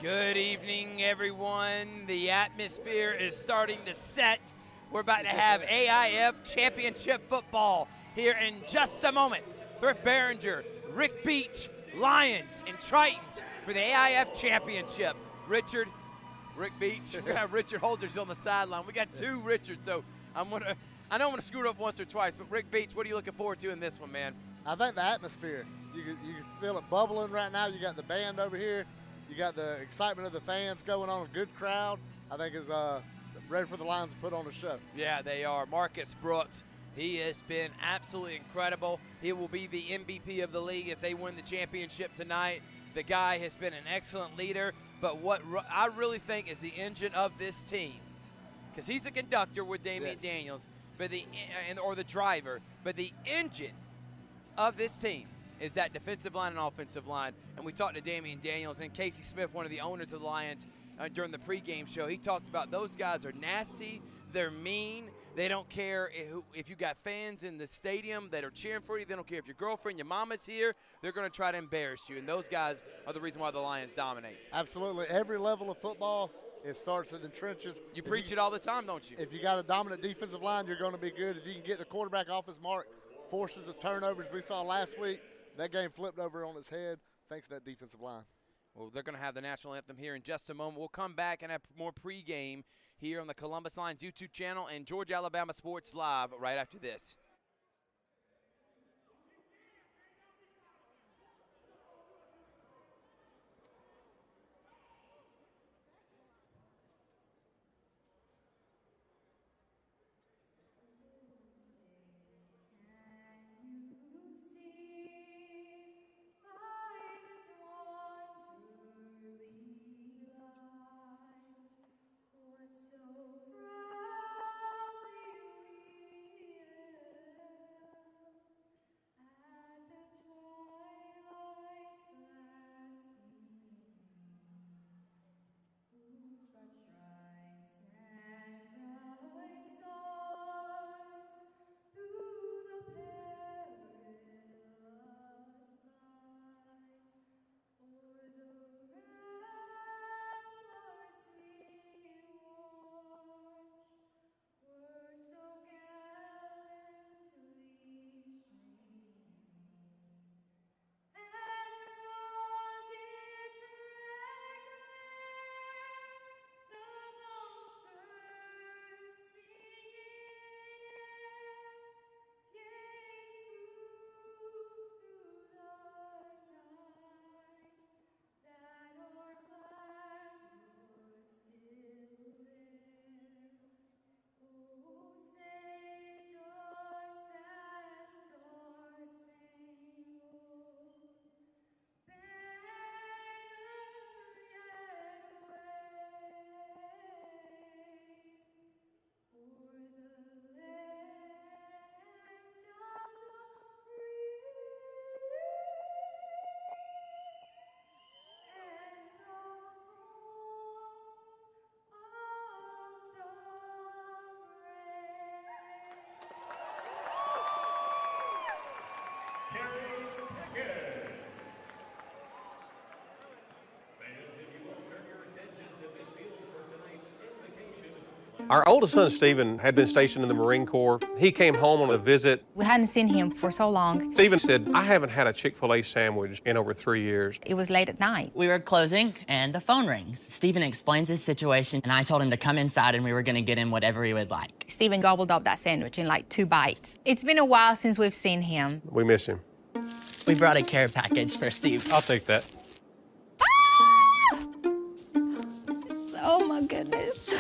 Good evening, everyone. The atmosphere is starting to set. We're about to have AIF Championship football here in just a moment. Rick Behringer, Rick Beach, Lions, and Tritons for the AIF Championship. Rick Beach, we got Richard Holdridge on the sideline. We got two Richards, so I know I'm gonna screw it up once or twice, but Rick Beach, what are you looking forward to in this one, man? I think the atmosphere. You can feel it bubbling right now. You got the band over here. You got the excitement of the fans going on. A good crowd, I think, is ready for the Lions to put on a show. Yeah, they are. Marcus Brooks, he has been absolutely incredible. He will be the MVP of the league if they win the championship tonight. The guy has been an excellent leader, but what I really think is the engine of this team, because he's a conductor with Damian Daniels, but or the driver, but the engine of this team is that defensive line and offensive line. And we talked to Damian Daniels and Casey Smith, one of the owners of the Lions, during the pregame show. He talked about those guys are nasty, they're mean, they don't care if you got fans in the stadium that are cheering for you, they don't care if your girlfriend, your mama's here, they're going to try to embarrass you. And those guys are the reason why the Lions dominate. Absolutely. Every level of football, it starts in the trenches. You preach it all the time, don't you? If you got a dominant defensive line, you're going to be good. If you can get the quarterback off his mark, forces of turnovers we saw last week, that game flipped over on its head thanks to that defensive line. Well, they're going to have the national anthem here in just a moment. We'll come back and have more pregame here on the Columbus Lions YouTube channel and Georgia Alabama Sports Live right after this. Our oldest son, Stephen, had been stationed in the Marine Corps. He came home on a visit. We hadn't seen him for so long. Stephen said, I haven't had a Chick-fil-A sandwich in over 3 years. It was late at night. We were closing, and the phone rings. Stephen explains his situation, and I told him to come inside, and we were going to get him whatever he would like. Stephen gobbled up that sandwich in like 2 bites. It's been a while since we've seen him. We miss him. We brought a care package for Steve. I'll take that. Ah! Oh, my goodness.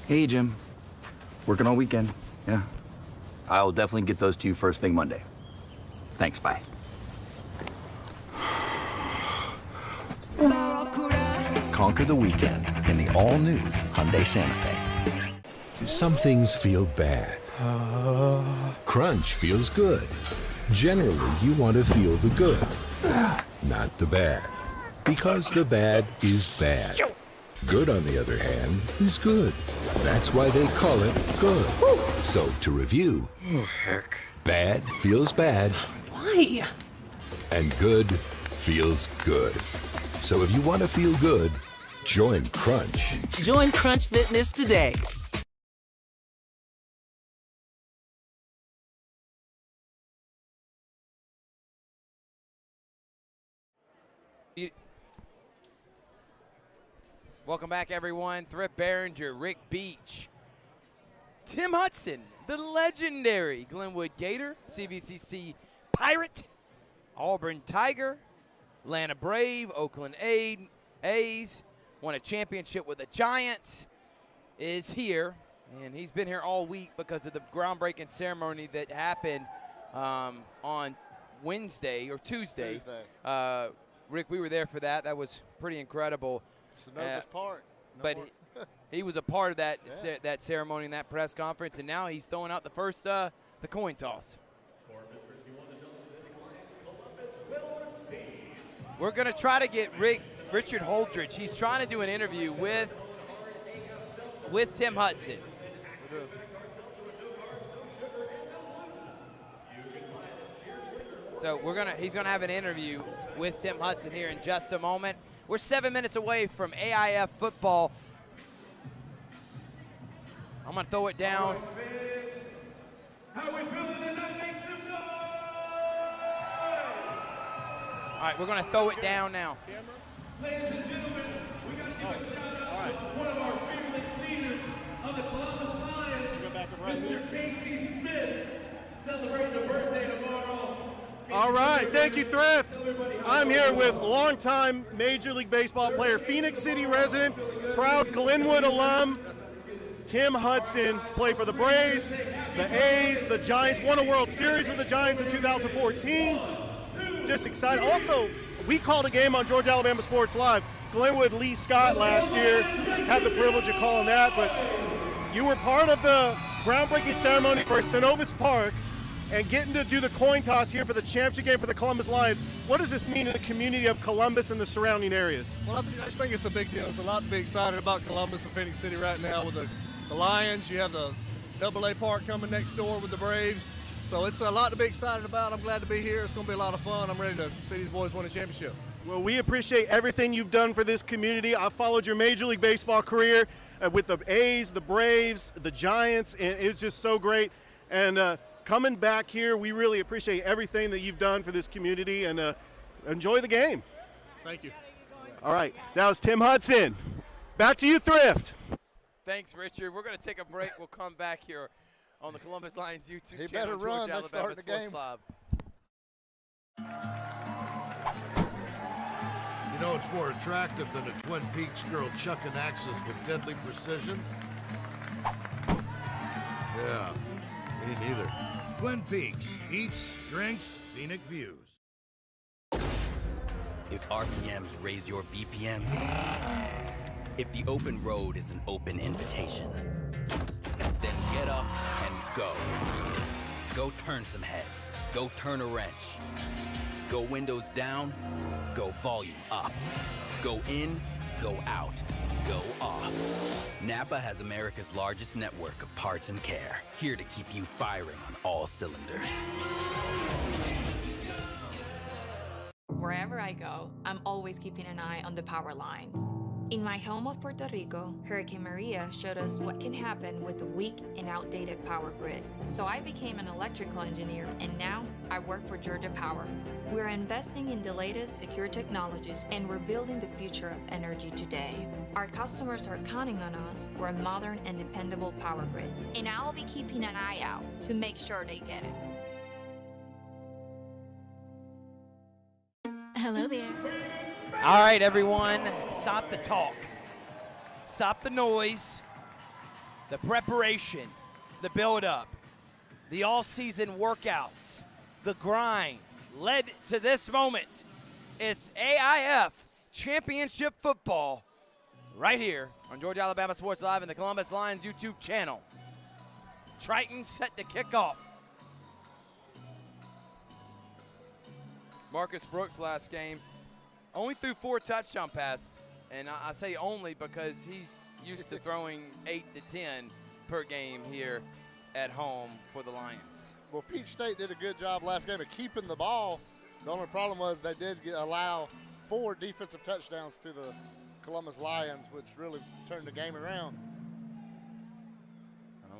Hey, Jim. Working all weekend. Yeah. I'll definitely get those to you first thing Monday. Thanks, bye. Conquer the weekend in the all-new Hyundai Santa Fe. Some things feel bad. Crunch feels good. Generally, you want to feel the good, not the bad. Because the bad is bad. Good, on the other hand, is good. That's why they call it good. So, to review, bad feels bad. Why? And good feels good. So if you want to feel good, join Crunch. Join Crunch Fitness today. Welcome back, everyone. Thrift Behringer, Rick Beach, Tim Hudson, the legendary Glenwood Gator, CVCC Pirate, Auburn Tiger, Atlanta Brave, Oakland A's, won a championship with the Giants, is here. And he's been here all week because of the groundbreaking ceremony that happened on Wednesday or Tuesday. Rick, we were there for that. That was pretty incredible. Sunoco's part. But he was a part of that that ceremony and that press conference, and now he's throwing out the first the coin toss. We're going to try to get Richard Holdridge. He's trying to do an interview with Tim Hudson. So he's gonna have an interview with Tim Hudson here in just a moment. We're 7 minutes away from AIF football. I'm gonna throw it down. All right, we're gonna throw it down now. Ladies and gentlemen, we gotta give a shout out to one of our fearless leaders of the Columbus Lions, Mr. Casey Smith, celebrating the birthday tomorrow. All right, thank you, Thrift. I'm here with longtime Major League Baseball player, Phoenix City resident, proud Glenwood alum, Tim Hudson. Played for the Braves, the A's, the Giants, won a World Series with the Giants in 2014. Just excited. Also, we called a game on Georgia Alabama Sports Live. Glenwood Lee Scott last year, had the privilege of calling that, but you were part of the groundbreaking ceremony for Synovus Park and getting to do the coin toss here for the championship game for the Columbus Lions. What does this mean to the community of Columbus and the surrounding areas? Well, I just think it's a big deal. There's a lot to be excited about Columbus and Phoenix City right now with the Lions. You have the AA Park coming next door with the Braves. So it's a lot to be excited about. I'm glad to be here. It's going to be a lot of fun. I'm ready to see these boys win a championship. Well, we appreciate everything you've done for this community. I followed your Major League Baseball career with the A's, the Braves, the Giants, and it was just so great. And coming back here, we really appreciate everything that you've done for this community, and enjoy the game. Thank you. All right, that was Tim Hudson. Back to you, Thrift. Thanks, Richard. We're going to take a break. We'll come back here on the Columbus Lions YouTube he channel, better run. Georgia Alabama The Sports game. Live. You know, it's more attractive than a Twin Peaks girl chucking axes with deadly precision. Yeah, me neither. Twin Peaks, eats, drinks, scenic views. If RPMs raise your BPMs, if the open road is an open invitation, then get up and go. Go turn some heads. Go turn a wrench. Go windows down. Go volume up. Go in. Go out. Go off. Napa has America's largest network of parts and care, here to keep you firing on all cylinders. Wherever I go, I'm always keeping an eye on the power lines. In my home of Puerto Rico, Hurricane Maria showed us what can happen with a weak and outdated power grid. So I became an electrical engineer, and now I work for Georgia Power. We're investing in the latest secure technologies, and we're building the future of energy today. Our customers are counting on us for a modern and dependable power grid, and I'll be keeping an eye out to make sure they get it. Hello there. All right, everyone, stop the talk. Stop the noise. The preparation, the build-up, the all-season workouts, the grind led to this moment. It's AIF Championship Football right here on Georgia Alabama Sports Live and the Columbus Lions YouTube channel. Tritons set to kick off. Marcus Brooks last game only threw 4 touchdown passes, and I say only because he's used to throwing 8 to 10 per game here at home for the Lions. Well, Peach State did a good job last game of keeping the ball. The only problem was they did allow 4 defensive touchdowns to the Columbus Lions, which really turned the game around.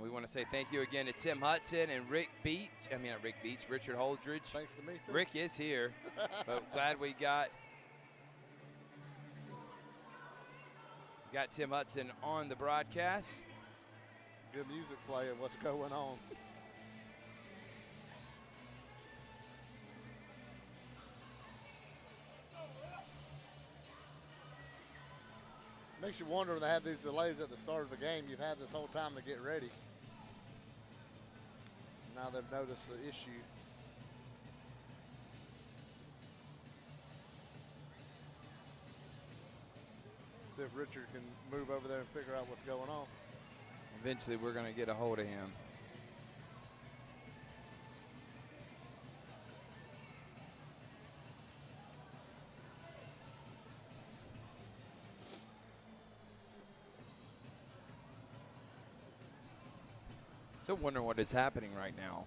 We want to say thank you again to Tim Hudson and Richard Holdridge. Thanks to me, too. Rick is here, but glad we got Tim Hudson on the broadcast. Good music playing, what's going on. Makes you wonder when they have these delays at the start of the game. You've had this whole time to get ready. Now they've noticed the issue. See if Richard can move over there and figure out what's going on. Eventually, we're going to get a hold of him. Still wondering what is happening right now.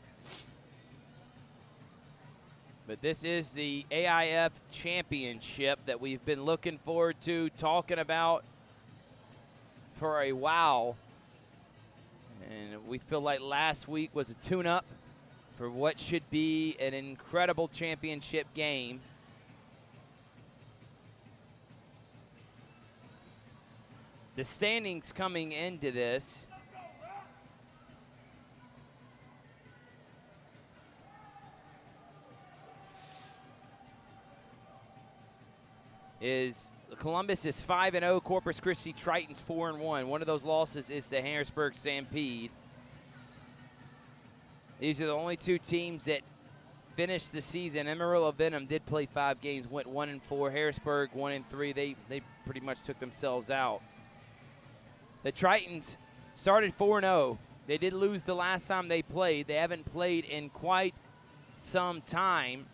But this is the AIF Championship that we've been looking forward to, talking about for a while. And we feel like last week was a tune-up for what should be an incredible championship game. The standings coming into this is Columbus is 5-0, Corpus Christi Tritons 4-1. One of those losses is the Harrisburg Stampede. These are the only 2 teams that finished the season. Amarillo Venom did play 5 games, went 1-4. Harrisburg 1-3. They pretty much took themselves out. The Tritons started 4-0. They did lose the last time they played. They haven't played in quite some time.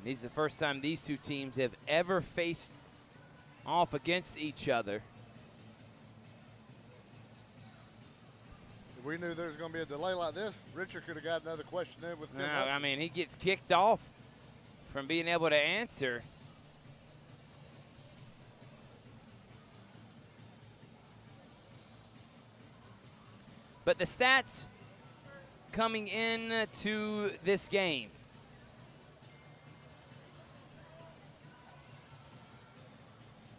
This is the first time these 2 teams have ever faced off against each other. If we knew there was going to be a delay like this, Richard could have got another question in with Tim No, Hudson. I mean, he gets kicked off from being able to answer. But the stats coming in to this game.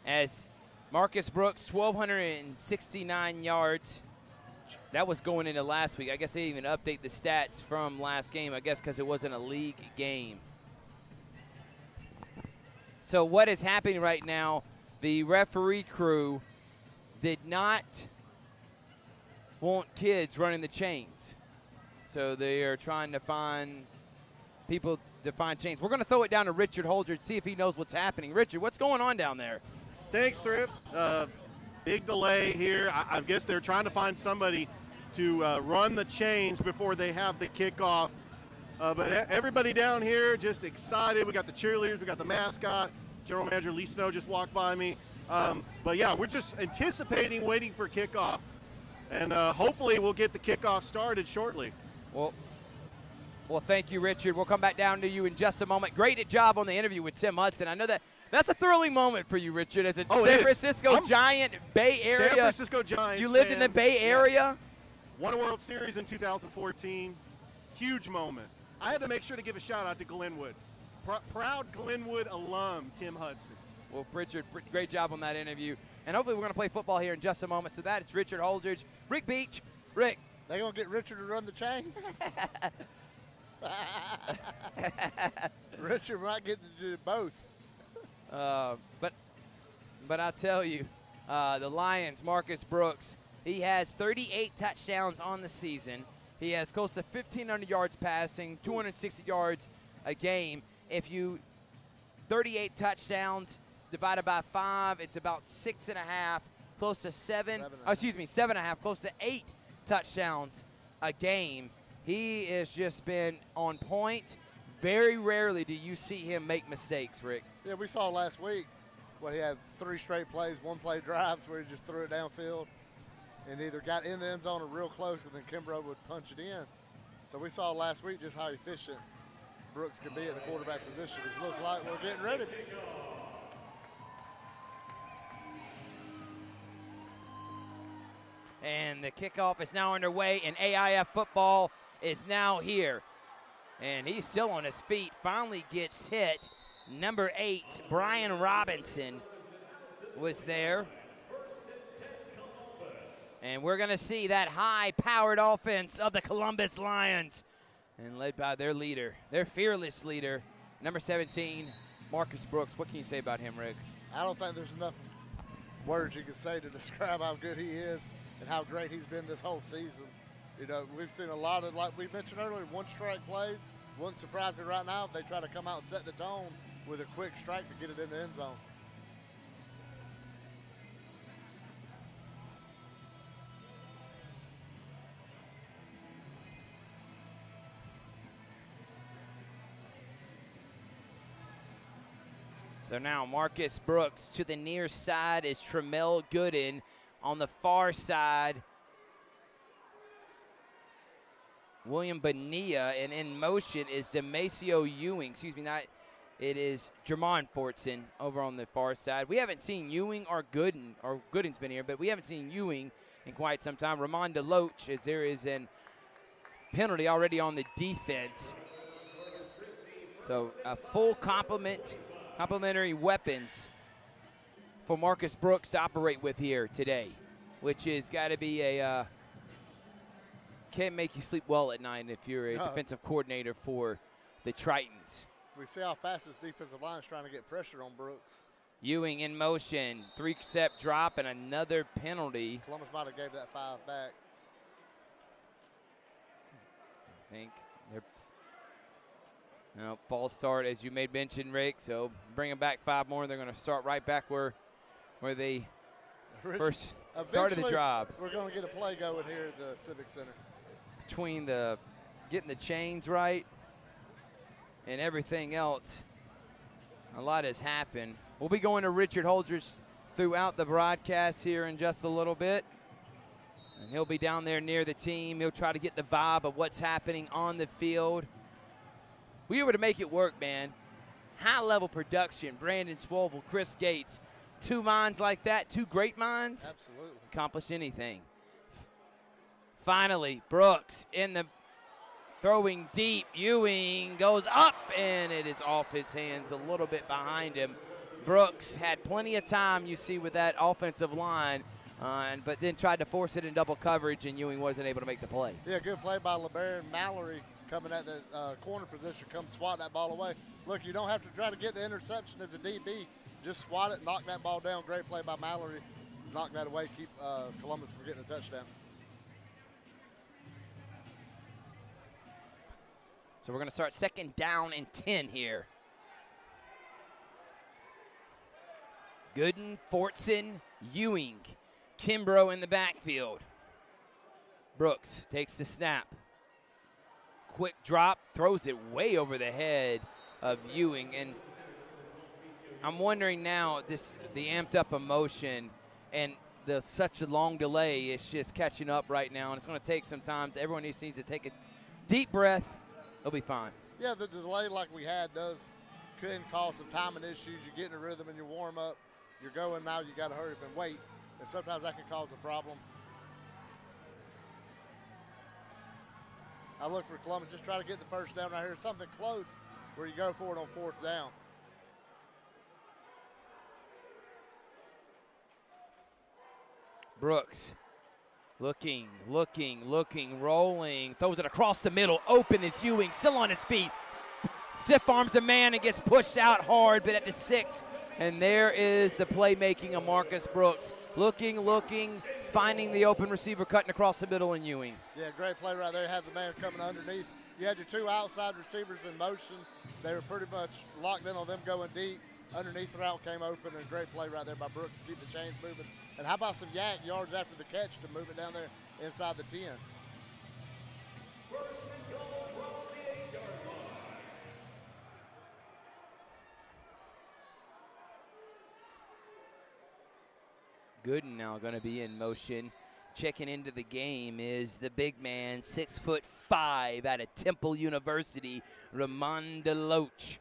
As Marcus Brooks, 1,269 yards. That was going into last week. I guess they didn't even update the stats from last game, I guess because it wasn't a league game. So what is happening right now, the referee crew did not want kids running the chains. So they are trying to find people to find chains. We're going to throw it down to Richard Holdridge, see if he knows what's happening. Richard, what's going on down there? Thanks, Thrift. Big delay here. I guess they're trying to find somebody to run the chains before they have the kickoff. But everybody down here just excited. We got the cheerleaders. We got the mascot. General Manager Lee Snow just walked by me. But, yeah, we're just anticipating waiting for kickoff. And hopefully we'll get the kickoff started shortly. Well, thank you, Richard. We'll come back down to you in just a moment. Great job on the interview with Tim Hudson. I know that's a thrilling moment for you, Richard, as a San Francisco Giant, Bay Area. San Francisco Giants. You lived in the Bay Area? Yes. Won a World Series in 2014. Huge moment. I had to make sure to give a shout-out to Glenwood. Proud Glenwood alum, Tim Hudson. Well, Richard, great job on that interview. And hopefully we're going to play football here in just a moment. So that is Richard Holdridge. Rick Beach. Rick. They going to get Richard to run the chains? Richard might get to do both. But I tell you, the Lions, Marcus Brooks, he has 38 touchdowns on the season. He has close to 1,500 yards passing, 260 yards a game. 38 touchdowns divided by 5, it's about 6.5, close to 7.5, close to 8 touchdowns a game. He has just been on point. Very rarely do you see him make mistakes, Rick. Yeah, we saw last week when he had 3 straight plays, 1-play drives where he just threw it downfield and either got in the end zone or real close, and then Kimbrough would punch it in. So we saw last week just how efficient Brooks can be at the quarterback position. It looks like we're getting ready. And the kickoff is now underway, and AIF football is now here. And he's still on his feet, finally gets hit. Number 8, Brian Robinson, was there. And we're going to see that high-powered offense of the Columbus Lions, and led by their leader, their fearless leader, number 17, Marcus Brooks. What can you say about him, Rick? I don't think there's enough words you can say to describe how good he is and how great he's been this whole season. You know, we've seen a lot of, like we mentioned earlier, one-strike plays. Wouldn't surprise me right now if they try to come out and set the tone with a quick strike to get it in the end zone. So now Marcus Brooks to the near side is Tremel Gooden. On the far side, William Bonilla, and in motion is Demasio Ewing. It is Jermon Fortson over on the far side. We haven't seen Ewing or Gooden, or Gooden's been here, but we haven't seen Ewing in quite some time. Ramon DeLoach, as there is a penalty already on the defense. So a full complementary weapons for Marcus Brooks to operate with here today, which has got to be can't make you sleep well at night if you're a defensive coordinator for the Tritons. We see how fast this defensive line is trying to get pressure on Brooks. Ewing in motion, 3-step drop and another penalty. Columbus might have gave that 5 back. I think they're false start, as you made mention, Rick. So bring them back 5 more. They're going to start right back where they first started the drive. We're going to get a play going here at the Civic Center. Between getting the chains right and everything else, a lot has happened. We'll be going to Richard Holdridge throughout the broadcast here in just a little bit. And he'll be down there near the team. He'll try to get the vibe of what's happening on the field. We were to make it work, man. High-level production. Brandon Swobel, Chris Gates. 2 minds like that, 2 great minds. Absolutely. Accomplish anything. Finally, Brooks in the throwing deep. Ewing goes up, and it is off his hands, a little bit behind him. Brooks had plenty of time, you see, with that offensive line, but then tried to force it in double coverage, and Ewing wasn't able to make the play. Yeah, good play by LeBaron Mallory coming at the corner position, come swat that ball away. Look, you don't have to try to get the interception as a DB. Just swat it, knock that ball down. Great play by Mallory. Knock that away, keep Columbus from getting a touchdown. So we're going to start 2nd down and 10 here. Gooden, Fortson, Ewing, Kimbrough in the backfield. Brooks takes the snap. Quick drop, throws it way over the head of Ewing. And I'm wondering now, the amped up emotion and such a long delay is just catching up right now. And it's going to take some time. Everyone needs to take a deep breath. They'll be fine. Yeah, the delay like we had can cause some timing issues. You get in a rhythm and you warm up. You're going now, you got to hurry up and wait. And sometimes that can cause a problem. I look for Columbus, just try to get the first down right here. Something close where you go for it on 4th down. Brooks Looking, rolling, throws it across the middle. Open is Ewing, still on his feet. Stiff arms a man and gets pushed out hard, but at the 6. And there is the playmaking of Marcus Brooks. Looking, finding the open receiver, cutting across the middle, and Ewing. Yeah, great play right there. You have the man coming underneath. You had your 2 outside receivers in motion. They were pretty much locked in on them going deep. Underneath the route came open, and great play right there by Brooks to keep the chains moving. And how about some yak yards after the catch to move it down there inside the 10? Gooden now going to be in motion. Checking into the game is the big man, 6'5" out of Temple University, Ramon DeLoach.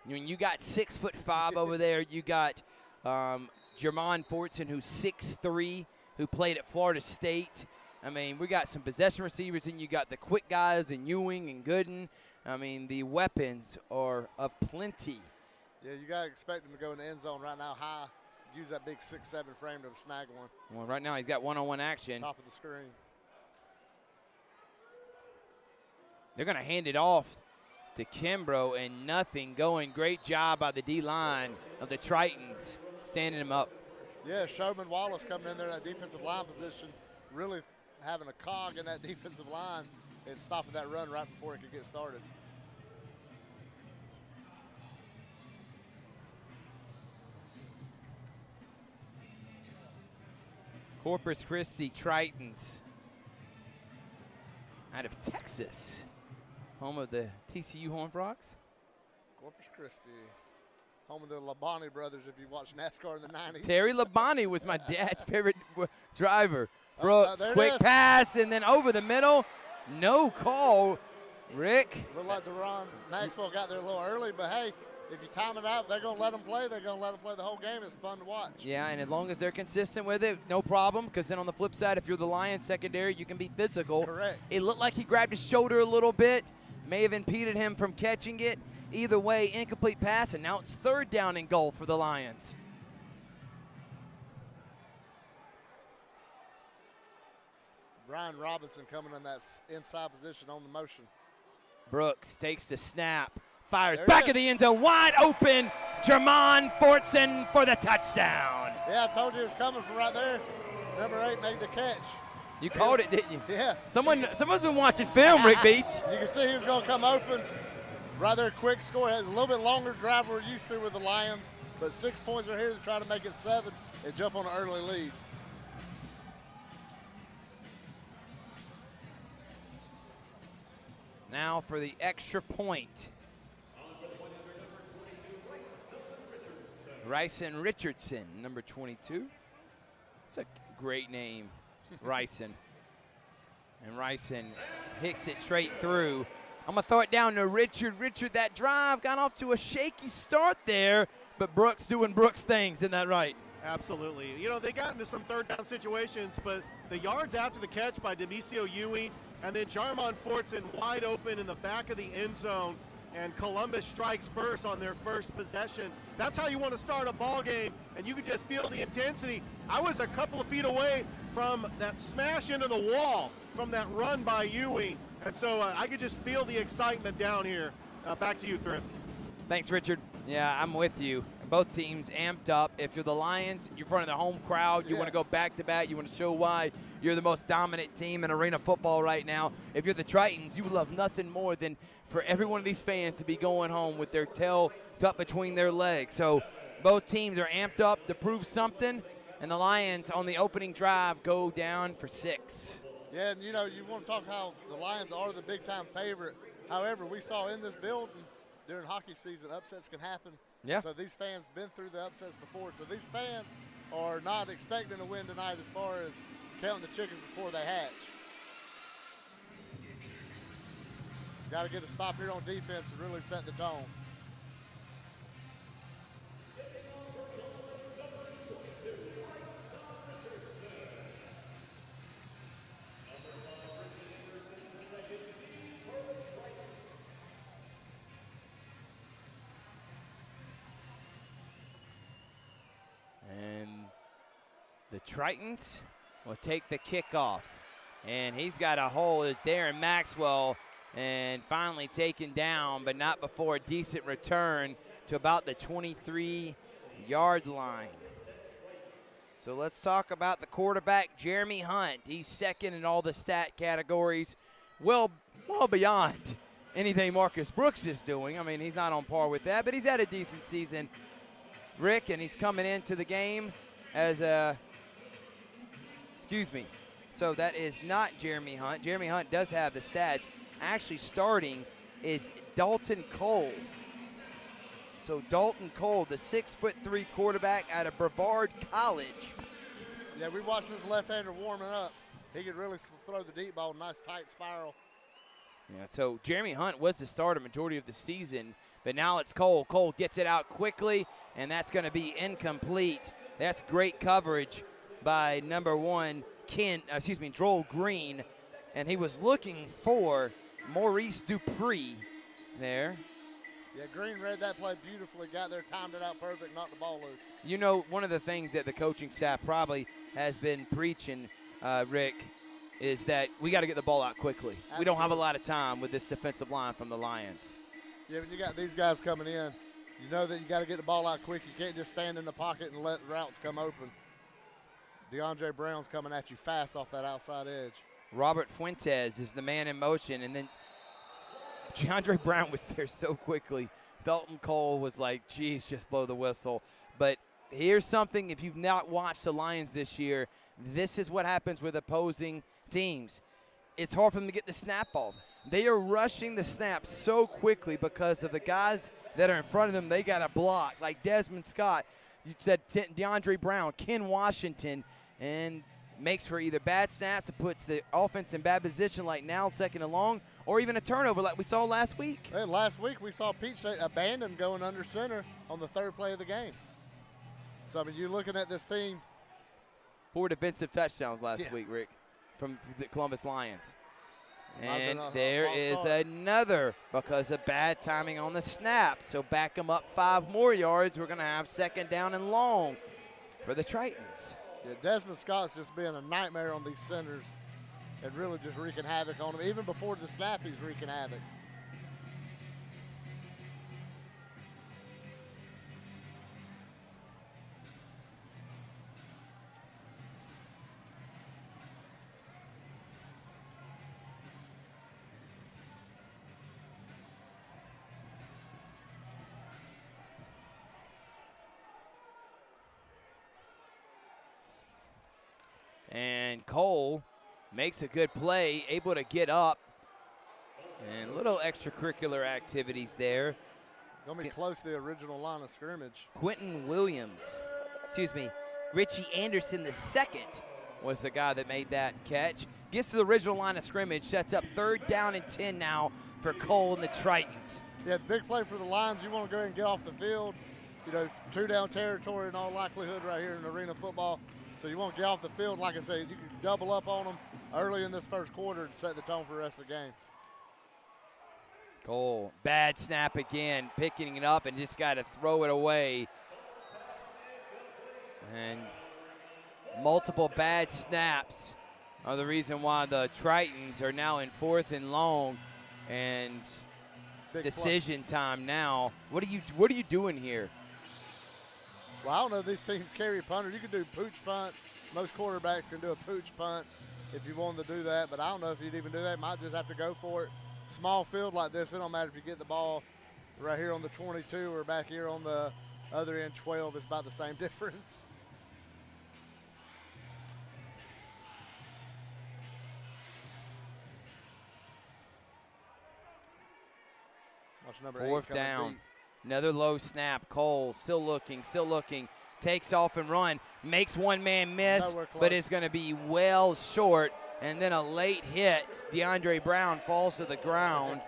When you got 6'5" over there, you got Jermon Fortson, who's 6'3", who played at Florida State. I mean, we got some possession receivers, and you got the quick guys in Ewing and Gooden. I mean, the weapons are of plenty. Yeah, you got to expect him to go in the end zone right now high. Use that big 6'7" frame to snag one. Well, right now he's got one-on-one action. Top of the screen. They're going to hand it off to Kimbrough, and nothing going. Great job by the D-line of the Tritons, standing him up. Yeah, Showman Wallace coming in there in that defensive line position, really having a cog in that defensive line and stopping that run right before it could get started. Corpus Christi Tritons out of Texas, home of the TCU Horned Frogs. Corpus Christi, home of the Labonte brothers if you watch NASCAR in the 90s. Terry Labonte was my dad's favorite driver. Brooks, quick is. pass, and then over the middle. No call, Rick. Looked like DeRon Maxwell got there a little early, but hey, if you time it out, they're going to let them play. They're going to let them play the whole game. It's fun to watch. Yeah, and as long as they're consistent with it, no problem, because then on the flip side, if you're the Lions secondary, you can be physical. Correct. It looked like he grabbed his shoulder a little bit, may have impeded him from catching it. Either way, incomplete pass, and now it's 3rd down and goal for the Lions. Brian Robinson coming in that inside position on the motion. Brooks takes the snap, fires back of the end zone, wide open. Jermon Fortson for the touchdown. Yeah, I told you it was coming from right there. Number 8 made the catch. You called it, didn't you? Yeah. Someone's been watching film, Rick Beach. You can see he was going to come open. Right there, quick score. Has a little bit longer drive we're used to with the Lions, but 6 points are here to try to make it 7 and jump on an early lead. Now for the extra point. Ryson Richardson, number 22. That's a great name, Ryson. And Ryson hits it straight through. I'm going to throw it down to Richard. Richard, that drive got off to a shaky start there, but Brooks doing Brooks things, isn't that right? Absolutely. You know, they got into some 3rd down situations, but the yards after the catch by Demisio Ewing and then Jermon Fortson wide open in the back of the end zone, and Columbus strikes first on their first possession. That's how you want to start a ball game, and you can just feel the intensity. I was a couple of feet away from that smash into the wall from that run by Ewing, and so I could just feel the excitement down here. Back to you, Thrift. Thanks, Richard. Yeah, I'm with you. Both teams amped up. If you're the Lions, you're in front of the home crowd. You want to go back-to-back. You want to show why you're the most dominant team in arena football right now. If you're the Tritons, you would love nothing more than for every one of these fans to be going home with their tail tucked between their legs. So both teams are amped up to prove something, and the Lions on the opening drive go down for 6. Yeah, and you know, you want to talk how the Lions are the big-time favorite. However, we saw in this building during hockey season, upsets can happen. Yeah. So these fans been through the upsets before. So these fans are not expecting to win tonight as far as counting the chickens before they hatch. Got to get a stop here on defense and really set the tone. And the Tritons will take the kickoff. And he's got a hole as Darren Maxwell, and finally taken down, but not before a decent return to about the 23-yard line. So let's talk about the quarterback, Jeremy Hunt. He's second in all the stat categories, well beyond anything Marcus Brooks is doing. I mean, he's not on par with that, but he's had a decent season, Rick, and he's coming into the game as a, so that is not Jeremy Hunt. Jeremy Hunt does have the stats. Actually starting is Dalton Cole. So Dalton Cole, the 6'3" quarterback out of Brevard College. Yeah, we watched this left-hander warming up. He could really throw the deep ball, nice tight spiral. Yeah, so Jeremy Hunt was the starter majority of the season, but now it's Cole. Cole gets it out quickly, and that's going to be incomplete. That's great coverage by number 1, Droll Green, and he was looking for Maurice Dupree there. Yeah, Green read that play beautifully, got there, timed it out perfect, knocked the ball loose. You know, one of the things that the coaching staff probably has been preaching, Rick, is that we got to get the ball out quickly. Absolutely. We don't have a lot of time with this defensive line from the Lions. Yeah, when you got these guys coming in, you know that you got to get the ball out quick. You can't just stand in the pocket and let routes come open. DeAndre Brown's coming at you fast off that outside edge. Robert Fuentes is the man in motion, and then DeAndre Brown was there so quickly. Dalton Cole was like, geez, just blow the whistle. But here's something, if you've not watched the Lions this year, this is what happens with opposing teams. It's hard for them to get the snap off. They are rushing the snap so quickly because of the guys that are in front of them they got to block, like Desmond Scott. You said DeAndre Brown, Ken Washington, and makes for either bad snaps, it puts the offense in bad position like now, second and long, or even a turnover like we saw last week. And last week we saw Peach State abandon going under center on the third play of the game. So, I mean, you're looking at this team. 4 defensive touchdowns last week, Rick, from the Columbus Lions. And there is another because of bad timing on the snap. So back them up 5 more yards. We're going to have second down and long for the Tritons. Yeah, Desmond Scott's just being a nightmare on these centers and really just wreaking havoc on them. Even before the snap, he's wreaking havoc. And Cole makes a good play, able to get up. And little extracurricular activities there. Going to be close to the original line of scrimmage. Quentin Williams, Richie Anderson the second was the guy that made that catch. Gets to the original line of scrimmage, sets up 3rd down and 10 now for Cole and the Tritons. Yeah, big play for the Lions. You want to go ahead and get off the field. You know, 2-down territory in all likelihood right here in arena football. So you want to get off the field. Like I said, you can double up on them early in this first quarter to set the tone for the rest of the game. Cole, bad snap again, picking it up and just got to throw it away. And multiple bad snaps are the reason why the Tritons are now in 4th and long. And Big decision time now. What are you doing here? Well, I don't know if these teams carry punters. You can do pooch punt. Most quarterbacks can do a pooch punt if you wanted to do that, but I don't know if you'd even do that. Might just have to go for it. Small field like this, it don't matter if you get the ball right here on the 22 or back here on the other end 12. It's about the same difference. Watch number 4th eight down. deep. Another low snap. Cole still looking, takes off and run, makes one man miss, but is going to be well short. And then a late hit. DeAndre Brown falls to the ground.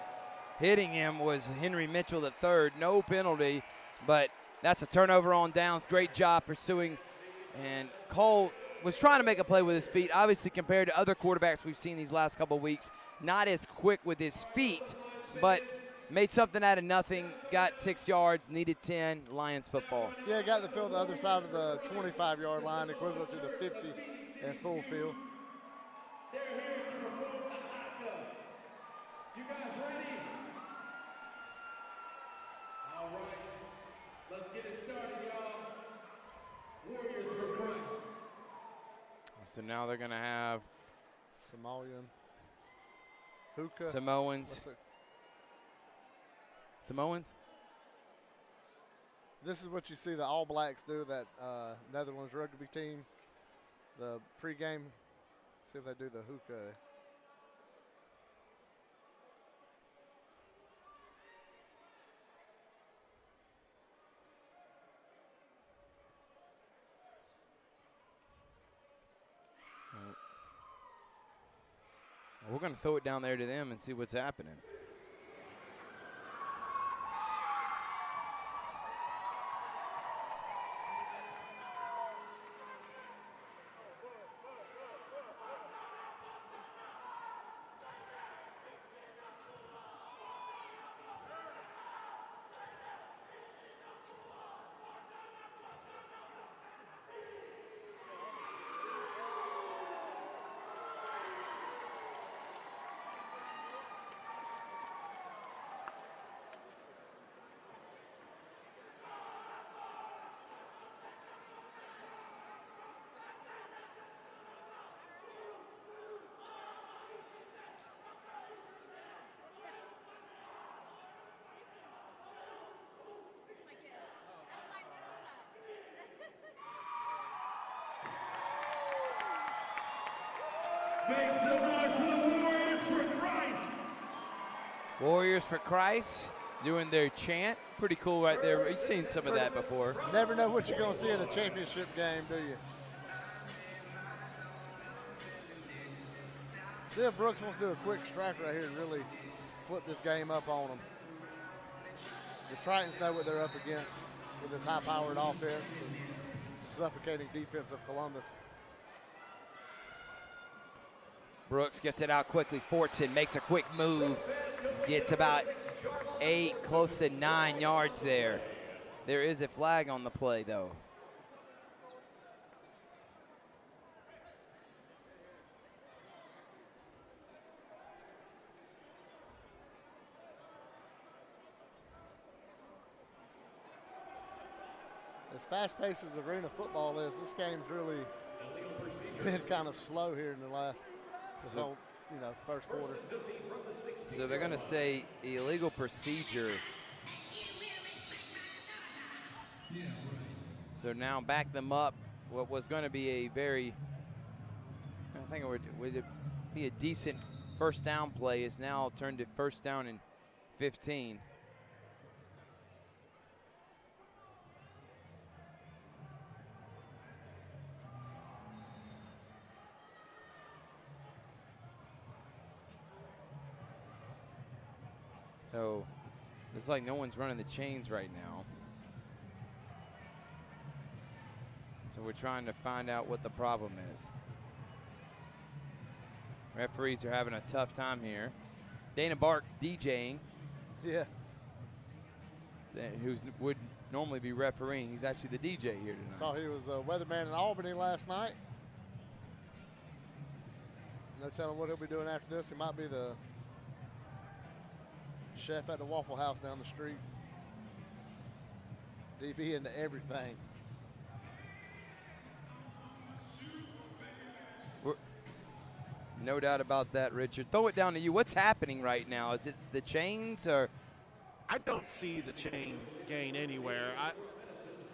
Hitting him was Henry Mitchell III. No penalty, but that's a turnover on downs. Great job pursuing. And Cole was trying to make a play with his feet. Obviously, compared to other quarterbacks we've seen these last couple of weeks, not as quick with his feet, but made something out of nothing, got 6 yards, needed 10, Lions football. Yeah, got the field the other side of the 25-yard line, equivalent to the 50 in full field. So now they're going to have Samoan. Hookah. Samoans. Samoans? This is what you see the All Blacks do, that Netherlands rugby team. The pregame. See if they do the hookah. We're going to throw it down there to them and see what's happening. Make some noise for the Warriors for Christ. Warriors for Christ doing their chant. Pretty cool right there. We've seen some of that before. Never know what you're going to see in a championship game, do you? See if Brooks wants to do a quick strike right here and really flip this game up on them. The Tritons know what they're up against with this high-powered offense and suffocating defense of Columbus. Brooks gets it out quickly. Fortson makes a quick move. Gets about 8, close to 9 yards there. There is a flag on the play, though. As fast-paced as arena football is, this game's really been kind of slow here in the last whole, first quarter. So they're going to say illegal procedure. So now back them up. What was going to be a very, I think it would be a decent first down play is now turned to first down and 15. So it's like no one's running the chains right now. So we're trying to find out what the problem is. Referees are having a tough time here. Dana Bark DJing. Yeah. Who would normally be refereeing. He's actually the DJ here tonight. Saw he was a weatherman in Albany last night. No telling what he'll be doing after this. He might be the chef at the Waffle House down the street. DB into everything. No doubt about that, Richard. Throw it down to you. What's happening right now? Is it the chains or? I don't see the chain gain anywhere.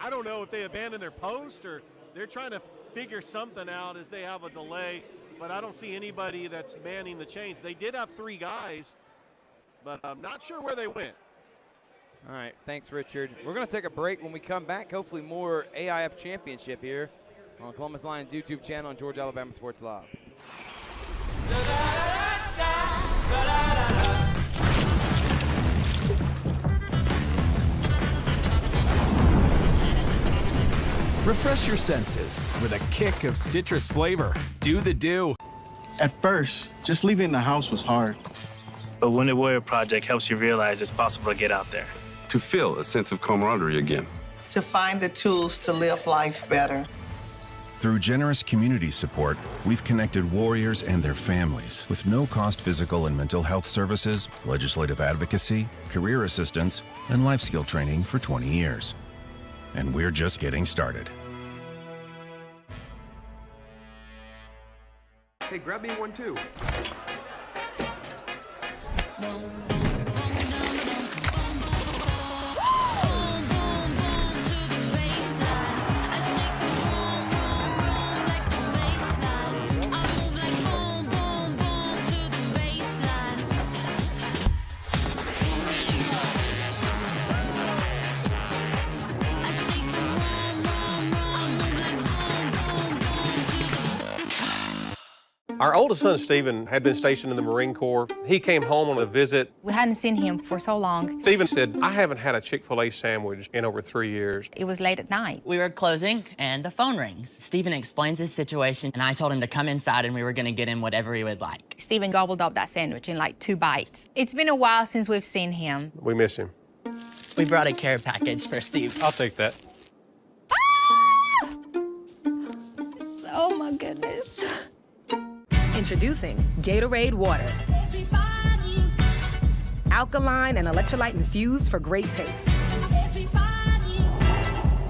I don't know if they abandoned their post or they're trying to figure something out as they have a delay, but I don't see anybody that's manning the chains. They did have 3 guys, but I'm not sure where they went. All right, thanks, Richard. We're going to take a break. When we come back, hopefully more AIF championship here on Columbus Lions YouTube channel and Georgia Alabama Sports Live. Refresh your senses with a kick of citrus flavor. Do the do. At first, just leaving the house was hard. But Wounded Warrior Project helps you realize it's possible to get out there. To feel a sense of camaraderie again. To find the tools to live life better. Through generous community support, we've connected warriors and their families with no-cost physical and mental health services, legislative advocacy, career assistance, and life skill training for 20 years. and we're just getting started. Hey, grab me one too. Our oldest son, Stephen, had been stationed in the Marine Corps. He came home on a visit. We hadn't seen him for so long. Stephen said, I haven't had a Chick-fil-A sandwich in over 3 years. It was late at night. We were closing, and the phone rings. Stephen explains his situation, and I told him to come inside, and we were going to get him whatever he would like. Stephen gobbled up that sandwich in like 2 bites. It's been a while since we've seen him. We miss him. We brought a care package for Steve. I'll take that. Oh, my goodness. Introducing Gatorade Water. Alkaline and electrolyte infused for great taste.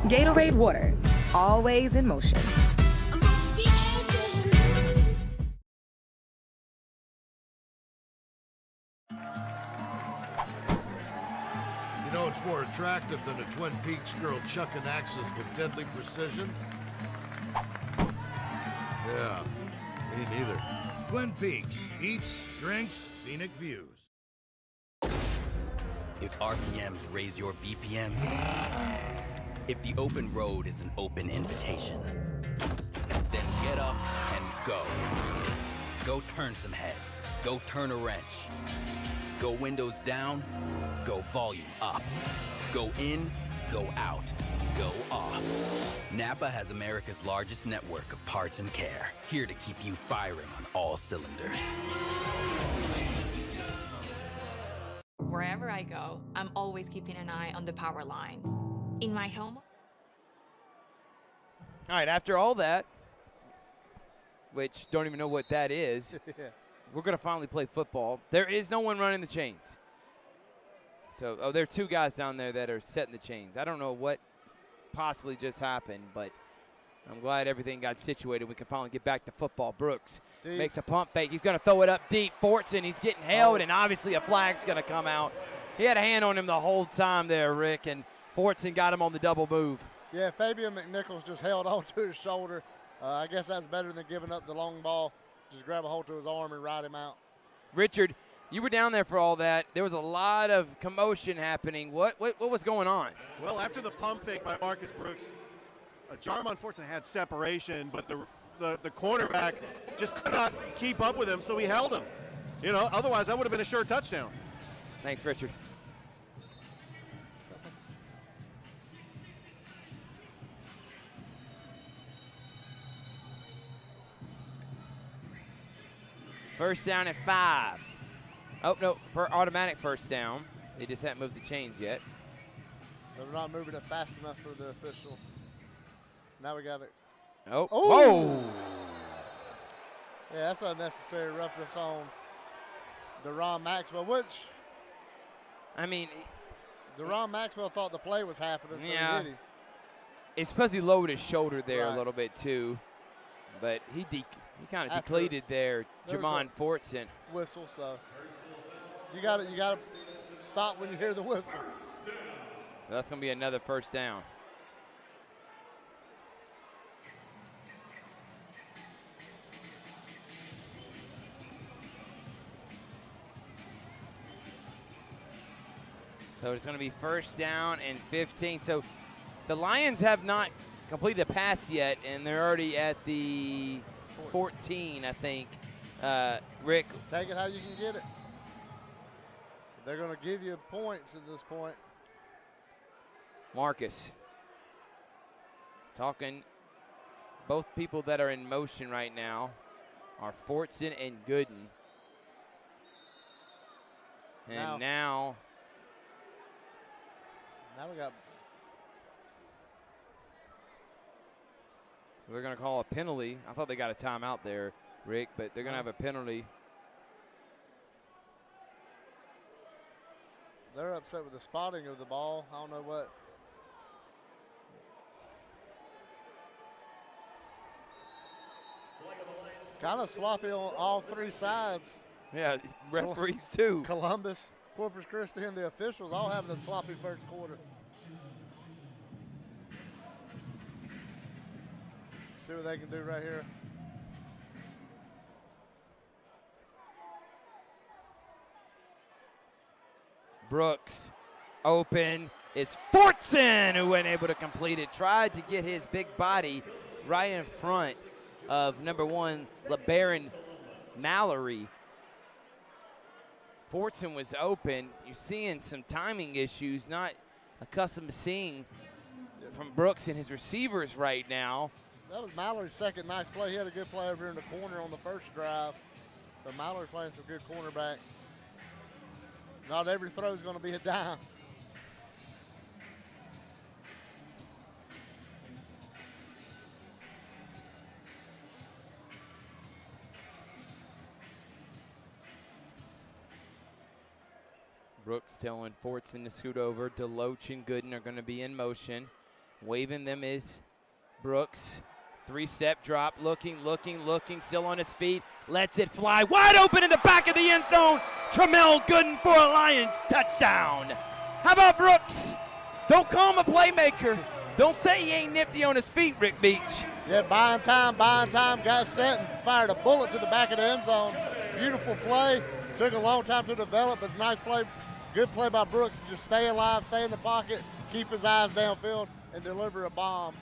Gatorade Water, always in motion. You know it's more attractive than a Twin Peaks girl chucking axes with deadly precision? Yeah, me neither. Twin Peaks, eats, drinks, scenic views. If RPMs raise your BPMs, if the open road is an open invitation, then get up and go. Go turn some heads. Go turn a wrench. Go windows down. Go volume up. Go in. Go out. Go off. Napa has America's largest network of parts and care, here to keep you firing on all cylinders. Wherever I go, I'm always keeping an eye on the power lines. In my home. All right, after all that, which don't even know what that is, we're going to finally play football. There is no one running the chains. So, there are 2 guys down there that are setting the chains. I don't know what possibly just happened, but I'm glad everything got situated. We can finally get back to football. Brooks makes a pump fake. He's going to throw it up deep. Fortson, he's getting held, and obviously a flag's going to come out. He had a hand on him the whole time there, Rick, and Fortson got him on the double move. Yeah, Fabian McNichols just held on to his shoulder. I guess that's better than giving up the long ball. Just grab a hold to his arm and ride him out. Richard, you were down there for all that. There was a lot of commotion happening. What was going on? Well, after the pump fake by Marcus Brooks, Jarmon Fortson had separation, but the cornerback just could not keep up with him, so he held him. You know, otherwise that would have been a sure touchdown. Thanks, Richard. First down at 5. Oh, no, for automatic first down. They just haven't moved the chains yet. They're not moving it fast enough for the official. Now we got it. Oh. Whoa. Yeah, that's unnecessary roughness on DeRon Maxwell, which, I mean, DeRon Maxwell thought the play was happening, so yeah. he hit him. It's supposed he lowered his shoulder there a little bit too, but he kind of depleted there, Jamon Fortson. Whistle, so you got to stop when you hear the whistle. So that's going to be another first down. So it's going to be first down and 15. So the Lions have not completed a pass yet, and they're already at the 14, I think. Rick. Take it how you can get it. They're going to give you points at this point. Marcus. Talking, both people that are in motion right now are Fortson and Gooden. And now we got. So they're going to call a penalty. I thought they got a timeout there, Rick, but they're going to have a penalty. They're upset with the spotting of the ball. I don't know what. Kind of sloppy on all three sides. Yeah, referees too. Columbus, Corpus Christi, and the officials all having a sloppy first quarter. See what they can do right here. Brooks open. It's Fortson who wasn't able to complete it. Tried to get his big body right in front of number 1, LeBaron Mallory. Fortson was open. You're seeing some timing issues, not accustomed to seeing from Brooks and his receivers right now. That was Mallory's second nice play. He had a good play over in the corner on the first drive. So Mallory playing some good cornerback. Not every throw is going to be a dime. Brooks telling Fortson to scoot over. Deloach and Gooden are going to be in motion. Waving them is Brooks. 3-step drop, looking, still on his feet. Lets it fly, wide open in the back of the end zone. Tramel Gooden for a Lions touchdown. How about Brooks? Don't call him a playmaker. Don't say he ain't nifty on his feet, Rick Beach. Yeah, buying time, got set and fired a bullet to the back of the end zone. Beautiful play. Took a long time to develop, but nice play. Good play by Brooks to just stay alive, stay in the pocket, keep his eyes downfield, and deliver a bomb.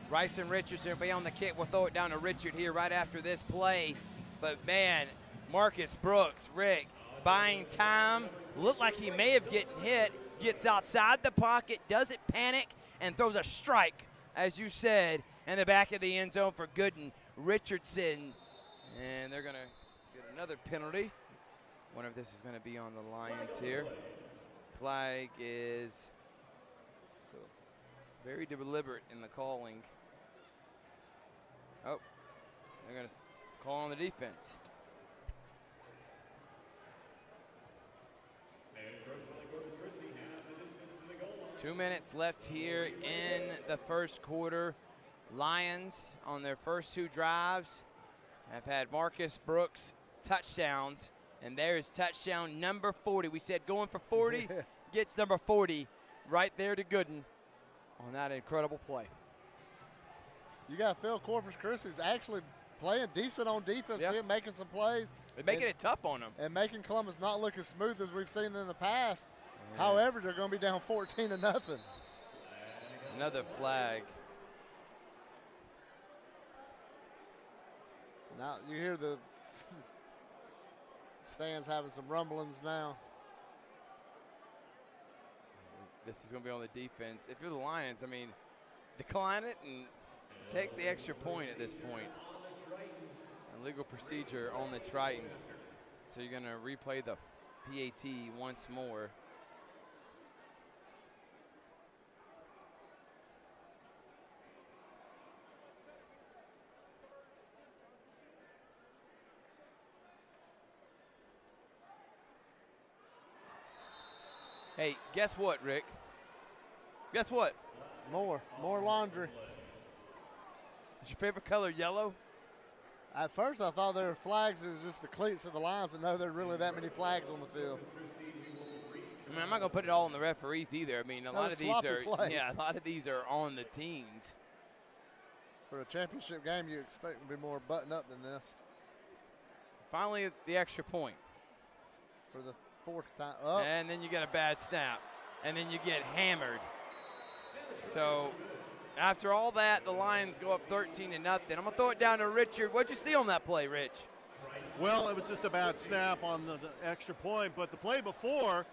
Bryson Richardson will be on the kick. We'll throw it down to Richard here right after this play. But, man, Marcus Brooks, Rick, buying time. Looked like he may have gotten hit. Gets outside the pocket, doesn't panic, and throws a strike, as you said, in the back of the end zone for Gooden. Richardson, and they're going to get another penalty. Wonder if this is going to be on the Lions here. Flag is very deliberate in the calling. Oh, they're going to call on the defense. Two minutes left here in the first quarter. Lions on their first 2 drives have had Marcus Brooks touchdowns, and there's touchdown number 40. We said going for 40, gets number 40 right there to Gooden on that incredible play. You got to feel Corpus Christi's actually playing decent on defense, making some plays. They're making it tough on them. And making Columbus not look as smooth as we've seen in the past. Yeah. However, they're going to be down 14-0. Another flag. Now you hear the stands having some rumblings now. This is going to be on the defense. If you're the Lions, I mean, decline it and take the extra point at this point. A legal procedure on the Tritons. So you're going to replay the PAT once more. Hey, guess what, Rick? Guess what? More laundry. Is your favorite color yellow? At first, I thought there were flags. It was just the cleats of the lines, but no, there are really that many flags on the field. I mean, I'm not gonna put it all on the referees either. I mean, a lot of these are on the teams. For a championship game, you expect to be more buttoned up than this. Finally, the extra point. For the 4th time. Oh. And then you get a bad snap. And then you get hammered. So after all that, the Lions go up 13-0. I'm going to throw it down to Richard. What'd you see on that play, Rich? Well, it was just a bad snap on the extra point. But the play before,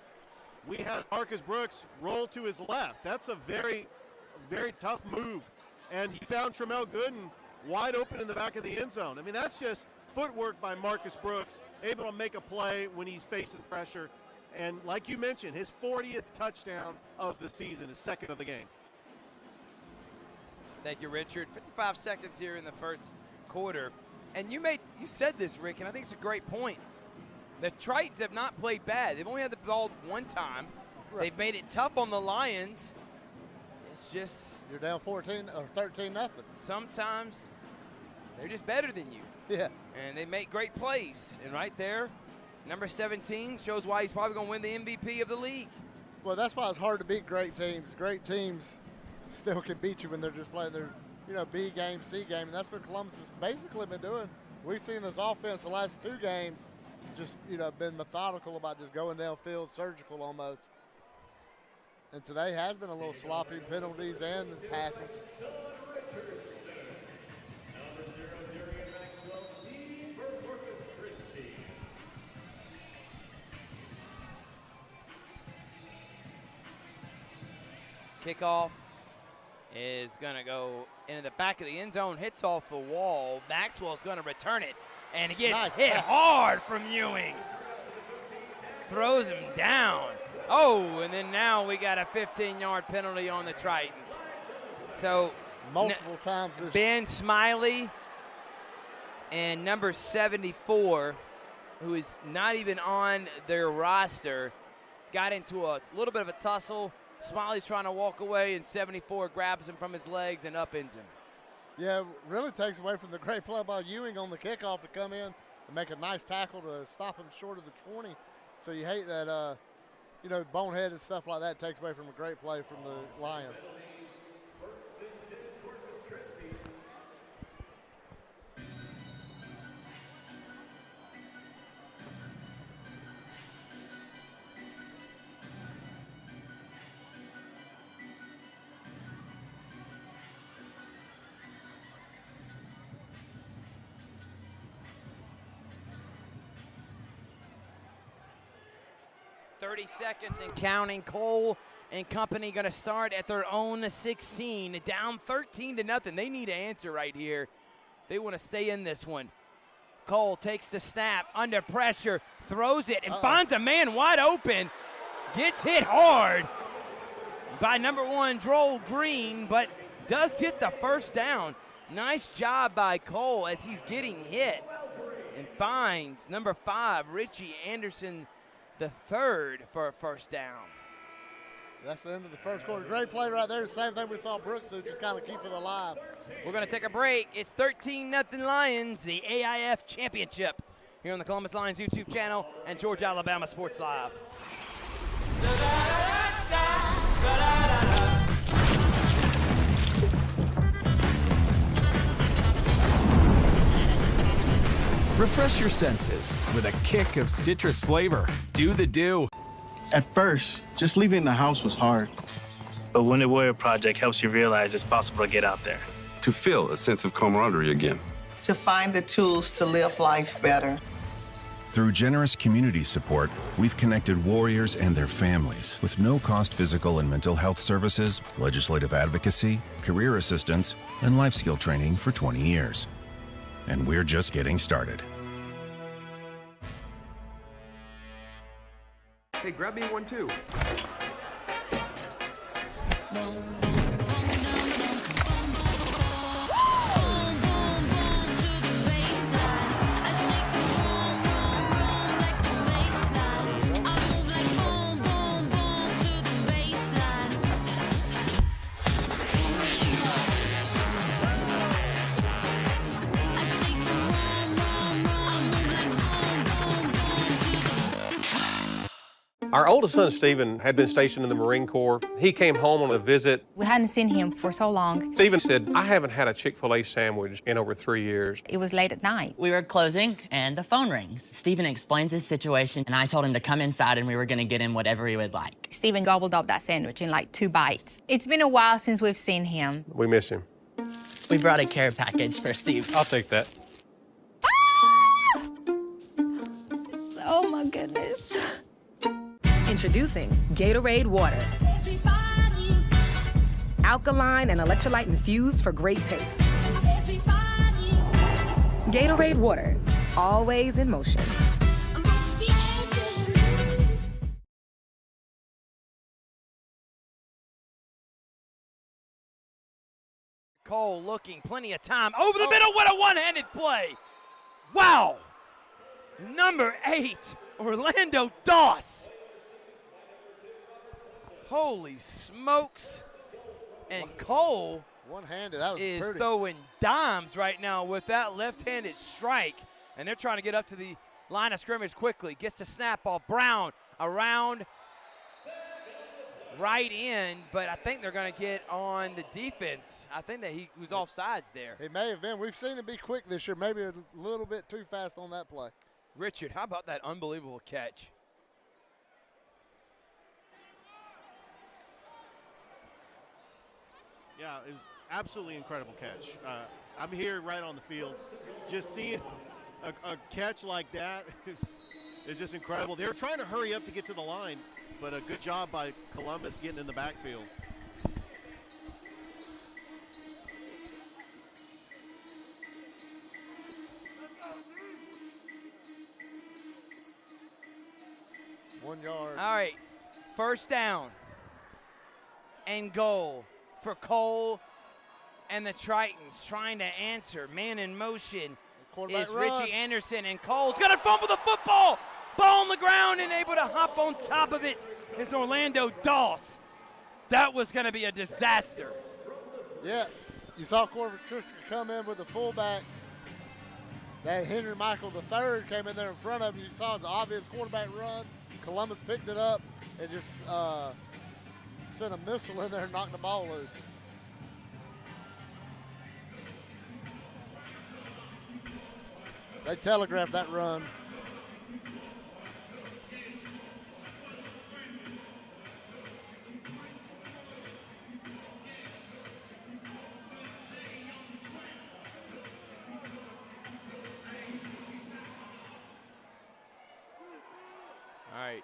we had Marcus Brooks roll to his left. That's a very, very tough move. And he found Tramel Gooden wide open in the back of the end zone. I mean, that's just footwork by Marcus Brooks, able to make a play when he's facing pressure. And like you mentioned, his 40th touchdown of the season, his 2nd of the game. Thank you, Richard. 55 seconds here in the first quarter. And you said this, Rick, and I think it's a great point. The Tritons have not played bad. They've only had the ball one time. Right. They've made it tough on the Lions. It's just you're down 14 or 13-0. Sometimes They're just better than you. Yeah. And they make great plays. And right there, number 17 shows why he's probably going to win the MVP of the league. Well, that's why it's hard to beat great teams. Great teams still can beat you when they're just playing their, B game, C game, and that's what Columbus has basically been doing. We've seen this offense the last 2 games just, been methodical about just going downfield, surgical almost. And today has been a little sloppy, penalties and passes. Kickoff is going to go into the back of the end zone, hits off the wall. Maxwell's going to return it, and he gets hit hard from Ewing. Throws him down. Oh, and then now we got a 15-yard penalty on the Tritons. So multiple times this. Ben Smiley and number 74, who is not even on their roster, got into a little bit of a tussle. Smiley's trying to walk away, and 74 grabs him from his legs and upends him. Yeah, really takes away from the great play by Ewing on the kickoff to come in and make a nice tackle to stop him short of the 20. So you hate that, boneheaded stuff like that takes away from a great play from the Lions. 30 seconds and counting. Cole and company going to start at their own 16, down 13-0. They need an answer right here. They want to stay in this one. Cole takes the snap, under pressure, throws it, and finds a man wide open. Gets hit hard by number 1, Droll Green, but does get the first down. Nice job by Cole as he's getting hit, and finds number 5, Richie Anderson, the third for a first down. That's the end of the first quarter. Great play right there. Same thing we saw Brooks do, just kind of keep it alive. We're going to take a break. It's 13-0 Lions, the AIF Championship, here on the Columbus Lions YouTube channel and Georgia Alabama Sports Live. Refresh your senses with a kick of citrus flavor. Do the do. At first, just leaving the house was hard. But Wounded Warrior Project helps you realize it's possible to get out there. To feel a sense of camaraderie again. To find the tools to live life better. Through generous community support, we've connected warriors and their families with no-cost physical and mental health services, legislative advocacy, career assistance, and life skill training for 20 years. And we're just getting started. Hey, grab me one too. Our oldest son, Stephen, had been stationed in the Marine Corps. He came home on a visit. We hadn't seen him for so long. Stephen said, I haven't had a Chick-fil-A sandwich in over 3 years. It was late at night. We were closing, and the phone rings. Stephen explains his situation, and I told him to come inside, and we were going to get him whatever he would like. Stephen gobbled up that sandwich in like 2 bites. It's been a while since we've seen him. We miss him. We brought a care package for Steve. I'll take that. Oh, my goodness. Introducing Gatorade Water. Alkaline and electrolyte infused for great taste. Gatorade Water, always in motion. Cole looking, plenty of time. Over the middle with a one-handed play. Wow. Number 8, Orlando Doss. Holy smokes. And Cole One-handed, that was is pretty. throwing dimes right now with that left-handed strike, and they're trying to get up to the line of scrimmage quickly. Gets the snap ball. Brown around right in, but I think they're going to get on the defense. I think that he was offsides there. He may have been. We've seen him be quick this year, maybe a little bit too fast on that play. Richard, how about that unbelievable catch? Yeah, it was absolutely incredible catch. I'm here right on the field. Just seeing a catch like that is just incredible. They were trying to hurry up to get to the line, but a good job by Columbus getting in the backfield. One yard. All right, first down and goal for Cole and the Tritons trying to answer. Man in motion is Richie Anderson, and Cole's going to fumble the football. Ball on the ground and able to hop on top of it is Orlando Doss. That was going to be a disaster. Yeah, you saw Corpus Christi come in with the fullback. That Henry Michael III came in there in front of him. You saw the obvious quarterback run. Columbus picked it up and just sent a missile in there and knocked the ball loose. They telegraphed that run. All right,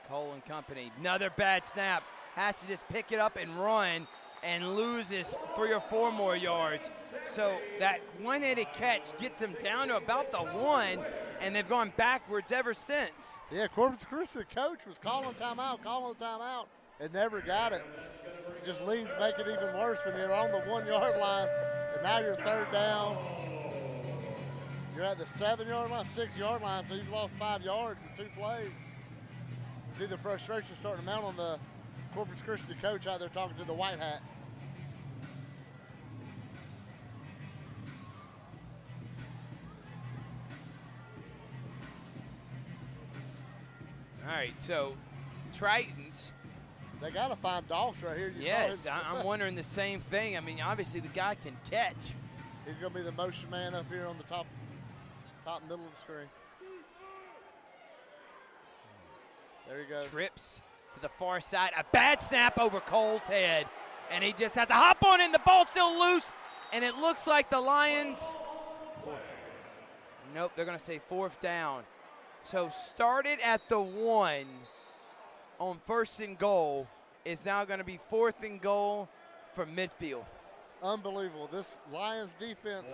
Cole and company. Another bad snap. Has to just pick it up and run and loses 3 or 4 more yards. So that one-handed catch gets them down to about the 1, and they've gone backwards ever since. Yeah, Corpus Christi, the coach, was calling timeout, and never got it. It just leads make it even worse when you're on the 1-yard line, and now you're third down. You're at the 7-yard line, 6-yard line, so you've lost 5 yards in 2 plays. See the frustration starting to mount on the Corpus Christi coach out there talking to the white hat. All right, so Tritons. They got to find Doss right here. Yes, I'm wondering the same thing. I mean, obviously the guy can catch. He's going to be the motion man up here on the top middle of the screen. There he goes. Trips to the far side. A bad snap over Cole's head. And he just has to hop on in. The ball's still loose. And it looks like the Lions. Nope, they're going to say 4th down. So started at the 1 on 1st and goal is now going to be 4th and goal from midfield. Unbelievable. This Lions defense,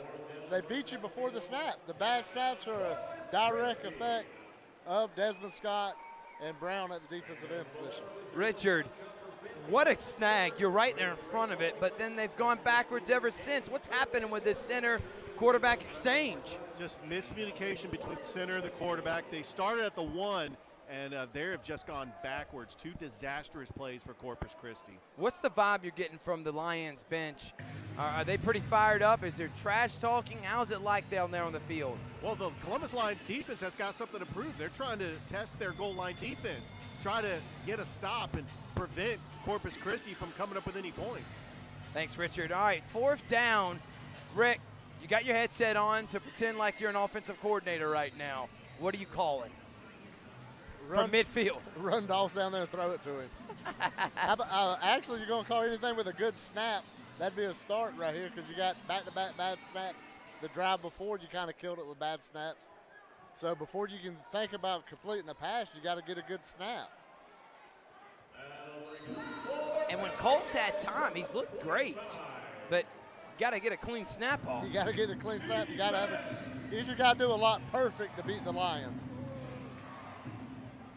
they beat you before the snap. The bad snaps are a direct effect of Desmond Scott and Brown at the defensive end position. Richard, what a snag. You're right there in front of it, but then they've gone backwards ever since. What's happening with this center quarterback exchange? Just miscommunication between the center and the quarterback. They started at the 1, and they have just gone backwards. 2 disastrous plays for Corpus Christi. What's the vibe you're getting from the Lions bench? Are they pretty fired up? Is there trash talking? How's it like down there on the field? Well, the Columbus Lions defense has got something to prove. They're trying to test their goal line defense, try to get a stop and prevent Corpus Christi from coming up with any points. Thanks, Richard. All right, 4th down. Rick, you got your headset on to pretend like you're an offensive coordinator right now. What are you calling? From midfield. Run Doss down there and throw it to him. Actually, you're going to call anything with a good snap. That'd be a start right here because you got back-to-back bad snaps. The drive before, you kind of killed it with bad snaps. So before you can think about completing a pass, you got to get a good snap. And when Cole's had time, he's looked great. But you got to get a clean snap off. You got to get a clean snap. You got to have you just got to do a lot perfect to beat the Lions.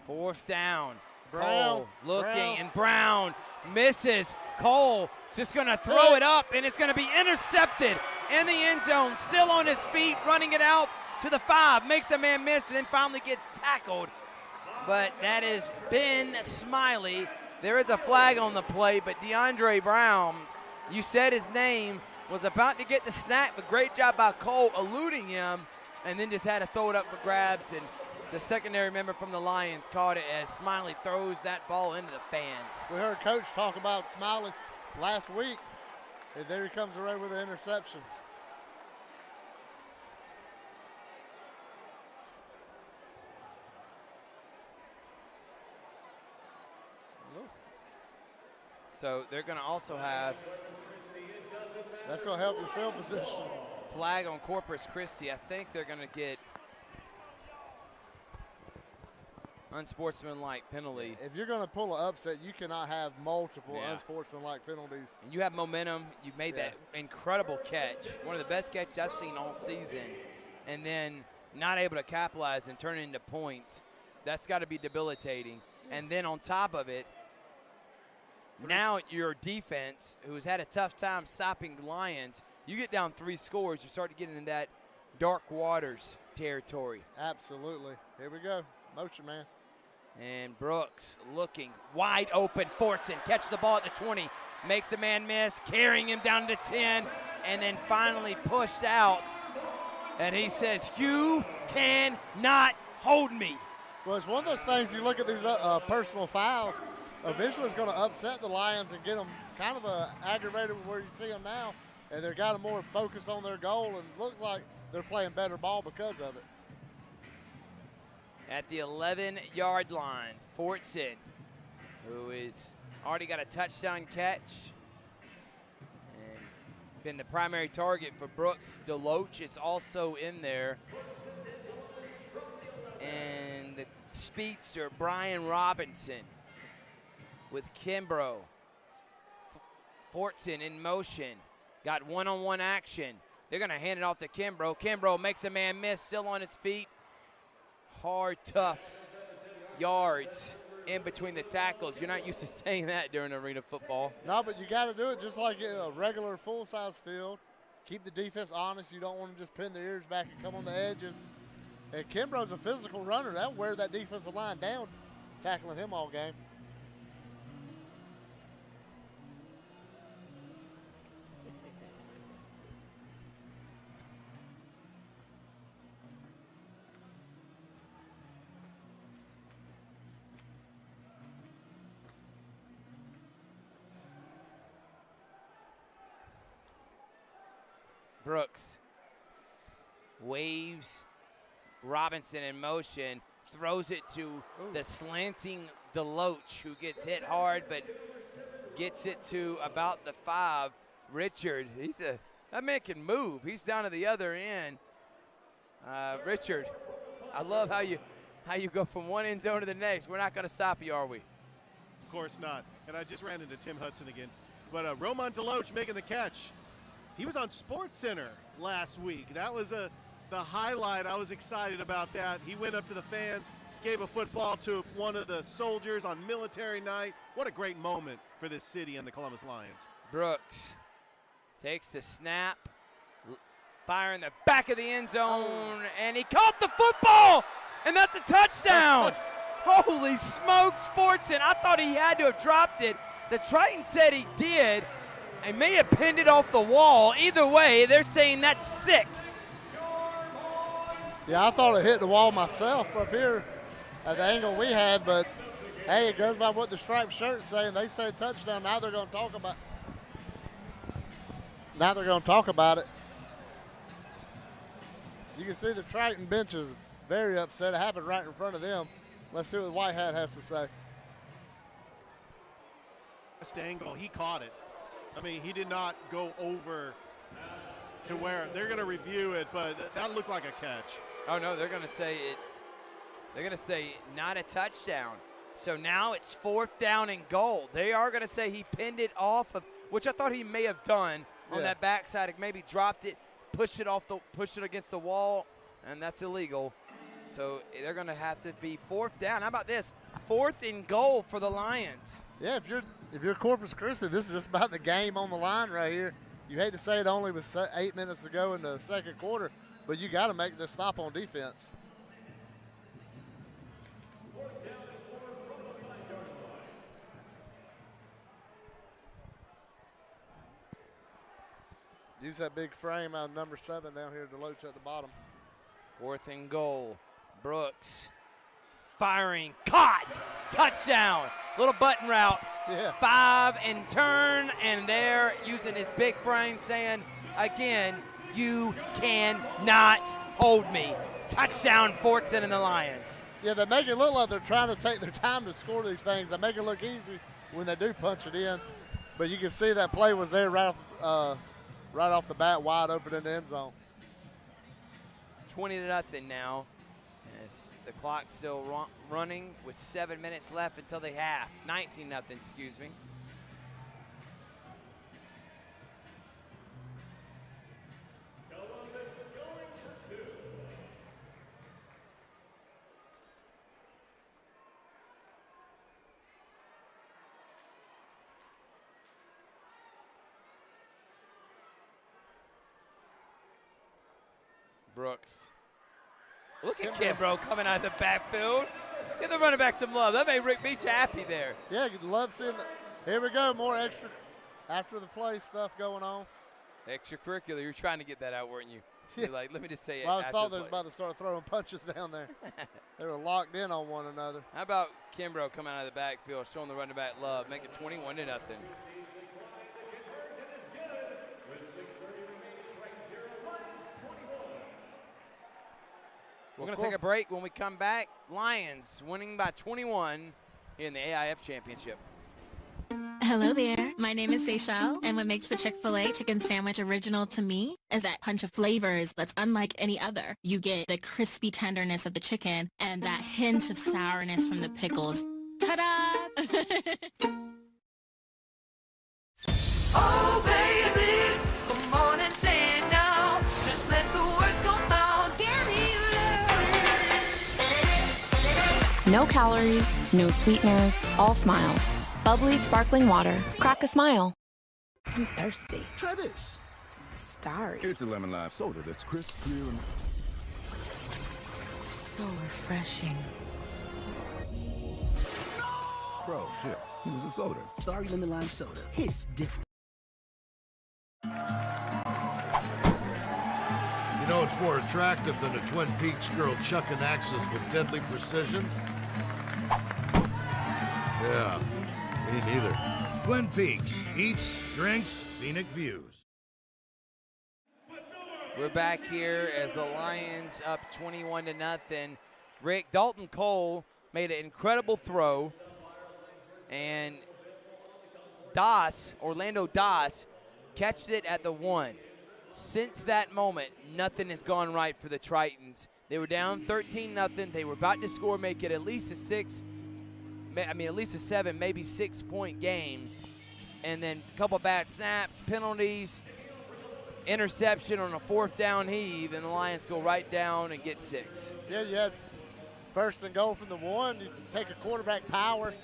4th down. Brown, Cole looking, and Brown misses. Cole just going to throw it up, and it's going to be intercepted in the end zone. Still on his feet, running it out to the 5. Makes a man miss, and then finally gets tackled. But that is Ben Smiley. There is a flag on the play, but DeAndre Brown You said his name, was about to get the snap, but great job by Cole eluding him, and then just had to throw it up for grabs, and the secondary member from the Lions caught it as Smiley throws that ball into the fans. We heard Coach talk about Smiley last week, and there he comes away with an interception. So they're going to also have. That's going to help your field position. Flag on Corpus Christi. I think they're going to get unsportsmanlike penalty. If you're going to pull an upset, you cannot have multiple unsportsmanlike penalties. And you have momentum. You made that incredible catch, one of the best catches I've seen all season, and then not able to capitalize and turn it into points. That's got to be debilitating. And then on top of it, now your defense, who's had a tough time stopping Lions, you get down 3 scores, you start to get into that dark waters territory. Absolutely. Here we go. Motion, man. And Brooks looking wide open. Fortson catch the ball at the 20. Makes a man miss, carrying him down to 10, and then finally pushed out. And he says, "You cannot hold me." Well, it's one of those things, you look at these personal fouls, eventually it's going to upset the Lions and get them kind of aggravated where you see them now, and they've got them more focused on their goal and look like they're playing better ball because of it. At the 11-yard line, Fortson, who is already got a touchdown catch and been the primary target for Brooks. Deloach is also in there. And the speedster, Brian Robinson, with Kimbrough. Fortson in motion. Got one-on-one action. They're going to hand it off to Kimbrough. Kimbrough makes a man miss, still on his feet. Hard, tough yards in between the tackles. You're not used to saying that during arena football. No, but you got to do it just like in a regular full-size field. Keep the defense honest. You don't want to just pin their ears back and come on the edges. And Kimbrough's a physical runner. That'll wear that defensive line down, tackling him all game. Brooks waves Robinson in motion, throws it to the slanting Deloach, who gets hit hard but gets it to about the 5. Richard, that man can move. He's down to the other end. Richard, I love how you go from one end zone to the next. We're not going to stop you, are we? Of course not. And I just ran into Tim Hudson again. But Roman Deloach making the catch. He was on SportsCenter last week. That was the highlight. I was excited about that. He went up to the fans, gave a football to one of the soldiers on military night. What a great moment for this city and the Columbus Lions. Brooks takes the snap, fire in the back of the end zone, and he caught the football, and that's a touchdown. Holy smokes, Fortson. I thought he had to have dropped it. The Tritons said he did. They may have pinned it off the wall. Either way, they're saying that's 6. Yeah, I thought it hit the wall myself up here at the angle we had, but hey, it goes by what the striped shirt's saying. They said touchdown. Now they're going to talk about it. You can see the Triton bench is very upset. It happened right in front of them. Let's see what the white hat has to say. Best angle, he caught it. I mean, he did not go over to where they're going to review it, but that looked like a catch. Oh no, they're going to say not a touchdown. So now it's 4th down and goal. They are going to say he pinned it off of, which I thought he may have done on that backside. Maybe dropped it, pushed it against the wall, and that's illegal. So they're going to have to be 4th down. How about this? 4th and goal for the Lions. Yeah, if you're Corpus Christi, this is just about the game on the line right here. You hate to say it only was 8 minutes to go in the second quarter, but you got to make this stop on defense. Use that big frame on number 7 down here to Deloach at the bottom. 4th and goal. Brooks firing, caught, touchdown. Little button route. Yeah. 5 and turn, and there using his big frame saying, again, you cannot hold me. Touchdown, Fortson and the Lions. Yeah, they make it look like they're trying to take their time to score these things. They make it look easy when they do punch it in. But you can see that play was there right off the bat, wide open in the end zone. 20-0 now. As the clock's still running with 7 minutes left until the half. 19-0, excuse me. Brooks. Look at Kimbrough coming out of the backfield. Give the running back some love. That made Rick Beach happy there. Yeah, you'd love seeing that. Here we go, more extra after the play stuff going on. Extracurricular. You're trying to get that out, weren't you? You're like, let me just say it. Well, I thought they was about to start throwing punches down there. They were locked in on one another. How about Kimbrough coming out of the backfield, showing the running back love, making 21-0. We're going to take a break. When we come back, Lions winning by 21 in the AIF Championship. Hello there. My name is Seychelle, and what makes the Chick-fil-A chicken sandwich original to me is that punch of flavors that's unlike any other. You get the crispy tenderness of the chicken and that hint of sourness from the pickles. Ta-da! Oh, baby, come on and say it now. Just let the words come out. No calories, no sweeteners, all smiles. Bubbly, sparkling water. Crack a smile. I'm thirsty. Try this. Starry. It's a lemon lime soda that's crisp, clear, and So refreshing. bro, chill. It was a soda. Starry lemon lime soda. It's different. You know it's more attractive than a Twin Peaks girl chucking axes with deadly precision? Yeah, me neither. Twin Peaks. Eats, drinks, scenic views. We're back here as the Lions up 21-0. Rick, Dalton Cole made an incredible throw, and Orlando Das, catched it at the 1. Since that moment, nothing has gone right for the Tritons. They were down 13-0. They were about to score, make it at least a 7, maybe 6-point game. And then a couple bad snaps, penalties, interception on a 4th down heave, and the Lions go right down and get 6. Yeah, you had 1st and goal from the 1. You take a quarterback power.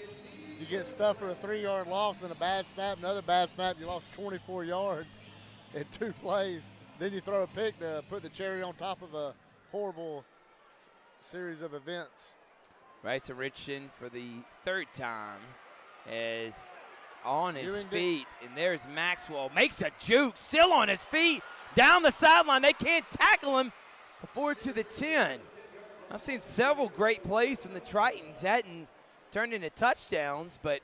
You get stuffed for a 3-yard loss and a bad snap, another bad snap. You lost 24 yards in 2 plays. Then you throw a pick to put the cherry on top of a horrible series of events. Bryson Richardson for the 3rd time is on his feet. And there's Maxwell. Makes a juke. Still on his feet. Down the sideline. They can't tackle him. Forward to the 10. I've seen several great plays from the Tritons. Hadn't turned into touchdowns, but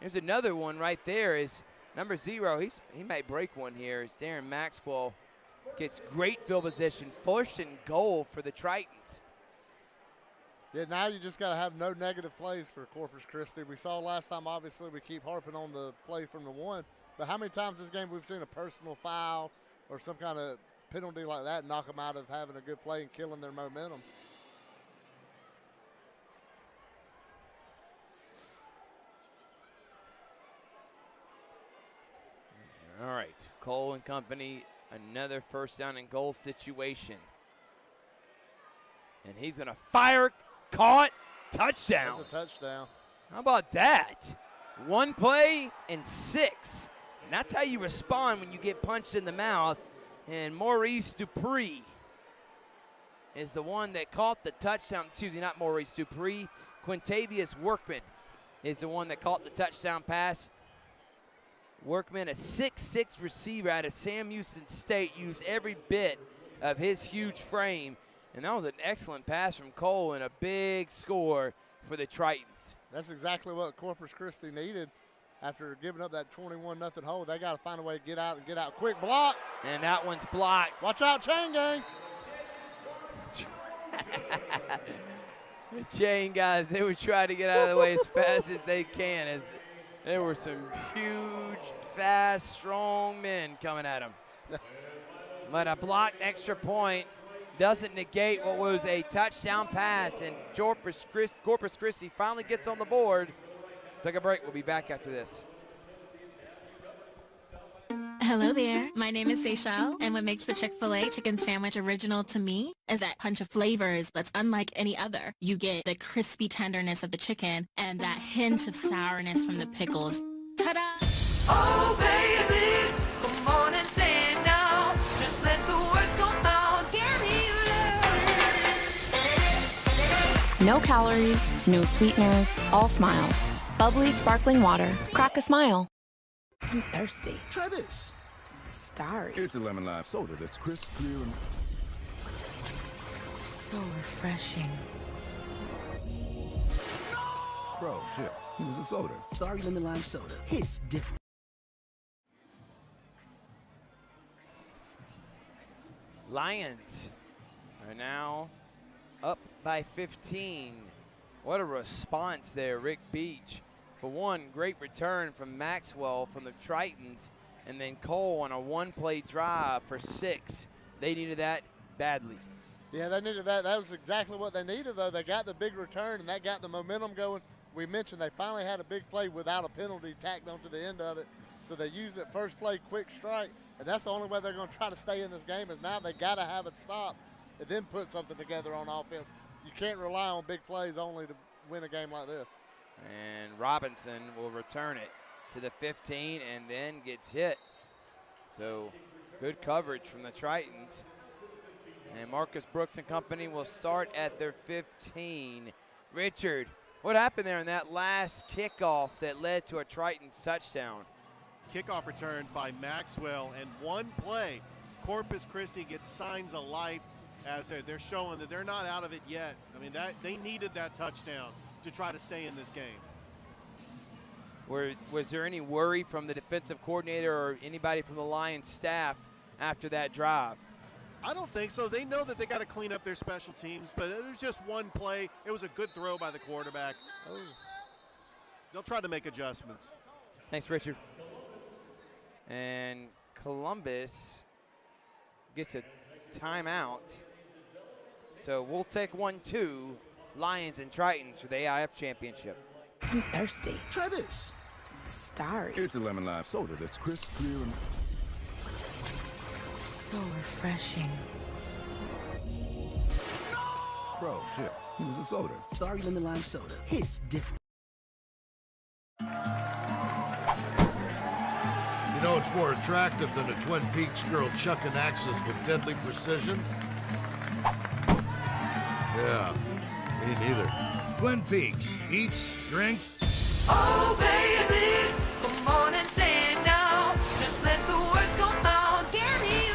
there's another one right there. Is number 0. He may break one here. As Darren Maxwell gets great field position. 1st and goal for the Tritons. Yeah, now you just got to have no negative plays for Corpus Christi. We saw last time, obviously, we keep harping on the play from the 1. But how many times this game we've seen a personal foul or some kind of penalty like that knock them out of having a good play and killing their momentum? All right, Cole and company, another 1st down and goal situation. And he's going to fire, caught, touchdown. That's a touchdown. How about that? 1 play and 6. And that's how you respond when you get punched in the mouth. And Maurice Dupree is the one that caught the touchdown. Excuse me, not Maurice Dupree. Quintavious Workman is the one that caught the touchdown pass. Workman, a 6'6" receiver out of Sam Houston State, used every bit of his huge frame. And that was an excellent pass from Cole and a big score for the Tritons. That's exactly what Corpus Christi needed after giving up that 21-0 hole. They got to find a way to get out and get out quick. Block. And that one's blocked. Watch out, chain gang. The chain guys, they would try to get out of the way as fast as they can, as there were some huge, fast, strong men coming at them. But a blocked extra point doesn't negate what was a touchdown pass, and Corpus Christi finally gets on the board. Take a break. We'll be back after this. Hello there. My name is Seychelle, and what makes the Chick-fil-A chicken sandwich original to me is that punch of flavors that's unlike any other. You get the crispy tenderness of the chicken and that hint of sourness from the pickles. Ta-da! Oh, baby, come on and say it now. Just let the words come out. Give me your No calories, no sweeteners, all smiles. Bubbly sparkling water. Crack a smile. I'm thirsty. Try this. Starry. It's a lemon lime soda that's crisp, clear, and So refreshing. Bro, chill. It was a soda. Starry lemon lime soda. It's different. Lions are now up by 15. What a response there, Rick Beach. For one, great return from Maxwell from the Tritons, and then Cole on a one-play drive for 6. They needed that badly. Yeah, they needed that. That was exactly what they needed, though. They got the big return, and that got the momentum going. We mentioned they finally had a big play without a penalty tacked onto the end of it. So they used it first play, quick strike, and that's the only way they're going to try to stay in this game is now they got to have it stop and then put something together on offense. You can't rely on big plays only to win a game like this. And Robinson will return it to the 15 and then gets hit. So good coverage from the Tritons. And Marcus Brooks and company will start at their 15. Richard, what happened there in that last kickoff that led to a Tritons touchdown? Kickoff return by Maxwell, and one play, Corpus Christi gets signs of life as they're showing that they're not out of it yet. I mean, that they needed that touchdown to try to stay in this game. Was there any worry from the defensive coordinator or anybody from the Lions staff after that drive? I don't think so. They know that they got to clean up their special teams, but it was just one play. It was a good throw by the quarterback. Oh. They'll try to make adjustments. Thanks, Richard. And Columbus gets a timeout. So we'll take 1-2, Lions and Tritons for the AIF championship. I'm thirsty. Try this. Starry. It's a lemon lime soda that's crisp, clear, and So refreshing. Bro, chill. It was a soda. Starry lemon lime soda. It's different. You know it's more attractive than a Twin Peaks girl chucking axes with deadly precision? Yeah, me neither. Twin Peaks. Eats, drinks. Oh, baby, come on and say it now. Just let the words come out. Give me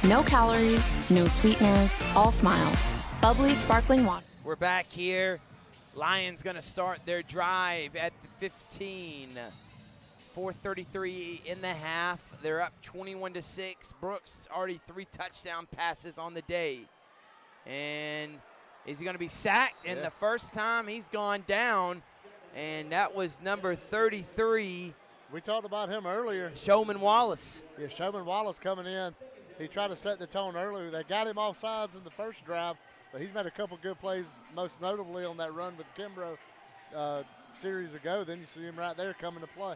your No calories, no sweeteners, all smiles. Bubbly sparkling water. We're back here. Lions going to start their drive at the 15. 4:33 in the half. They're up 21-6. Brooks already 3 touchdown passes on the day. And is he going to be sacked? And the first time he's gone down, and that was number 33. We talked about him earlier. Showman Wallace. Yeah, Showman Wallace coming in. He tried to set the tone earlier. They got him off sides in the first drive, but he's made a couple good plays, most notably on that run with Kimbrough series ago. Then you see him right there coming to play.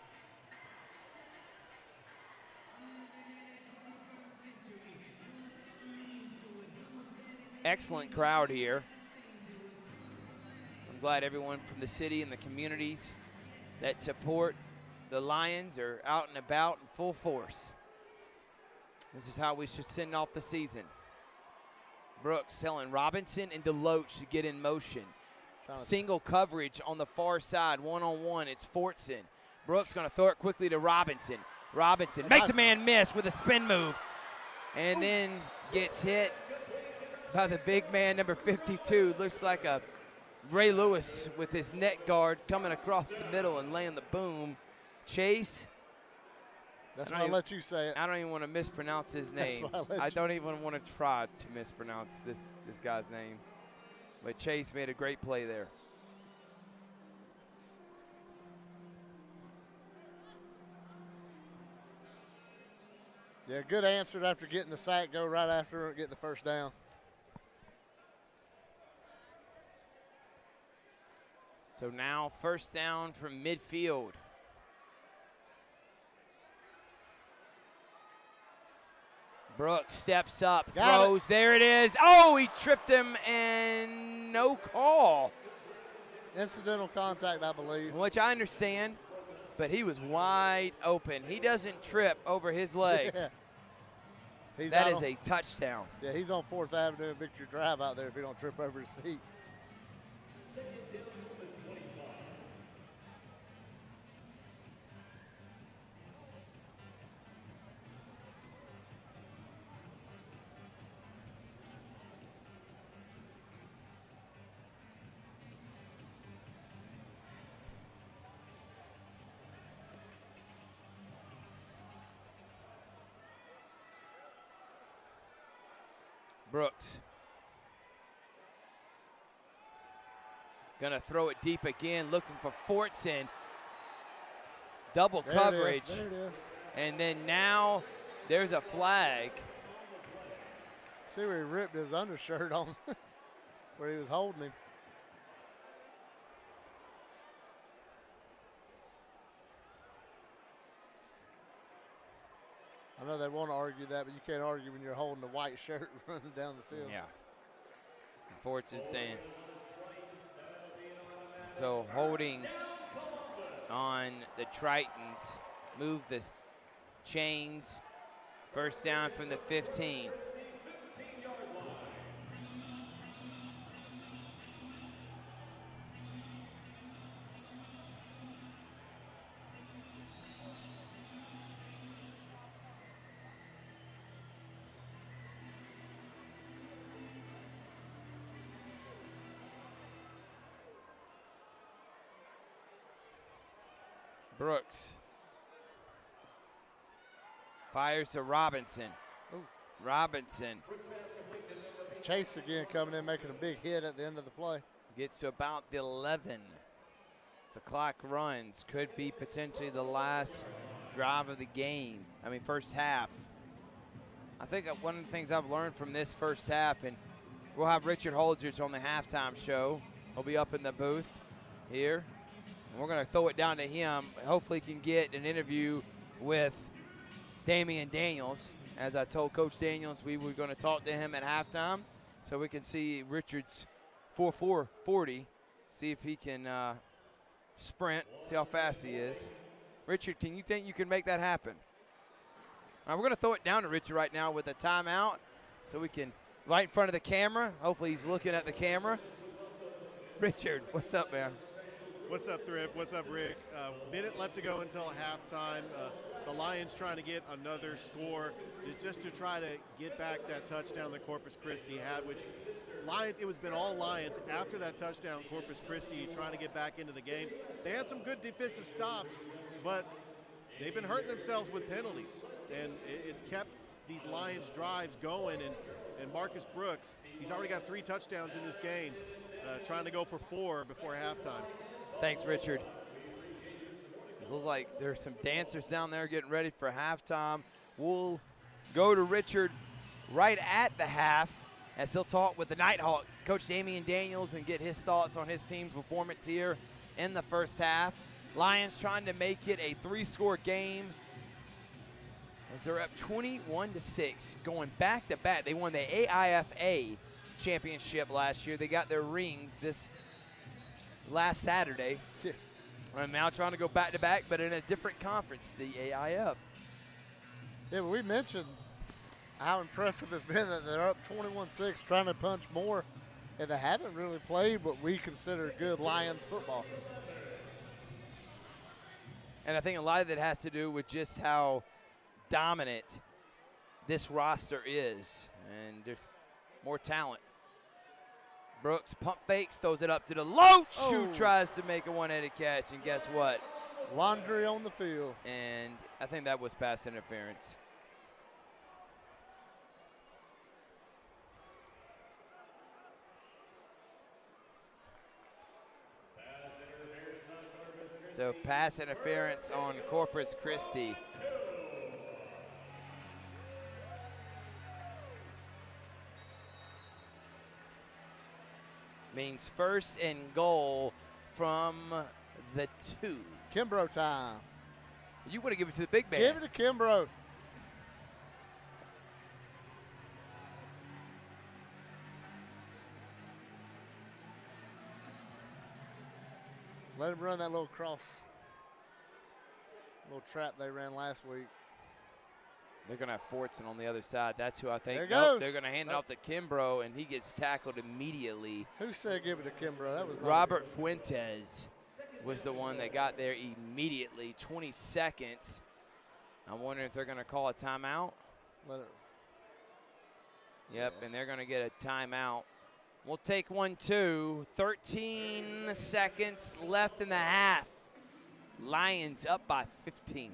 Excellent crowd here. I'm glad everyone from the city and the communities that support the Lions are out and about in full force. This is how we should send off the season. Brooks telling Robinson and Deloach to get in motion. single coverage on the far side, one-on-one. It's Fortson. Brooks going to throw it quickly to Robinson. Robinson makes a man miss with a spin move and then gets hit by the big man, number 52. Looks like a Ray Lewis with his net guard coming across the middle and laying the boom. Chase. That's why I let you say it. I don't even want to mispronounce his name. I don't even want to try to mispronounce this guy's name. But Chase made a great play there. Yeah, good answer after getting the sack. Go right after getting the first down. So now first down from midfield. Brooks steps up, throws. There it is. Oh, he tripped him and no call. Incidental contact, I believe. Which I understand, but he was wide open. He doesn't trip over his legs. Yeah. That is a touchdown. Yeah, he's on 4th Avenue and Victory Drive out there if he don't trip over his feet. Brooks. Gonna throw it deep again, looking for Fortson. Double coverage. There it is. And then now there's a flag. See where he ripped his undershirt on where he was holding him. I know they want to argue that, but you can't argue when you're holding the white shirt running down the field. Yeah. Fortson saying. So holding on the Tritons. Move the chains. First down from the 15. Brooks fires to Robinson. Ooh. Robinson Chase again coming in, making a big hit at the end of the play. gets to about the 11. The clock runs. Could be potentially the last drive of the game. I mean, first half. I think one of the things I've learned from this first half, and we'll have Richard Holdridge on the halftime show. He'll be up in the booth here. We're going to throw it down to him. Hopefully he can get an interview with Damian Daniels. As I told Coach Daniels, we were going to talk to him at halftime so we can see Richard's 4.440, see if he can sprint, see how fast he is. Richard, can you think you can make that happen? All right, we're going to throw it down to Richard right now with a timeout so we can, right in front of the camera. Hopefully he's looking at the camera. Richard, what's up, man? What's up, Thrift? What's up, Rick? Minute left to go until halftime. The Lions trying to get another score is just to try to get back that touchdown that Corpus Christi had, which Lions, it was been all Lions. After that touchdown, Corpus Christi trying to get back into the game. They had some good defensive stops, but they've been hurting themselves with penalties, and it's kept these Lions drives going, and Marcus Brooks, he's already got 3 touchdowns in this game, trying to go for 4 before halftime. Thanks, Richard. It looks like there's some dancers down there getting ready for halftime. We'll go to Richard right at the half as he'll talk with the Nighthawk, Coach Damian Daniels, and get his thoughts on his team's performance here in the first half. Lions trying to make it a 3-score game as they're up 21-6, going back-to-back. They won the AIFA championship last year. They got their rings this last Saturday. And now trying to go back-to-back, but in a different conference, the AIF. Yeah, but we mentioned how impressive it's been that they're up 21-6, trying to punch more and they haven't really played what we consider good Lions football. And I think a lot of that has to do with just how dominant this roster is. And there's more talent. Brooks pump fakes, throws it up to the Loach, who tries to make a one-handed catch, and guess what? Laundry on the field. And I think that was pass interference. So pass interference on Corpus Christi. Means first and goal from the 2. Kimbrough time. You want to give it to the big man. Give it to Kimbrough. Let him run that little little trap they ran last week. They're going to have Fortson on the other side. That's who I think. There goes. They're going to hand it off to Kimbrough, and he gets tackled immediately. Who said give it to Kimbrough? That was Robert Fuentes was the one that got there immediately. 20 seconds. I'm wondering if they're going to call a timeout. Yep, and they're going to get a timeout. We'll take 1, 2. 13 seconds left in the half. Lions up by 15.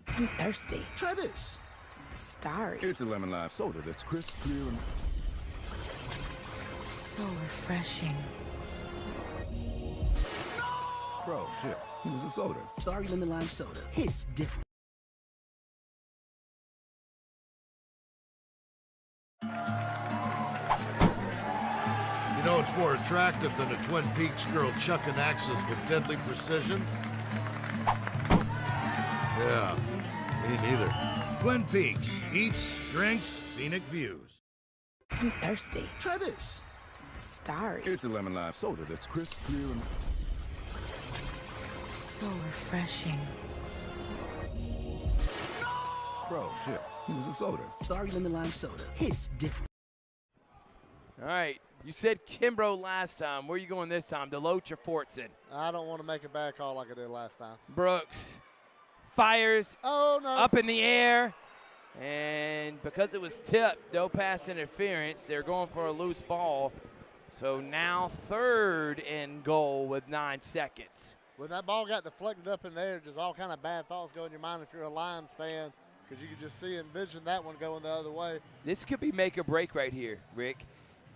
I'm thirsty. Try this. Starry. It's a lemon lime soda that's crisp, clear, and So refreshing. Bro, chill. It was a soda. Starry lemon lime soda. Hits different. You know it's more attractive than a Twin Peaks girl chucking axes with deadly precision? Yeah, me neither. Twin Peaks. Eats, drinks, scenic views. I'm thirsty. Try this. Starry. It's a lemon lime soda that's crisp, clear, and So refreshing. Bro, chill. It was a soda. Starry lemon lime soda. Hits different. All right. You said Kimbrough last time. Where are you going this time? Deloach or Fortson? I don't want to make a bad call like I did last time. Brooks fires up in the air. And because it was tipped, no pass interference. They're going for a loose ball. So now 3rd and goal with 9 seconds. When that ball got deflected up in there, just all kind of bad thoughts go in your mind if you're a Lions fan, because you could just envision that one going the other way. This could be make or break right here, Rick.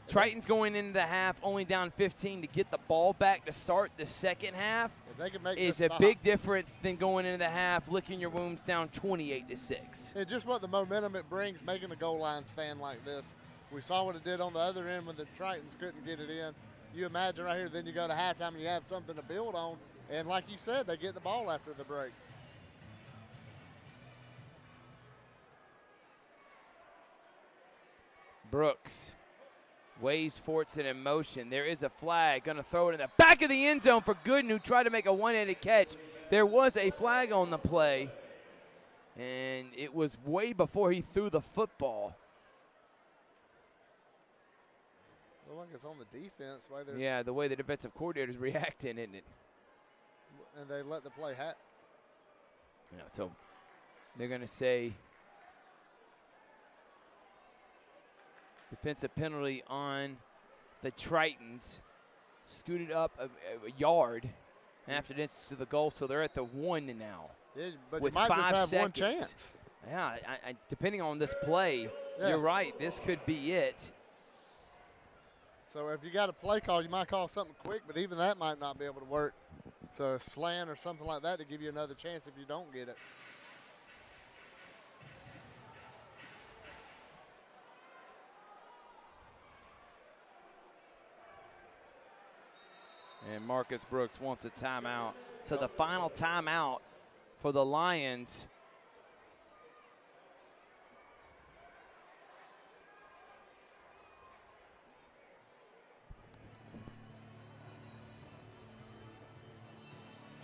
Tritons going into the half only down 15 to get the ball back to start the second half is a big difference than going into the half, licking your wounds down 28-6. And just what the momentum it brings making a goal line stand like this. We saw what it did on the other end when the Tritons couldn't get it in. You imagine right here, then you go to halftime and you have something to build on. And like you said, they get the ball after the break. Brooks waves Fortson in motion. There is a flag. Going to throw it in the back of the end zone for Gooden, who tried to make a one-handed catch. There was a flag on the play, and it was way before he threw the football. Well, like it's on the defense. Yeah, the way the defensive coordinator's reacting, isn't it? And they let the play happen. Yeah, so they're going to say defensive penalty on the Tritons. Scooted up a yard after this to the goal, so they're at the 1 now. Yeah, but with you might 5 just have seconds. one chance. Yeah, depending on this play, you're right. This could be it. So if you got a play call, you might call something quick, but even that might not be able to work. So a slant or something like that to give you another chance if you don't get it. And Marcus Brooks wants a timeout. So the final timeout for the Lions.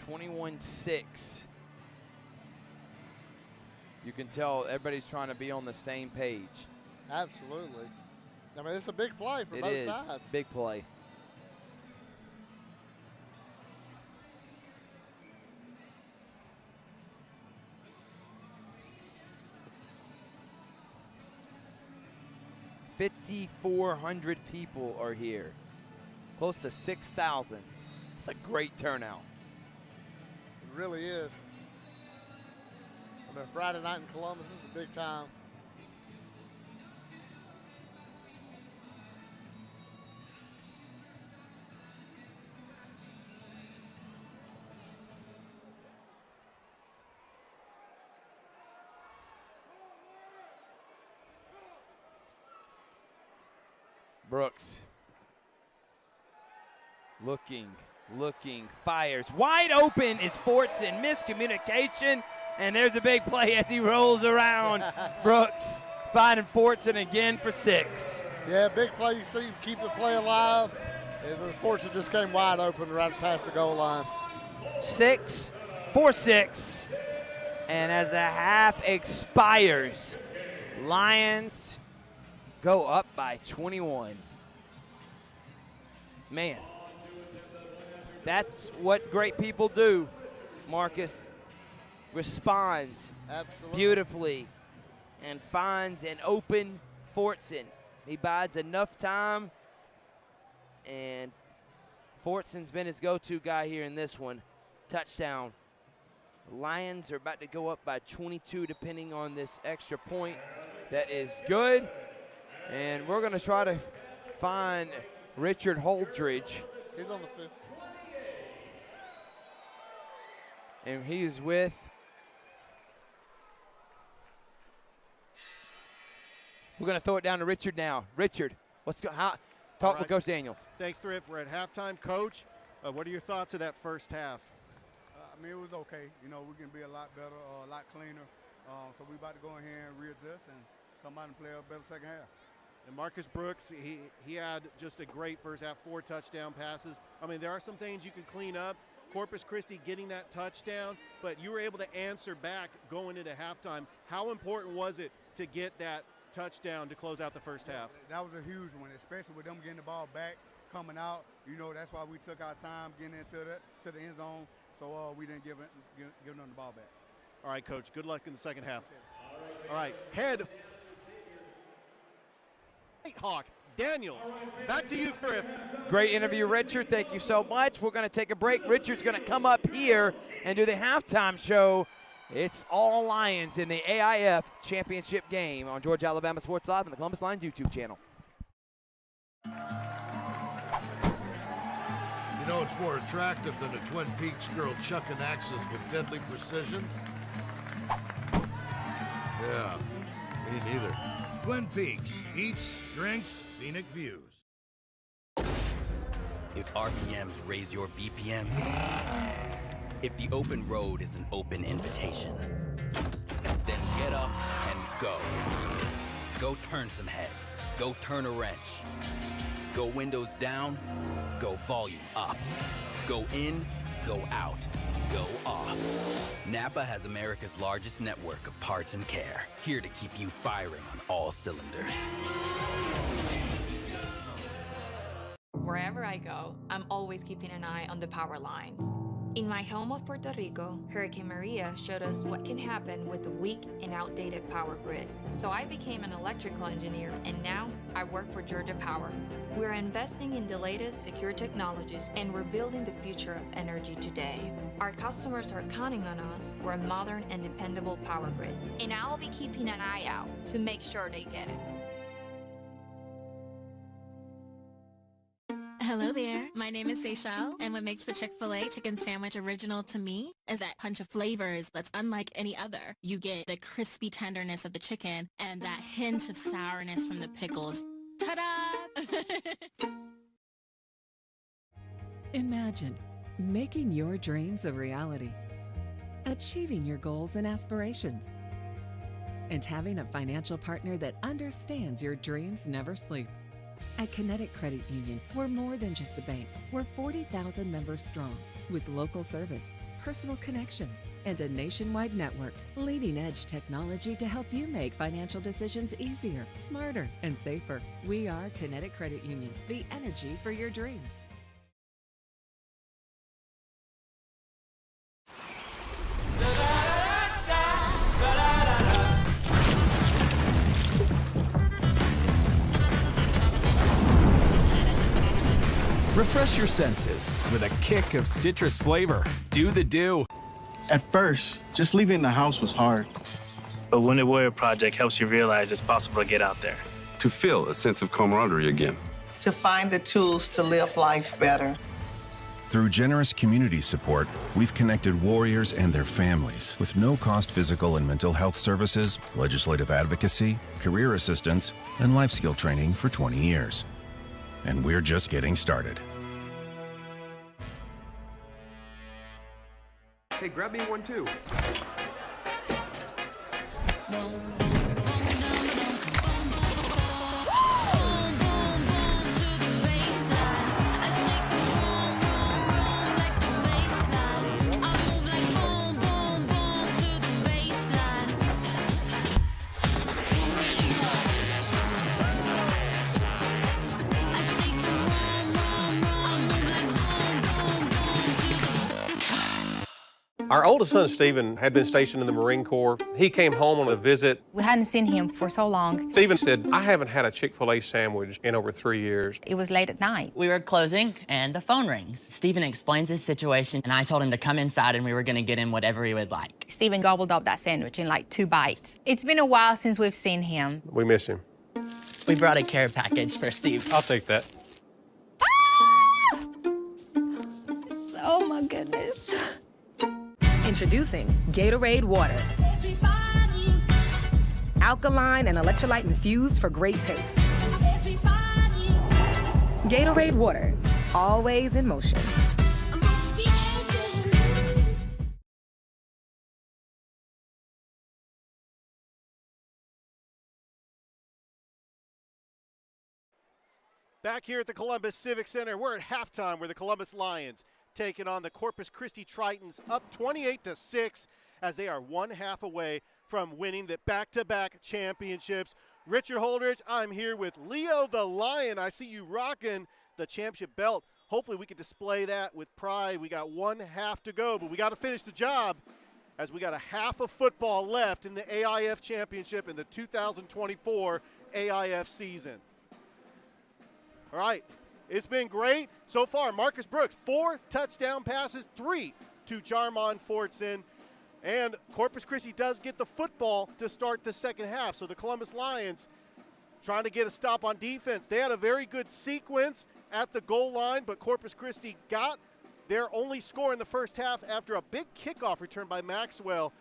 (21-6). You can tell everybody's trying to be on the same page. Absolutely. I mean, it's a big play for both sides. Big play. $5,400 people are here. Close to 6,000. It's a great turnout. It really is. I mean, Friday night in Columbus is a big time. Brooks. Looking, fires. Wide open is Fortson. Miscommunication, and there's a big play as he rolls around. Brooks finding Fortson again for 6. Yeah, big play. You see him keep the play alive. And Fortson just came wide open right past the goal line. 6 for 6. And as the half expires, Lions go up by 21. Man, that's what great people do. Marcus responds beautifully and finds an open Fortson. He bides enough time, and Fortson's been his go-to guy here in this one. Touchdown. Lions are about to go up by 22 depending on this extra point. That is good. And we're going to try to find Richard Holdridge. He's on the 5th. And he's with. We're going to throw it down to Richard now. Richard, talk with Coach Daniels. Thanks, Thrift. We're at halftime, Coach. What are your thoughts of that first half? I mean, it was okay. You know, we can be a lot better, a lot cleaner. So we about to go in here and readjust and come out and play a better second half. And Marcus Brooks, he had just a great first half, 4 touchdown passes. I mean, there are some things you can clean up. Corpus Christi getting that touchdown, but you were able to answer back going into halftime. How important was it to get that touchdown to close out the first half? That was a huge one, especially with them getting the ball back, coming out. You know, that's why we took our time getting into the end zone, so we didn't give them the ball back. All right, Coach, good luck in the second half. All right, head Hawk Daniels, back to you, Thrift. Great interview, Richard. Thank you so much. We're going to take a break. Richard's going to come up here and do the halftime show. It's all Lions in the AIF championship game on Georgia Alabama Sports Live and the Columbus Lions YouTube channel. You know, it's more attractive than a Twin Peaks girl chucking axes with deadly precision. Yeah, me neither. Twin Peaks, eats, drinks, scenic views. If RPMs raise your BPMs, if the open road is an open invitation, then get up and go. Go turn some heads. Go turn a wrench. Go windows down. Go volume up. Go in. Go out. Go off. Napa has America's largest network of parts and care, here to keep you firing on all cylinders. Wherever I go, I'm always keeping an eye on the power lines. In my home of Puerto Rico, Hurricane Maria showed us what can happen with a weak and outdated power grid. So I became an electrical engineer, and now I work for Georgia Power. We're investing in the latest secure technologies, and we're building the future of energy today. Our customers are counting on us for a modern and dependable power grid, and I'll be keeping an eye out to make sure they get it. Hello there, my name is Seychelle, and what makes the Chick-fil-A chicken sandwich original to me is that punch of flavors that's unlike any other. You get the crispy tenderness of the chicken and that hint of sourness from the pickles. Ta-da! Imagine making your dreams a reality, achieving your goals and aspirations, and having a financial partner that understands your dreams never sleep. At Kinetic Credit Union, we're more than just a bank. We're 40,000 members strong, with local service, personal connections, and a nationwide network. Leading-edge technology to help you make financial decisions easier, smarter, and safer. We are Kinetic Credit Union, the energy for your dreams. Refresh your senses with a kick of citrus flavor. Do the do. At first, just leaving the house was hard. But Wounded Warrior Project helps you realize it's possible to get out there. To feel a sense of camaraderie again. To find the tools to live life better. Through generous community support, we've connected warriors and their families with no-cost physical and mental health services, legislative advocacy, career assistance, and life skill training for 20 years. And we're just getting started. Hey, grab me one too. Our oldest son, Stephen, had been stationed in the Marine Corps. He came home on a visit. We hadn't seen him for so long. Stephen said, I haven't had a Chick-fil-A sandwich in over 3 years. It was late at night. We were closing, and the phone rings. Stephen explains his situation, and I told him to come inside, and we were going to get him whatever he would like. Stephen gobbled up that sandwich in like 2 bites. It's been a while since we've seen him. We miss him. We brought a care package for Steve. I'll take that. Oh, my goodness. Introducing Gatorade Water. Alkaline and electrolyte infused for great taste. Gatorade Water, always in motion. Back here at the Columbus Civic Center, we're at halftime where the Columbus Lions taking on the Corpus Christi Tritons, up 28-6 as they are 1/2 away from winning the back-to-back championships. Richard Holdridge, I'm here with Leo the Lion. I see you rocking the championship belt. Hopefully we can display that with pride. We got 1/2 to go, but we got to finish the job as we got a half of football left in the AIF championship in the 2024 AIF season. All right. It's been great so far. Marcus Brooks, 4 touchdown passes, 3 to Jarmon Fortson. And Corpus Christi does get the football to start the second half. So the Columbus Lions trying to get a stop on defense. They had a very good sequence at the goal line, but Corpus Christi got their only score in the first half after a big kickoff return by Maxwell.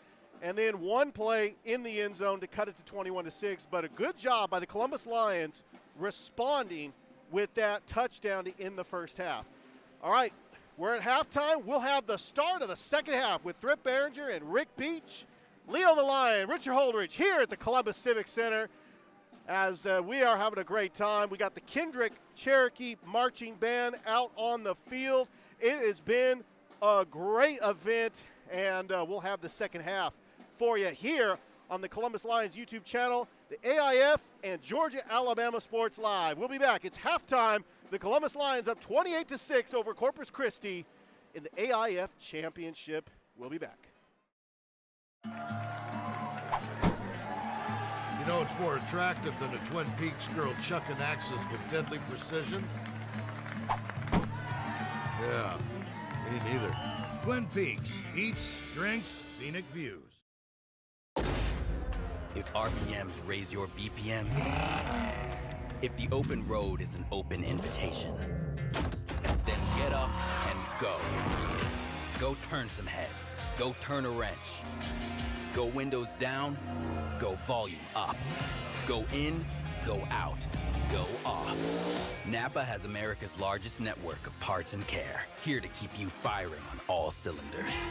And then one play in the end zone to cut it to 21-6. But a good job by the Columbus Lions responding with that touchdown to end the first half. All right, we're at halftime. We'll have the start of the second half with Thrift Behringer and Rick Beach, Leo the Lion, Richard Holdridge here at the Columbus Civic Center as we are having a great time. We got the Kendrick Cherokee Marching Band out on the field. It has been a great event, and we'll have the second half for you here on the Columbus Lions YouTube channel, the AIF, and Georgia-Alabama Sports Live. We'll be back. It's halftime. The Columbus Lions up 28-6 over Corpus Christi in the AIF Championship. We'll be back. You know, it's more attractive than a Twin Peaks girl chucking axes with deadly precision. Yeah, me neither. Twin Peaks. Eats, drinks, scenic views. If RPMs raise your BPMs, if the open road is an open invitation, then get up and go. Go turn some heads. Go turn a wrench. Go windows down. Go volume up. Go in. Go out. Go off. Napa has America's largest network of parts and care, here to keep you firing on all cylinders.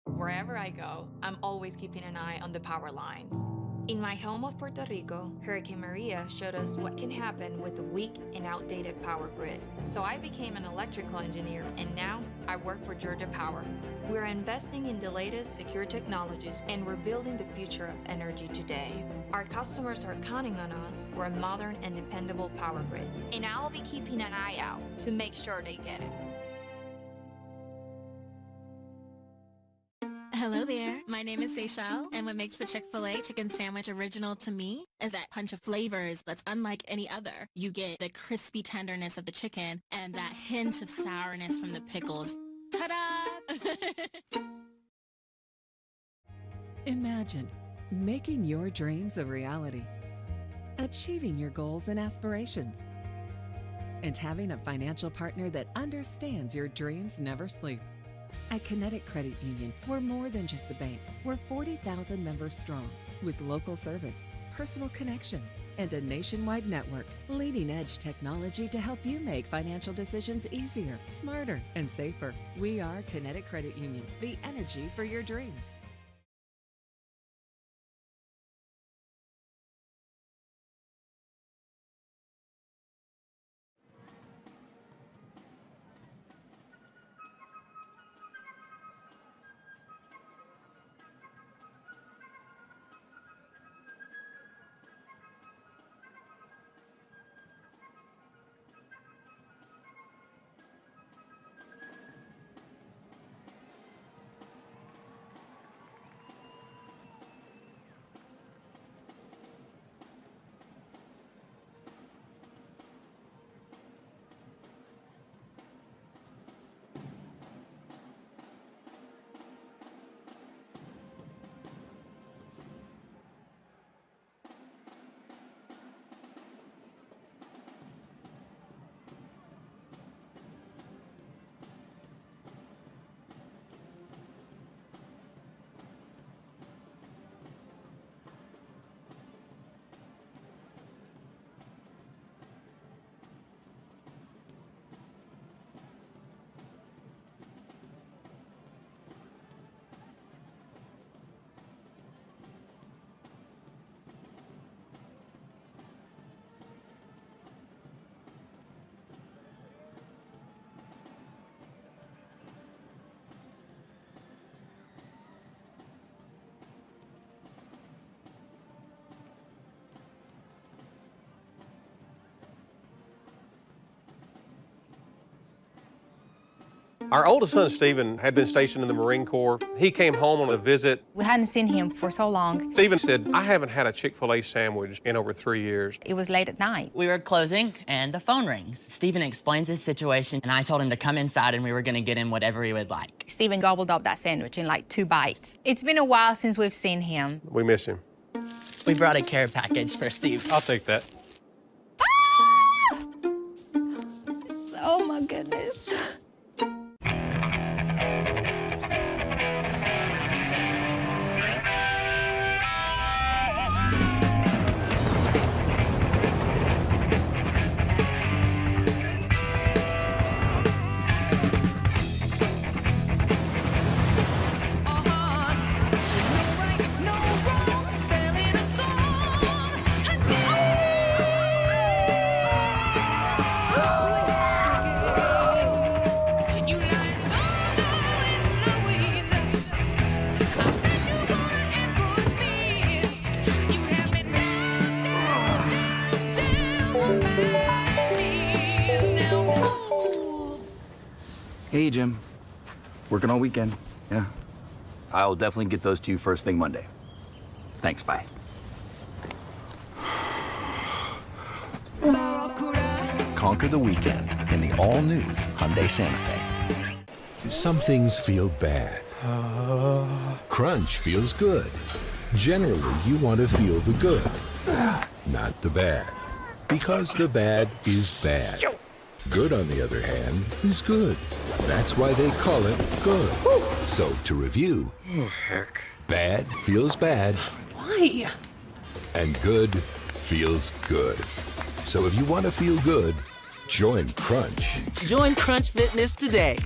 Wherever I go, I'm always keeping an eye on the power lines. In my home of Puerto Rico, Hurricane Maria showed us what can happen with a weak and outdated power grid. So I became an electrical engineer, and now I work for Georgia Power. We're investing in the latest secure technologies, and we're building the future of energy today. Our customers are counting on us for a modern and dependable power grid, and I'll be keeping an eye out to make sure they get it. Hello there. My name is Seychelle, and what makes the Chick-fil-A chicken sandwich original to me is that punch of flavors that's unlike any other. You get the crispy tenderness of the chicken and that hint of sourness from the pickles. Ta-da! Imagine making your dreams a reality, achieving your goals and aspirations, and having a financial partner that understands your dreams never sleep. At Kinetic Credit Union, we're more than just a bank. We're 40,000 members strong, with local service, personal connections, and a nationwide network. Leading-edge technology to help you make financial decisions easier, smarter, and safer. We are Kinetic Credit Union, the energy for your dreams. Our oldest son, Stephen, had been stationed in the Marine Corps. He came home on a visit. We hadn't seen him for so long. Stephen said, I haven't had a Chick-fil-A sandwich in over 3 years. It was late at night. We were closing, and the phone rings. Stephen explains his situation, and I told him to come inside, and we were gonna get him whatever he would like. Stephen gobbled up that sandwich in like 2 bites. It's been a while since we've seen him. We miss him. We brought a care package for Steve. I'll take that. Oh my goodness. Hey, Jim. Working all weekend. Yeah. I'll definitely get those to you first thing Monday. Thanks, bye. Conquer the weekend in the all-new Hyundai Santa Fe. Some things feel bad. Crunch feels good. Generally, you want to feel the good, not the bad. Because the bad is bad. Good, on the other hand, is good. That's why they call it good. So, to review, Heck. bad feels bad. Why? And good feels good. So if you want to feel good, join Crunch. Join Crunch Fitness today.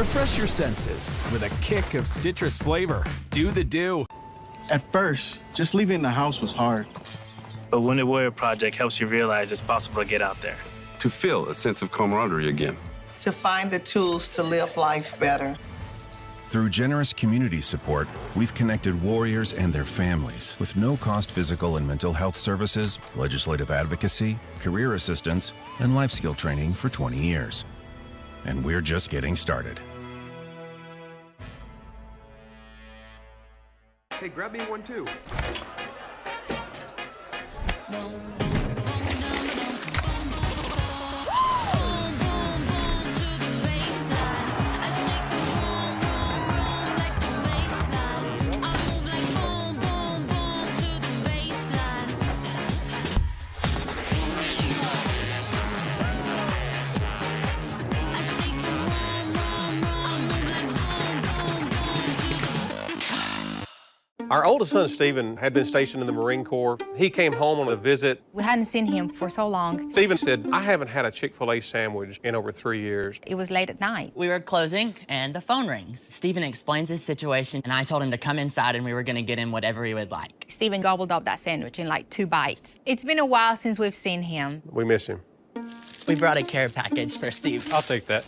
Refresh your senses with a kick of citrus flavor. Do the do. At first, just leaving the house was hard. But Wounded Warrior Project helps you realize it's possible to get out there. To feel a sense of camaraderie again. To find the tools to live life better. Through generous community support, we've connected warriors and their families with no-cost physical and mental health services, legislative advocacy, career assistance, and life skill training for 20 years. And we're just getting started. Hey, grab me one too. Our oldest son, Stephen, had been stationed in the Marine Corps. He came home on a visit. We hadn't seen him for so long. Stephen said, I haven't had a Chick-fil-A sandwich in over 3 years. It was late at night. We were closing, and the phone rings. Stephen explains his situation, and I told him to come inside, and we were going to get him whatever he would like. Stephen gobbled up that sandwich in like 2 bites. It's been a while since we've seen him. We miss him. We brought a care package for Steve. I'll take that.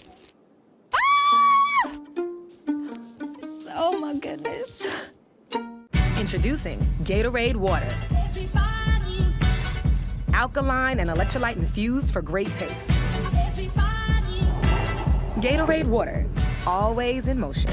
Oh, my goodness. Introducing Gatorade Water. Alkaline and electrolyte infused for great taste. Gatorade Water, always in motion.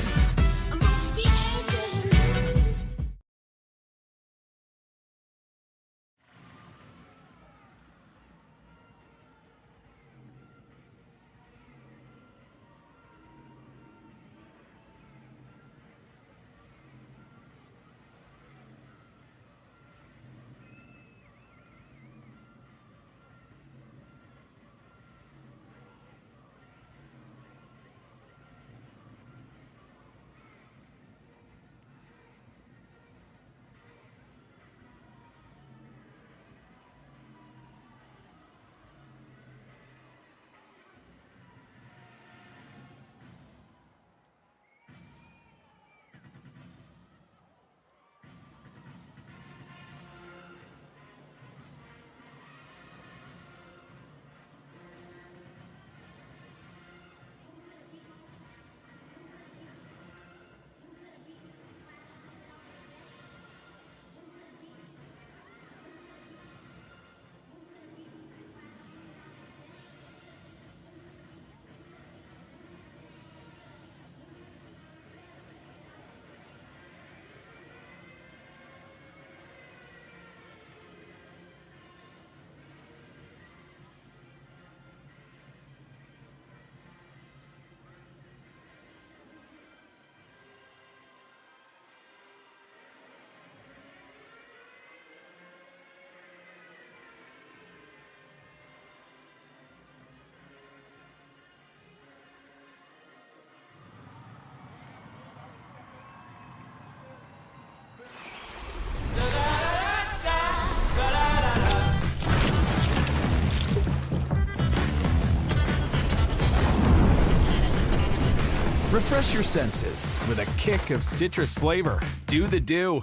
Refresh your senses with a kick of citrus flavor. Do the do.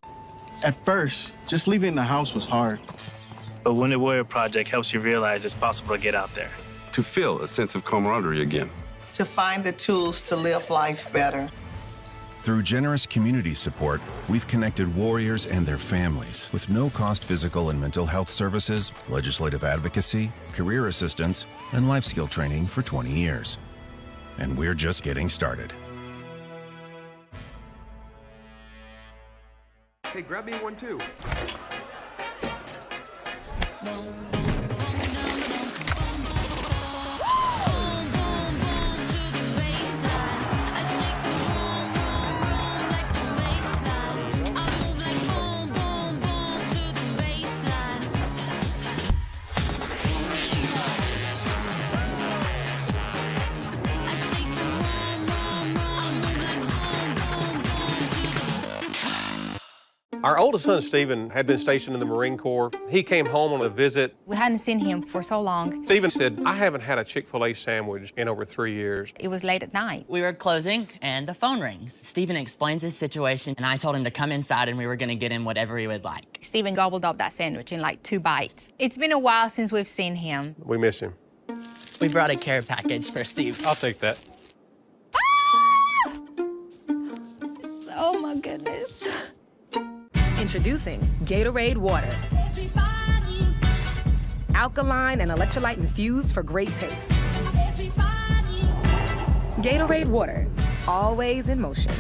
At first, just leaving the house was hard. But Wounded Warrior Project helps you realize it's possible to get out there. To feel a sense of camaraderie again. To find the tools to live life better. Through generous community support, we've connected warriors and their families with no-cost physical and mental health services, legislative advocacy, career assistance, and life skill training for 20 years. And we're just getting started. Hey, grab me one too. Our oldest son, Stephen, had been stationed in the Marine Corps. He came home on a visit. We hadn't seen him for so long. Stephen said, I haven't had a Chick-fil-A sandwich in over 3 years. It was late at night. We were closing, and the phone rings. Stephen explains his situation, and I told him to come inside, and we were gonna get him whatever he would like. Stephen gobbled up that sandwich in like 2 bites. It's been a while since we've seen him. We miss him. We brought a care package for Steve. I'll take that. Oh my goodness. Introducing Gatorade Water. Alkaline and electrolyte infused for great taste. Gatorade Water, always in motion.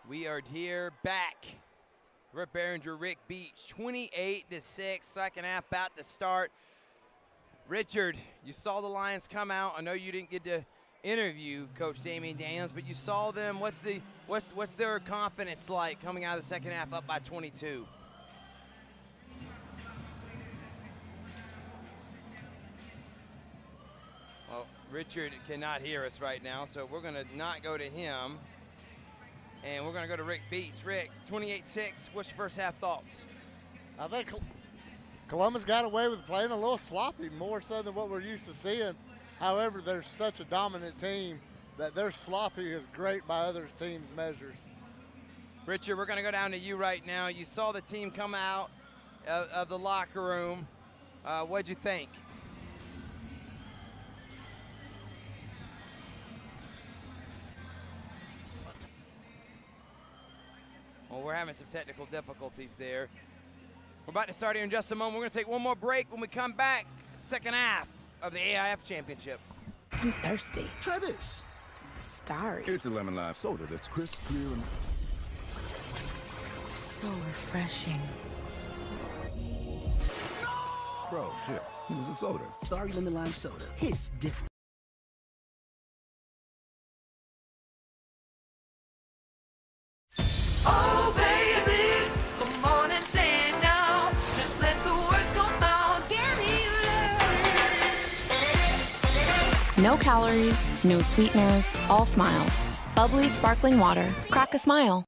We are here back. Rip Behringer, Rick Beach, 28-6, second half about to start. Richard, you saw the Lions come out. I know you didn't get to interview Coach Damian Daniels, but you saw them. What's their confidence like coming out of the second half up by 22? Well, Richard cannot hear us right now, so we're going to not go to him. And we're going to go to Rick Beach. Rick, 28-6, what's your first half thoughts? I think Columbus got away with playing a little sloppy, more so than what we're used to seeing. However, they're such a dominant team that their sloppy is great by other teams' measures. Richard, we're going to go down to you right now. You saw the team come out of the locker room. What'd you think? Well, we're having some technical difficulties there. We're about to start here in just a moment. We're going to take one more break. When we come back, second half of the AIF Championship. I'm thirsty. Try this. Starry. It's a lemon lime soda that's crisp, clear, and So refreshing. bro, chill. It was a soda. Starry lemon lime soda. It's different. Oh, baby, come on and say it now. Just let the words come out. No calories, no sweeteners, all smiles. Bubbly sparkling water. Crack a smile.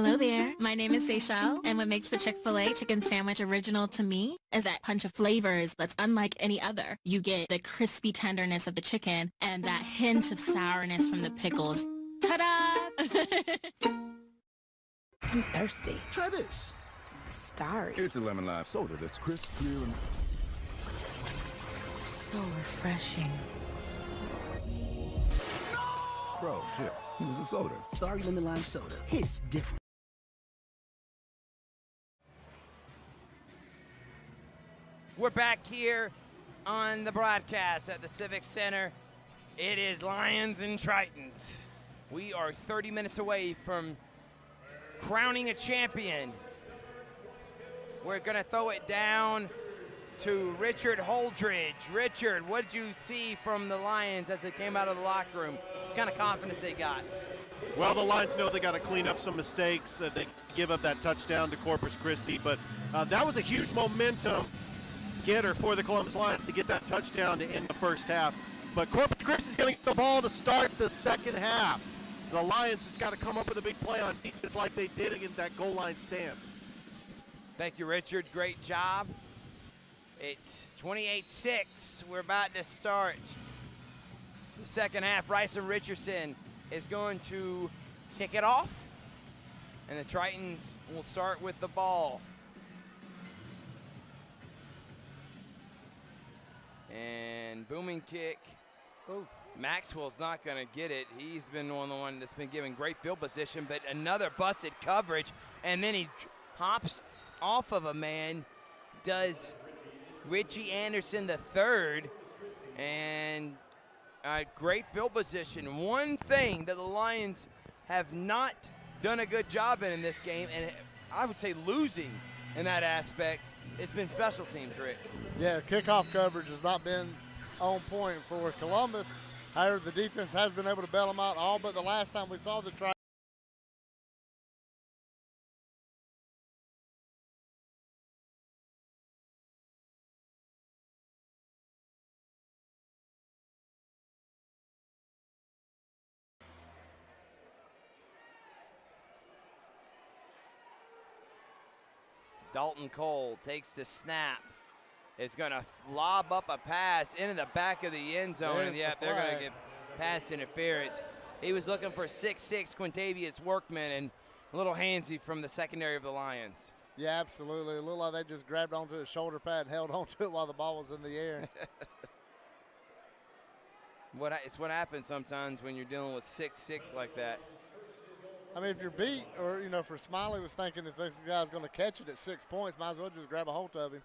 Hello there. My name is Seychelle, and what makes the Chick-fil-A chicken sandwich original to me is that punch of flavors that's unlike any other. You get the crispy tenderness of the chicken and that hint of sourness from the pickles. Ta-da! I'm thirsty. Try this. Starry. It's a lemon lime soda that's crisp, clear, and So refreshing. bro, chill. It was a soda. Starry lemon lime soda. Hits different. We're back here on the broadcast at the Civic Center. It is Lions and Tritons. We are 30 minutes away from crowning a champion. We're going to throw it down to Richard Holdridge. Richard, what did you see from the Lions as they came out of the locker room? What kind of confidence they got? Well, the Lions know they got to clean up some mistakes. They give up that touchdown to Corpus Christi, but that was a huge momentum getter for the Columbus Lions to get that touchdown to end the first half. But Corpus Christi's going to get the ball to start the second half. The Lions has got to come up with a big play on defense like they did against that goal line stance. Thank you, Richard. Great job. It's 28-6. We're about to start the second half. Bryson Richardson is going to kick it off, and the Tritons will start with the ball. And booming kick. Oh, Maxwell's not going to get it. He's been the one that's been given great field position, but another busted coverage, and then he hops off of a man, does Richie Anderson the third, and a great field position. One thing that the Lions have not done a good job in this game, and I would say losing in that aspect, it's been special teams, Rick. Yeah, kickoff coverage has not been on point for Columbus. However, the defense has been able to bail them out all but the last time we saw the try. Dalton Cole takes the snap. Is going to lob up a pass into the back of the end zone. There's And yeah, the they're going flag. to get pass interference. He was looking for 6'6" Quintavious Workman, and a little handsy from the secondary of the Lions. Yeah, absolutely. It looked like they just grabbed onto his shoulder pad and held onto it while the ball was in the air. It's what happens sometimes when you're dealing with 6'6" like that. I mean, if you're beat, or, you know, for Smiley was thinking if this guy's going to catch it at 6 points, might as well just grab a hold of him.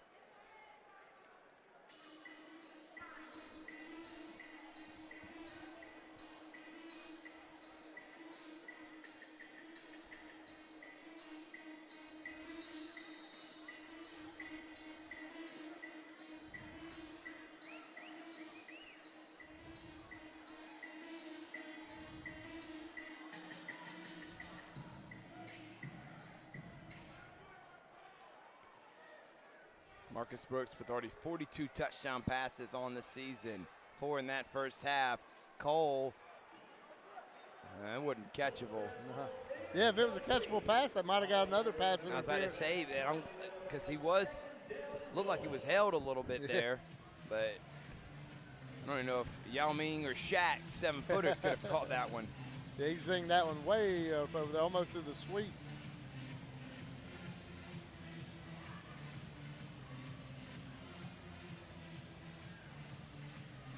Marcus Brooks with already 42 touchdown passes on the season, 4 in that first half. Cole, that wasn't catchable. Yeah, if it was a catchable pass, they might have got another pass I was about to interference. say that because he looked like he was held a little bit there, but I don't even know if Yao Ming or Shaq, 7-footers, could have caught that one. Yeah, he zinged that one way up over there, almost to the sweeps.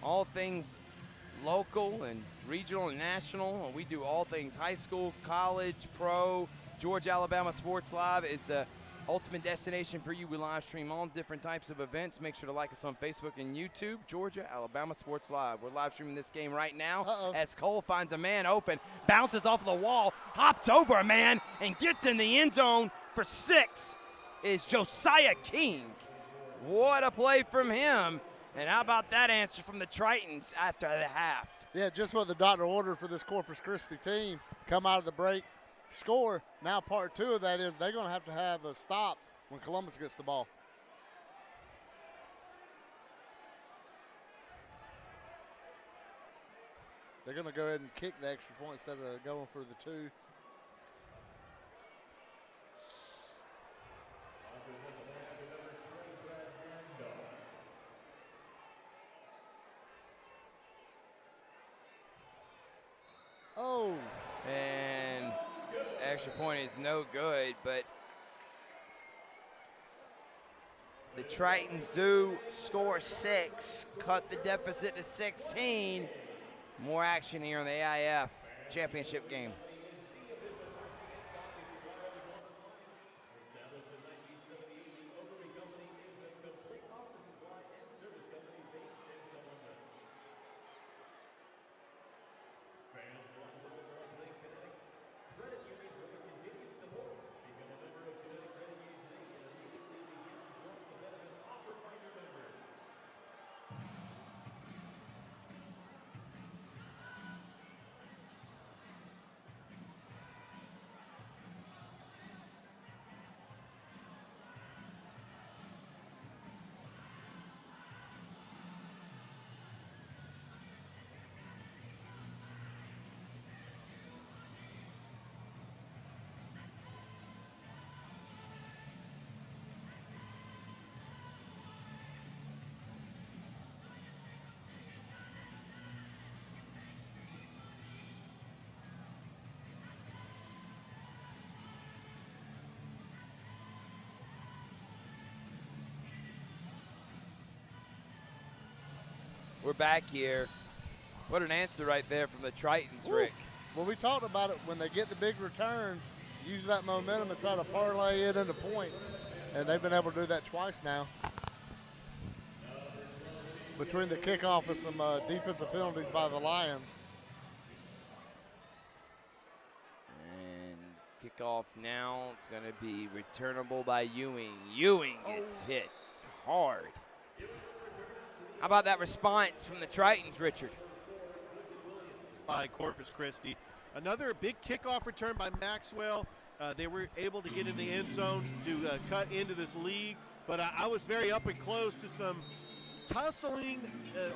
All things local and regional and national. We do all things high school, college, pro. Georgia Alabama Sports Live is the ultimate destination for you. We live stream all different types of events. Make sure to like us on Facebook and YouTube. Georgia Alabama Sports Live. We're live streaming this game right now as Cole finds a man open, bounces off the wall, hops over a man, and gets in the end zone for 6 is Josiah King. What a play from him. And how about that answer from the Tritons after the half? Yeah, just what the doctor ordered for this Corpus Christi team. Come out of the break, score. Now part 2 of that is they're going to have a stop when Columbus gets the ball. They're going to go ahead and kick the extra point instead of going for the 2. Oh. And extra point is no good, but the Tritons do score 6, cut the deficit to 16. More action here in the AIF championship game. We're back here. What an answer right there from the Tritons, Rick. Well, we talked about it when they get the big returns, use that momentum and try to parlay it into points. And they've been able to do that twice now. Between the kickoff and some defensive penalties by the Lions. And kickoff now. It's going to be returnable by Ewing. Ewing gets hit hard. How about that response from the Tritons, Richard? By Corpus Christi. Another big kickoff return by Maxwell. They were able to get in the end zone to cut into this lead, but I was very up and close to some tussling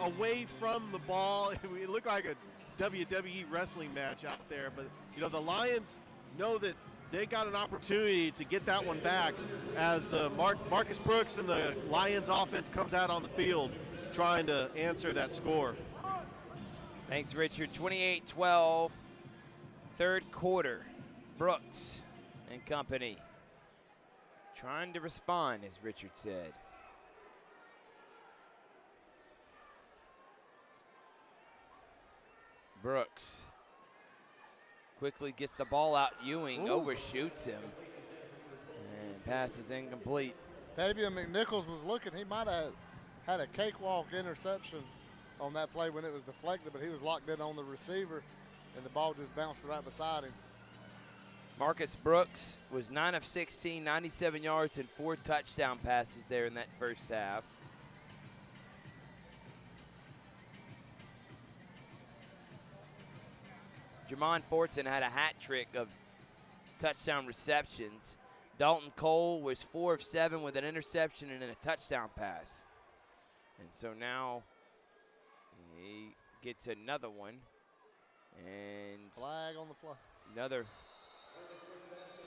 away from the ball. It looked like a WWE wrestling match out there, but you know the Lions know that they got an opportunity to get that one back as the Marcus Brooks and the Lions offense comes out on the field trying to answer that score. Thanks, Richard. 28-12, third quarter. Brooks and company trying to respond, as Richard said. Brooks quickly gets the ball out. Ewing overshoots him and passes incomplete. Fabian McNichols was looking. He might have had a cakewalk interception on that play when it was deflected, but he was locked in on the receiver, and the ball just bounced right beside him. Marcus Brooks was 9 of 16, 97 yards, and 4 touchdown passes there in that first half. Jermon Fortson had a hat trick of touchdown receptions. Dalton Cole was 4 of 7 with an interception and then a touchdown pass. And so now he gets another one. And flag on the fly. Another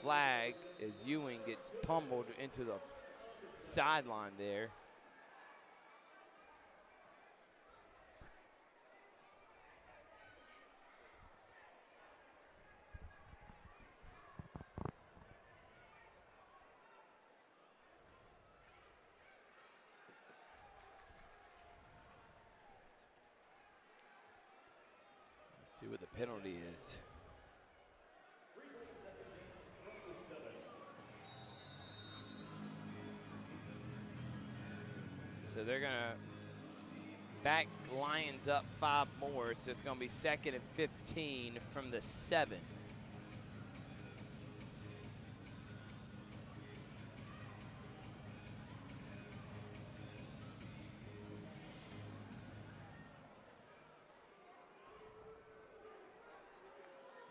flag as Ewing gets pummeled into the sideline there. Let's see what the penalty is. So they're going to back Lions up 5 more, so it's going to be 2nd and 15 from the 7.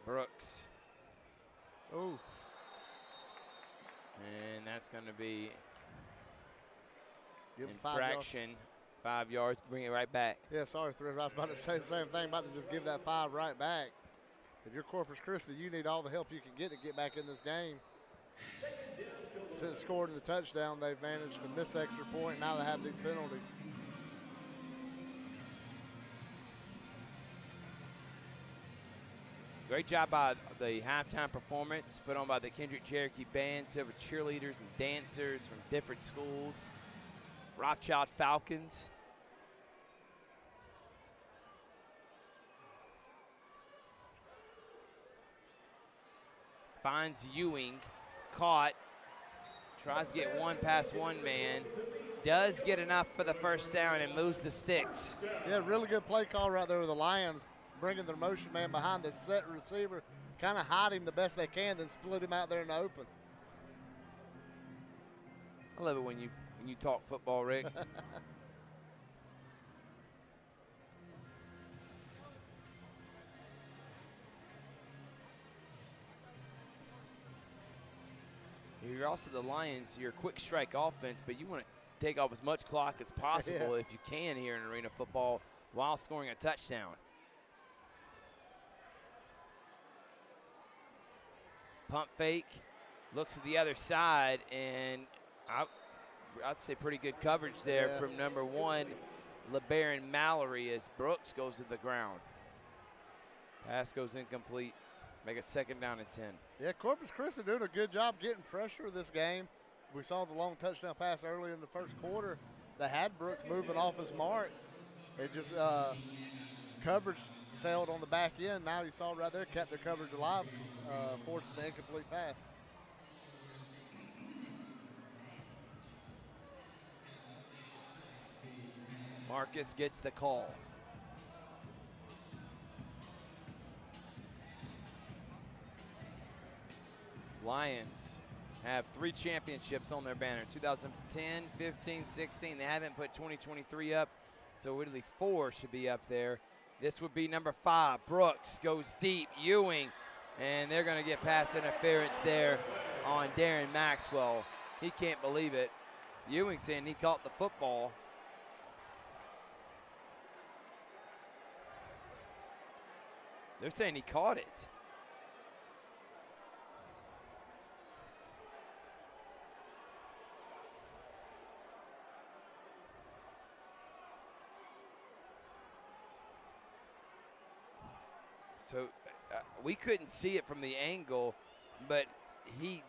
Brooks. Oh. And that's going to be Give infraction, 5 yards, bring it right back. Yeah, sorry, Thrift. I was about to say the same thing, about to just give that 5 right back. If you're Corpus Christi, you need all the help you can get to get back in this game. Since scoring the touchdown, they've managed to miss extra point. Now they have these penalties. Great job by the halftime performance put on by the Kendrick Cherokee Band, several cheerleaders and dancers from different schools. Rothschild Falcons. Finds Ewing, caught, tries to get one past one man, does get enough for the first down and moves the sticks. Yeah, really good play call right there with the Lions, bringing their motion man behind the set receiver, kind of hide him the best they can, then split him out there in the open. I love it when you talk football, Rick. You're also the Lions, you're a quick strike offense, but you want to take off as much clock as possible if you can here in arena football while scoring a touchdown. Pump fake, looks to the other side, and I'd say pretty good coverage there from number 1, LeBaron Mallory, as Brooks goes to the ground. Pass goes incomplete. Make it 2nd down and 10. Yeah, Corpus Christi doing a good job getting pressure this game. We saw the long touchdown pass early in the first quarter. They had Brooks moving off his mark. It just coverage failed on the back end. Now you saw right there, kept their coverage alive, forcing the incomplete pass. Marcus gets the call. Lions have 3 championships on their banner, 2010, 15, 16. They haven't put 2023 up, so really 4 should be up there. This would be number 5. Brooks goes deep, Ewing, and they're going to get pass interference there on Darren Maxwell. He can't believe it. Ewing saying he caught the football. They're saying he caught it. So we couldn't see it from the angle, but he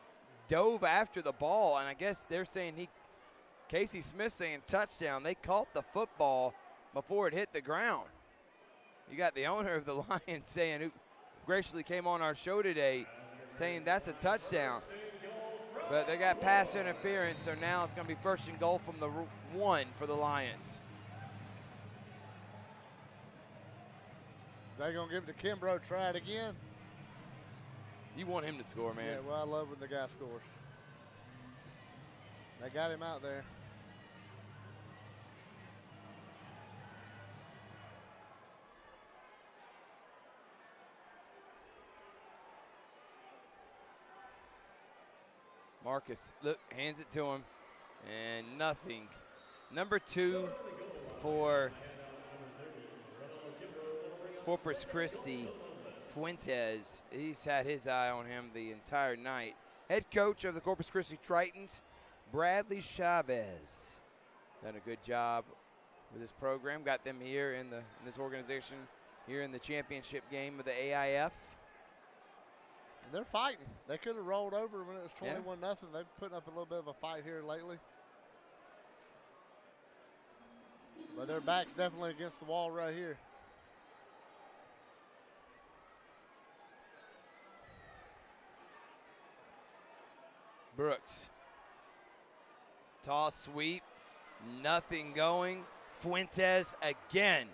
dove after the ball, and I guess they're saying Casey Smith saying touchdown. They caught the football before it hit the ground. You got the owner of the Lions saying, who graciously came on our show today, saying that's a touchdown. But they got pass interference, so now it's going to be 1st and goal from the 1 for the Lions. They're going to give it to Kimbrough, try it again. You want him to score, man. Yeah, well, I love when the guy scores. They got him out there. Marcus, look, hands it to him, and nothing. Number 2 for Corpus Christi, Fuentes. He's had his eye on him the entire night. Head coach of the Corpus Christi Tritons, Bradley Chavez. Done a good job with this program. Got them here in this organization, here in the championship game of the AIF. They're fighting. They could have rolled over when it was 21-0. They're putting up a little bit of a fight here lately. But their back's definitely against the wall right here. Brooks. Toss sweep. Nothing going. Fuentes again.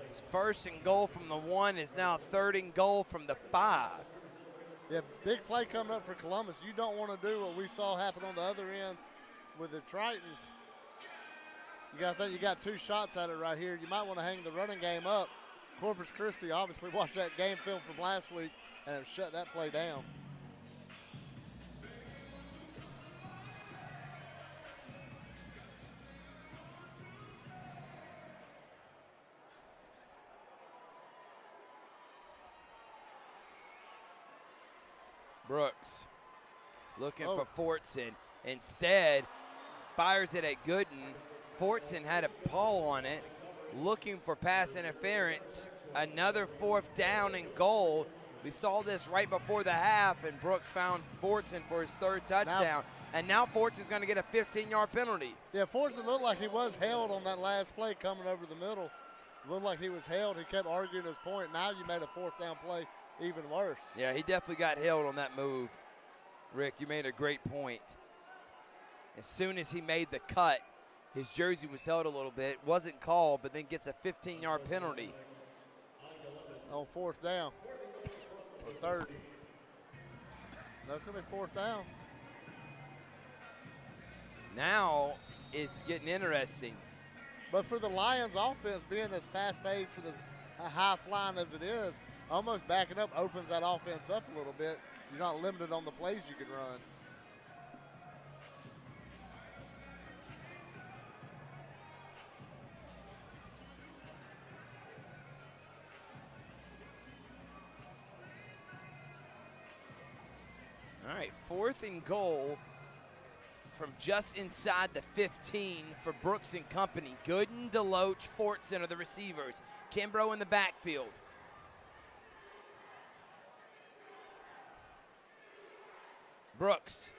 His 1st and goal from the 1 is now 3rd and goal from the 5. Yeah, big play coming up for Columbus. You don't want to do what we saw happen on the other end with the Tritons. You got to think you got 2 shots at it right here. You might want to hang the running game up. Corpus Christi obviously watched that game film from last week and have shut that play down. Brooks looking for Fortson. Instead, fires it at Gooden. Fortson had a paw on it, looking for pass interference. Another 4th down and goal. We saw this right before the half, and Brooks found Fortson for his third touchdown. And now Fortson's going to get a 15-yard penalty. Yeah, Fortson looked like he was held on that last play coming over the middle. Looked like he was held. He kept arguing his point. Now you made a fourth down play even worse. Yeah, he definitely got held on that move. Rick, you made a great point. As soon as he made the cut, his jersey was held a little bit. Wasn't called, but then gets a 15-yard penalty. On fourth down. Or third. That's going to be fourth down. Now it's getting interesting. But for the Lions offense being as fast-paced and as high-flying as it is, almost backing up opens that offense up a little bit. You're not limited on the plays you can run. All right, 4th and goal from just inside the 15 for Brooks and company. Gooden, Deloach, Fortson are the receivers. Kimbrough in the backfield. Brooks.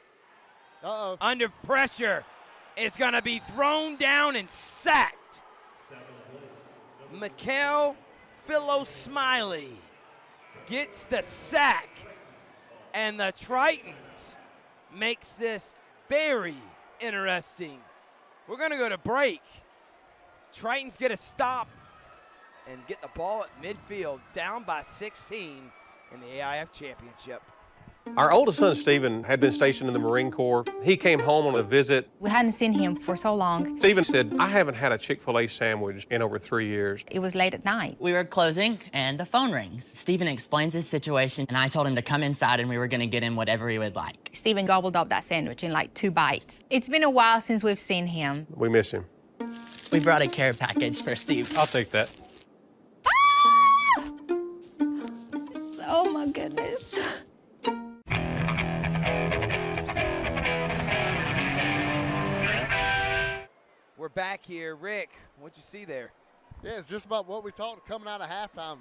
Under pressure. Is going to be thrown down and sacked. Mikael Philo-Smiley gets the sack. And the Tritons makes this very interesting. We're going to go to break. Tritons get a stop and get the ball at midfield, down by 16 in the AIF Championship. Our oldest son, Stephen, had been stationed in the Marine Corps. He came home on a visit. We hadn't seen him for so long. Stephen said, I haven't had a Chick-fil-A sandwich in over 3 years. It was late at night. We were closing, and the phone rings. Stephen explains his situation, and I told him to come inside, and we were going to get him whatever he would like. Stephen gobbled up that sandwich in like 2 bites. It's been a while since we've seen him. We miss him. We brought a care package for Steve. I'll take that. Oh, my goodness. We're back here. Rick, what'd you see there? Yeah, it's just about what we talked coming out of halftime.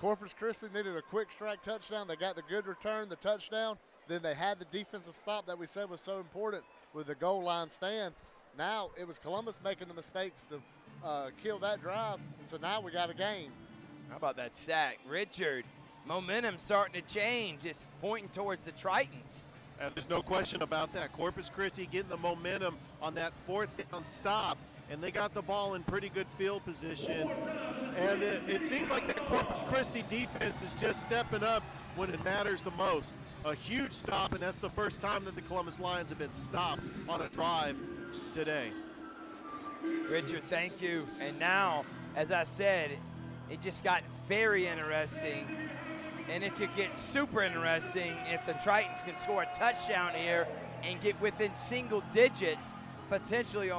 Corpus Christi needed a quick strike touchdown. They got the good return, the touchdown. Then they had the defensive stop that we said was so important with the goal line stand. Now it was Columbus making the mistakes to kill that drive. So now we got a game. How about that sack? Richard, momentum starting to change. It's pointing towards the Tritons. And there's no question about that. Corpus Christi getting the momentum on that fourth down stop, and they got the ball in pretty good field position. And it seems like the Corpus Christi defense is just stepping up when it matters the most. A huge stop, and that's the first time that the Columbus Lions have been stopped on a drive today. Richard, thank you. And now, as I said, it just got very interesting. And it could get super interesting if the Tritons can score a touchdown here and get within single digits, potentially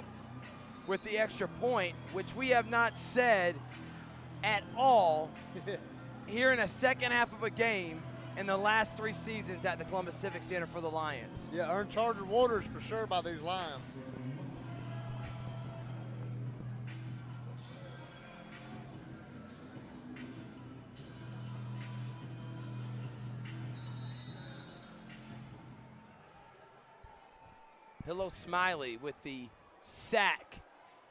with the extra point, which we have not said at all here in a second half of a game in the last 3 seasons at the Columbus Civic Center for the Lions. Yeah, uncharted waters for sure by these Lions. Philo-Smiley with the sack.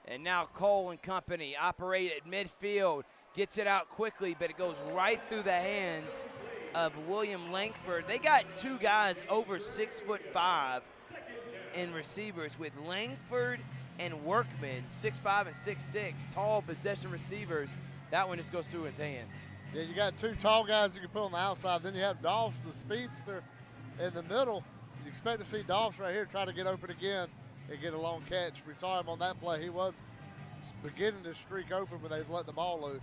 And now Cole and company operate at midfield. Gets it out quickly, but it goes right through the hands of William Langford. They got 2 guys over 6'5" in receivers with Langford and Workman, 6'5" and 6'6", tall possession receivers. That one just goes through his hands. Yeah, you got 2 tall guys you can put on the outside. Then you have Doss, the speedster, in the middle. You expect to see Doss right here try to get open again and get a long catch. We saw him on that play. He was beginning to streak open when they let the ball loose.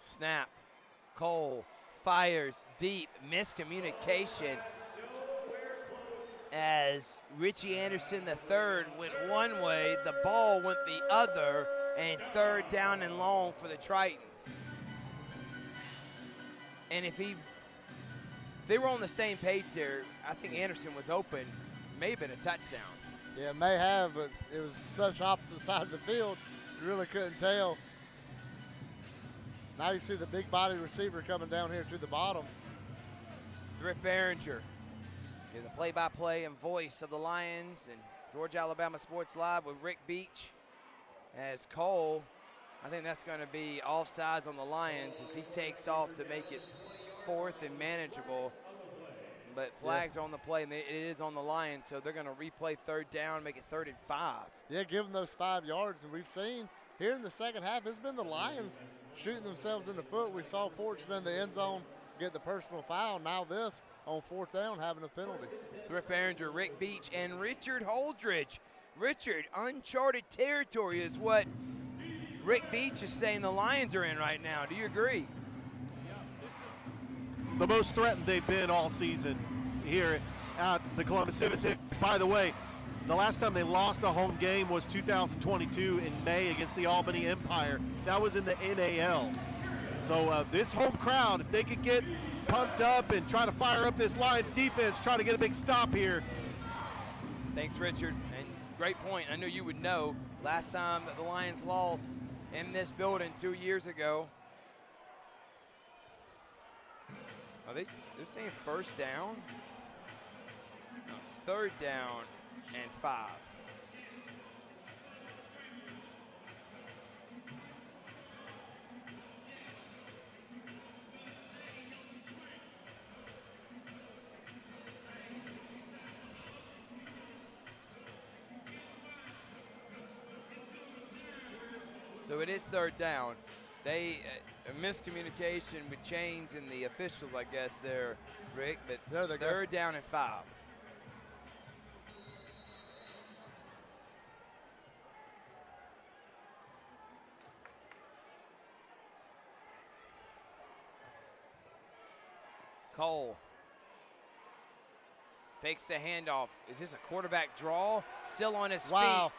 Snap. Cole fires deep. Miscommunication as Richie Anderson III went one way, the ball went the other, and 3rd down and long for the Tritons. And if he If they were on the same page there, I think Anderson was open. May have been a touchdown. Yeah, it may have, but it was such opposite side of the field, you really couldn't tell. Now you see the big body receiver coming down here to the bottom. Rick Behringer is the play-by-play and voice of the Lions and Georgia Alabama Sports Live with Rick Beach as Cole. I think that's going to be offsides on the Lions as he takes off to make it 4th and manageable. But flags are on the play, and it is on the Lions, so they're going to replay 3rd down, make it 3rd and 5. Yeah, give them those 5 yards. And we've seen here in the second half, it's been the Lions shooting themselves in the foot. We saw Fortune in the end zone get the personal foul. Now this on 4th down having a penalty. Rick Behringer, Rick Beach, and Richard Holdridge. Richard, uncharted territory is what Rick Beach is saying the Lions are in right now. Do you agree? The most threatened they've been all season here at the Columbus Civic Center. By the way, the last time they lost a home game was 2022 in May against the Albany Empire. That was in the NAL. So this home crowd, if they could get pumped up and try to fire up this Lions defense, try to get a big stop here. Thanks, Richard. And great point. I knew you would know. Last time the Lions lost in this building 2 years ago. Are they're saying 1st down? No, it's 3rd down and 5. So it is 3rd down. They a miscommunication with Chains and the officials, I guess, there, Rick. But there they go. 3rd down and 5. Cole fakes the handoff. Is this a quarterback draw? Still on his feet.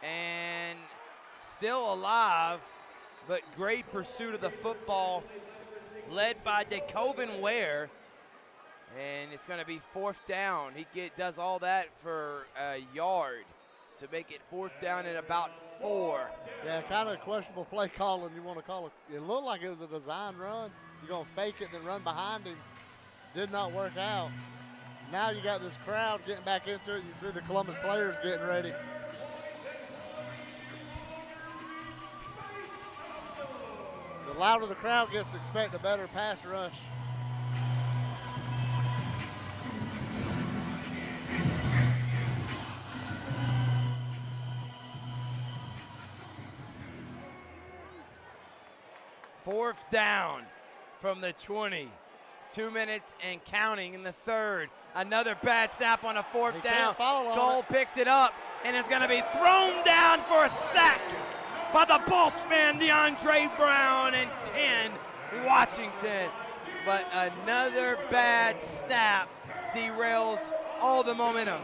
And still alive, but great pursuit of the football led by DeCoven Ware. And it's going to be 4th down. He does all that for a yard. So make it 4th down at about 4. Yeah, kind of questionable play calling. You want to call it. It looked like it was a design run. You're going to fake it and then run behind him. Did not work out. Now you got this crowd getting back into it. You see the Columbus players getting ready. The louder the crowd gets, expect a better pass rush. Fourth down from the 20. 2 minutes and counting in the 3rd. Another bad snap on a 4th down. Cole picks it up, and it's going to be thrown down for a sack by the boss man, DeAndre Brown, and Ken Washington. But another bad snap derails all the momentum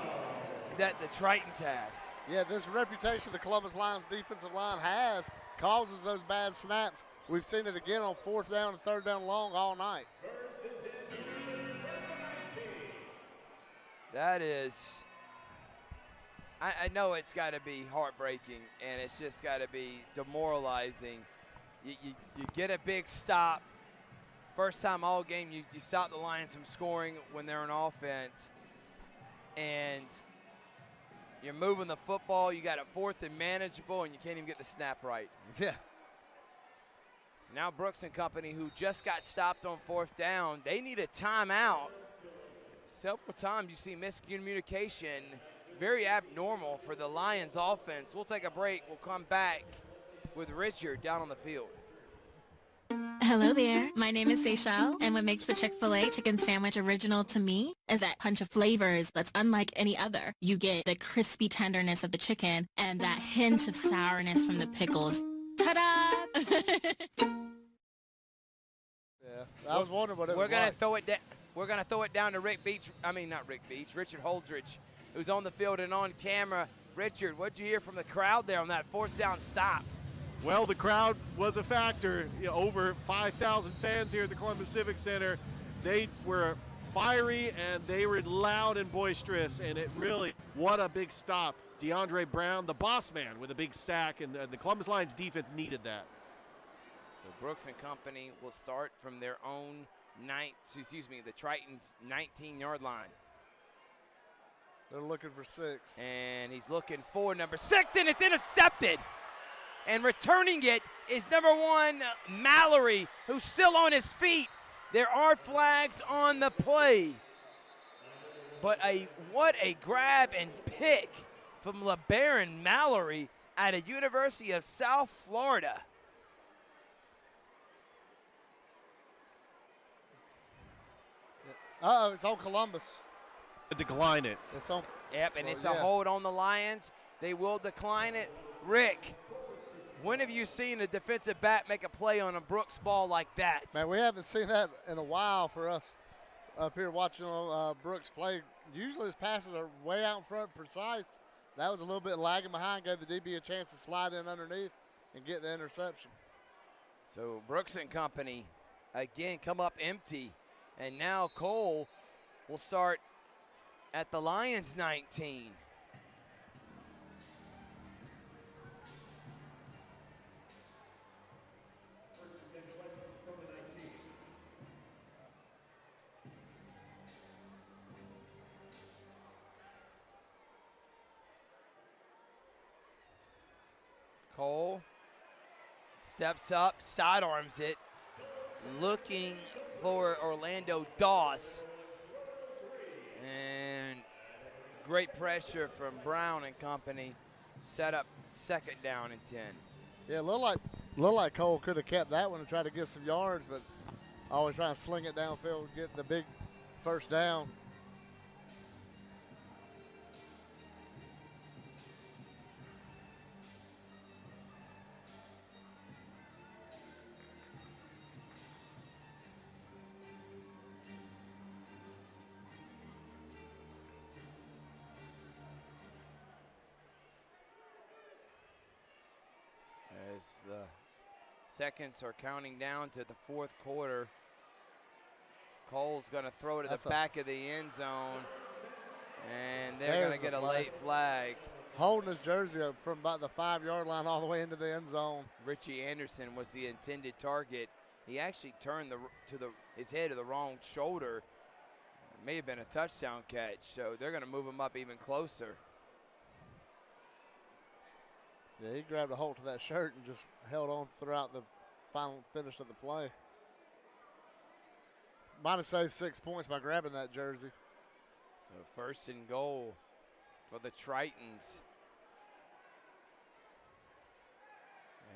that the Tritons had. Yeah, this reputation the Columbus Lions defensive line has causes those bad snaps. We've seen it again on 4th down and 3rd down long all night. That is, I know it's got to be heartbreaking, and it's just got to be demoralizing. You get a big stop. First time all game, you stop the Lions from scoring when they're on offense, and you're moving the football. You got it 4th and manageable, and you can't even get the snap right. Yeah. Now Brooks and company, who just got stopped on 4th down, they need a timeout. Several times you see miscommunication, very abnormal for the Lions offense. We'll take a break. We'll come back with Richard down on the field. Hello there. My name is Seychelle, and what makes the Chick-fil-A chicken sandwich original to me is that punch of flavors that's unlike any other. You get the crispy tenderness of the chicken and that hint of sourness from the pickles. Ta-da! Yeah, I was wondering what it was We're gonna like. throw it down. We're gonna throw it down to Rick Beach. I mean, not Rick Beach. Richard Holdridge, who's on the field and on camera. Richard, what'd you hear from the crowd there on that 4th down stop? Well, the crowd was a factor. You know, over 5,000 fans here at the Columbus Civic Center. They were fiery and they were loud and boisterous, and it really, what a big stop. DeAndre Brown, the boss man, with a big sack, and the Columbus Lions defense needed that. So Brooks and company will start from their own the Tritons' 19-yard line. They're looking for 6. And he's looking for number 6, and it's intercepted. And returning it is number 1, Mallory, who's still on his feet. There are flags on the play. But what a grab and pick from LeBaron Mallory at a University of South Florida. Uh-oh, it's on Columbus. Decline it. It's on. Yep, and it's a hold on the Lions. They will decline it. Rick, when have you seen a defensive back make a play on a Brooks ball like that? Man, we haven't seen that in a while for us up here watching Brooks play. Usually his passes are way out in front, precise. That was a little bit lagging behind, gave the DB a chance to slide in underneath and get the interception. So Brooks and company, again, come up empty. And now Cole will start at the Lions 19. Cole steps up, sidearms it, looking for Orlando Doss. And great pressure from Brown and company. Set up 2nd down and 10. Yeah, looked like Cole could have kept that one and tried to get some yards, but always trying to sling it downfield, get the big first down. As the seconds are counting down to the 4th quarter, Cole's going to throw to the back of the end zone, and they're going to get a late flag. Holding his jersey up from about the 5-yard line all the way into the end zone. Richie Anderson was the intended target. He actually turned his head to the wrong shoulder. It may have been a touchdown catch, so they're going to move him up even closer. Yeah, he grabbed a hold to that shirt and just held on throughout the final finish of the play. Might have saved 6 points by grabbing that jersey. So 1st and goal for the Tritons.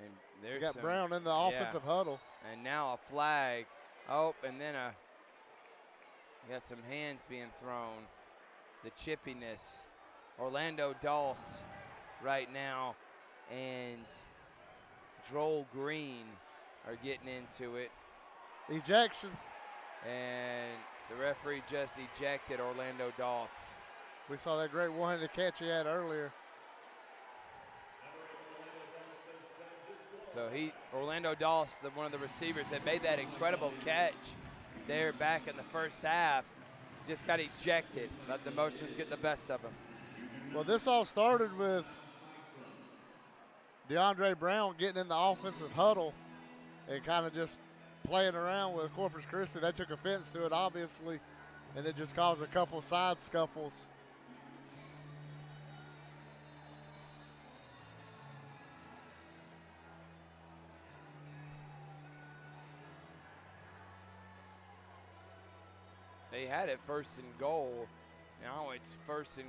And there's got Brown in the offensive huddle. And now a flag. Oh, and then got some hands being thrown. The chippiness. Orlando Doss right now and Droll Green are getting into it. Ejection. And the referee just ejected Orlando Doss. We saw that great one-handed catch he had earlier. So Orlando Doss, one of the receivers that made that incredible catch there back in the first half, just got ejected. Let the emotions get the best of him. Well, this all started with DeAndre Brown getting in the offensive huddle and kind of just playing around with Corpus Christi. They took offense to it, obviously, and it just caused a couple side scuffles. They had it 1st and goal. Now it's first and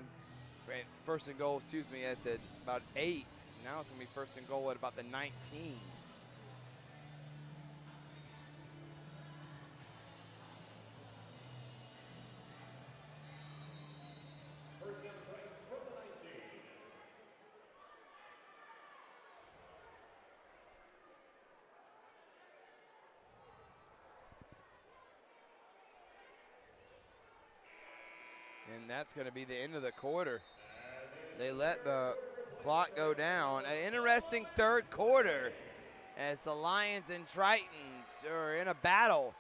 goal, at about 8. Now it's going to be 1st and goal at about the 19. And that's going to be the end of the quarter. They let the clock go down. An interesting 3rd quarter as the Lions and Tritons are in a battle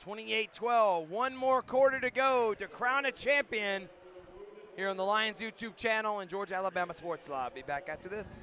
28-12, one more quarter to go to crown a champion here on the Lions YouTube channel and Georgia Alabama Sports Live. Be back after this.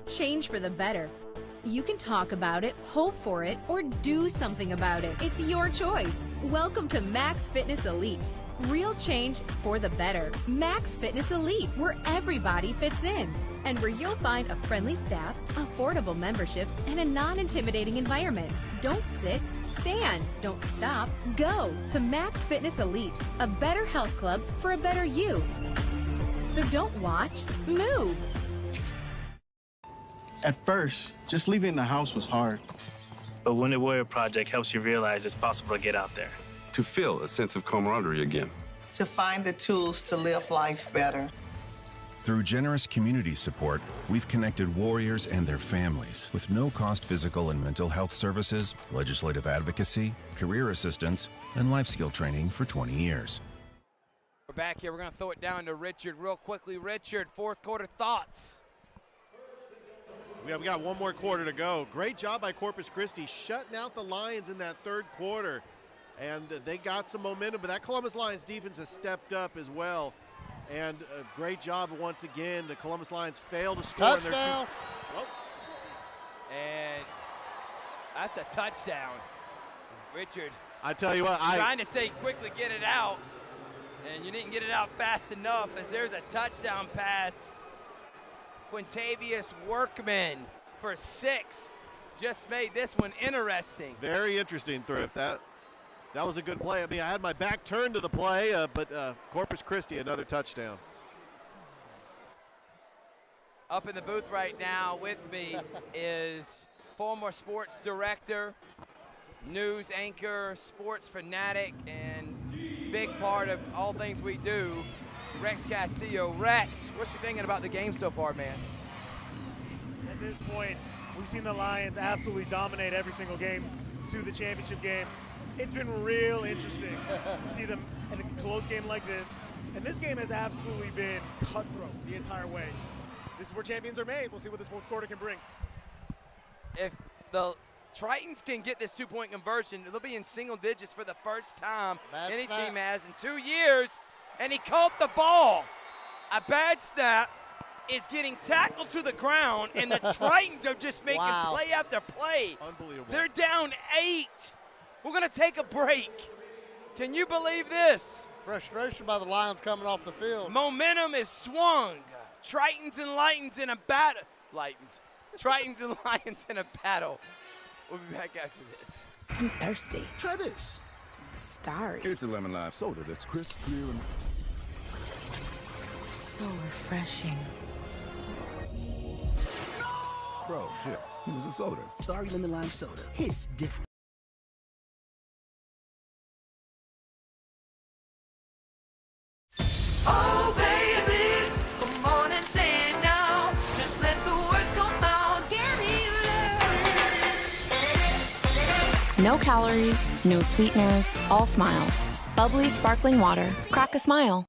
Change for the better. You can talk about it, hope for it, or do something about it. It's your choice. Welcome to Max Fitness Elite. Real change for the better. Max Fitness Elite, where everybody fits in. And where you'll find a friendly staff, affordable memberships, and a non-intimidating environment. Don't sit, stand. Don't stop, go to Max Fitness Elite, a better health club for a better you. So don't watch, move. At first, just leaving the house was hard. But Wounded Warrior Project helps you realize it's possible to get out there. To feel a sense of camaraderie again. To find the tools to live life better. Through generous community support, we've connected warriors and their families with no-cost physical and mental health services, legislative advocacy, career assistance, and life skill training for 20 years. We're back here. We're going to throw it down to Richard real quickly. Richard, fourth quarter thoughts. We got one more quarter to go. Great job by Corpus Christi shutting out the Lions in that third quarter. And they got some momentum, but that Columbus Lions defense has stepped up as well. And a great job once again. The Columbus Lions failed to score. Touchdown. And that's a touchdown. Richard, I tell you what, trying to say quickly get it out, and you didn't get it out fast enough as there's a touchdown pass. Quintavious Workman for 6 just made this one interesting. Very interesting, Thrift. That was a good play. I mean, I had my back turned to the play, but Corpus Christi, another touchdown. Up in the booth right now with me is former sports director, news anchor, sports fanatic, and big part of all things we do, Rex Castillo. Rex, what's your thinking about the game so far, man? At this point, we've seen the Lions absolutely dominate every single game to the championship game. It's been real interesting to see them in a close game like this. And this game has absolutely been cutthroat the entire way. This is where champions are made. We'll see what this fourth quarter can bring. If the Tritons can get this 2-point conversion, they'll be in single digits for the first time any team has in 2 years. And he caught the ball. A bad snap is getting tackled to the ground, and the Tritons are just making play after play. Unbelievable. They're down 8. We're going to take a break. Can you believe this? Frustration by the Lions coming off the field. Momentum is swung. Tritons and Lions in a battle. Tritons and Lions in a battle. We'll be back after this. I'm thirsty. Try this. Starry. It's a lemon lime soda that's crisp, clear, and So refreshing. Bro, chill. It was a soda. Starry lemon lime soda. Hits different. Oh, baby, come on and say it now. Just let the words come out. No calories, no sweeteners, all smiles. Bubbly sparkling water. Crack a smile.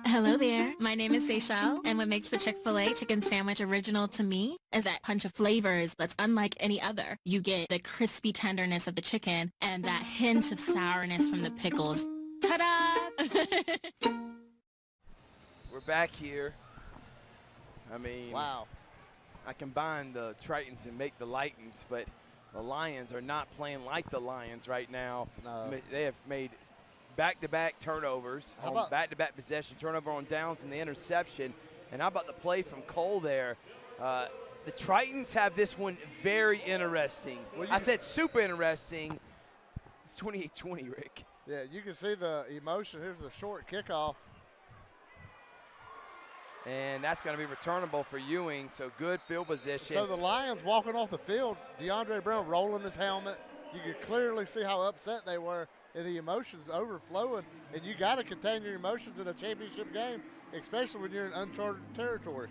Hello there. My name is Seychelle, and what makes the Chick-fil-A chicken sandwich original to me is that punch of flavors that's unlike any other. You get the crispy tenderness of the chicken and that hint of sourness from the pickles. Ta-da! We're back here. I mean, wow. I combine the Tritons and make the Lightons, but the Lions are not playing like the Lions right now. No. They have made back-to-back turnovers, on back-to-back possession, turnover on downs and the interception. And how about the play from Cole there? The Tritons have this one very interesting. I said super interesting. It's 28-20, Rick. Yeah, you can see the emotion. Here's the short kickoff. And that's going to be returnable for Ewing, so good field position. So the Lions walking off the field, DeAndre Brown rolling his helmet. You could clearly see how upset they were and the emotions overflowing. And you got to contain your emotions in a championship game, especially when you're in uncharted territory.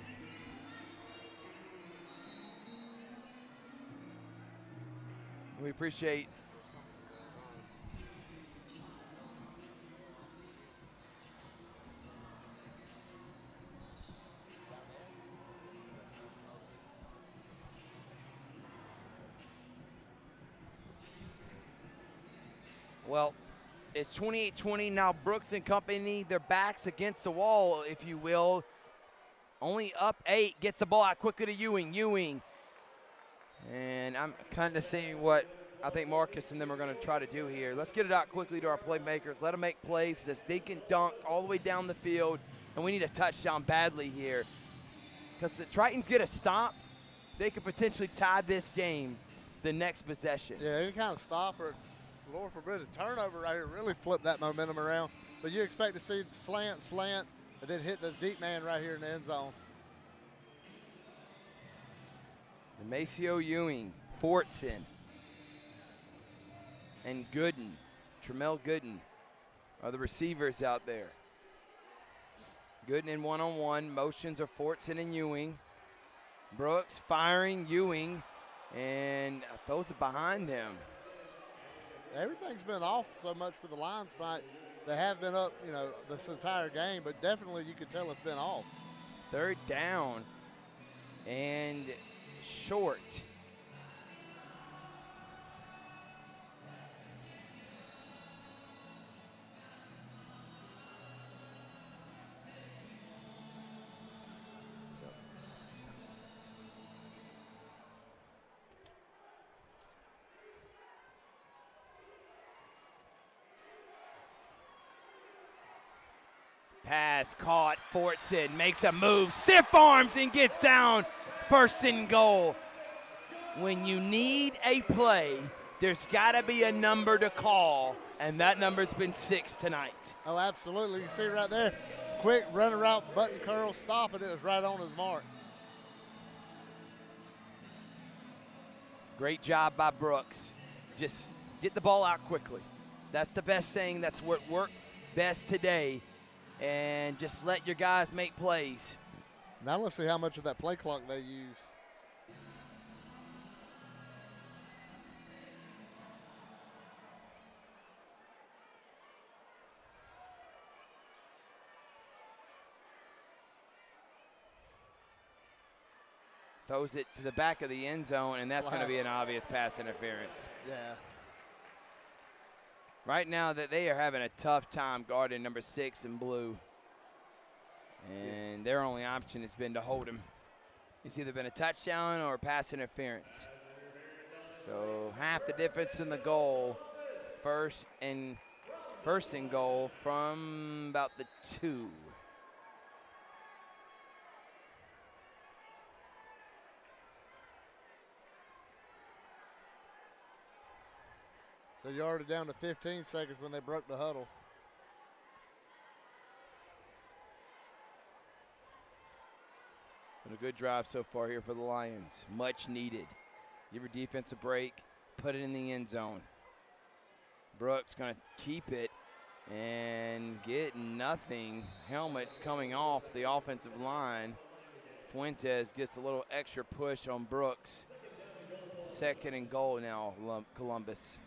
We appreciate well, it's 28-20 now. Brooks and company, their backs against the wall, if you will. Only up 8, gets the ball out quickly to Ewing. Ewing. And I'm kind of seeing what I think Marcus and them are going to try to do here. Let's get it out quickly to our playmakers. Let them make plays so they can dunk all the way down the field. And we need a touchdown badly here. Because the Tritons get a stop, they could potentially tie this game the next possession. Yeah, any kind of stop or, Lord forbid, a turnover right here really flip that momentum around. But you expect to see slant, and then hit the deep man right here in the end zone. Demasio Ewing, Fortson, and Gooden, Tremel Gooden are the receivers out there. Gooden in one-on-one, motions are Fortson and Ewing. Brooks firing Ewing, and throws it behind him. Everything's been off so much for the Lions tonight. They have been up, this entire game, but definitely you could tell it's been off. Third down and short. Pass caught. Fortson makes a move, stiff arms and gets down. First and goal. When you need a play, there's got to be a number to call, and that number's been 6 tonight. Oh, absolutely. You see right there, quick running route, button curl, stop, and it was right on his mark. Great job by Brooks. Just get the ball out quickly. That's the best thing. That's what worked best today. And just let your guys make plays. Now let's see how much of that play clock they use. Throws it to the back of the end zone, and that's going to be an obvious pass interference. Yeah. Right now that they are having a tough time guarding number 6 in blue. And their only option has been to hold him. It's either been a touchdown or a pass interference. So half the difference in the goal. First and goal from about the 2. So you're already down to 15 seconds when they broke the huddle. And a good drive so far here for the Lions. Much needed. Give your defense a break. Put it in the end zone. Brooks going to keep it and get nothing. Helmets coming off the offensive line. Fuentes gets a little extra push on Brooks. 2nd and goal now, Columbus.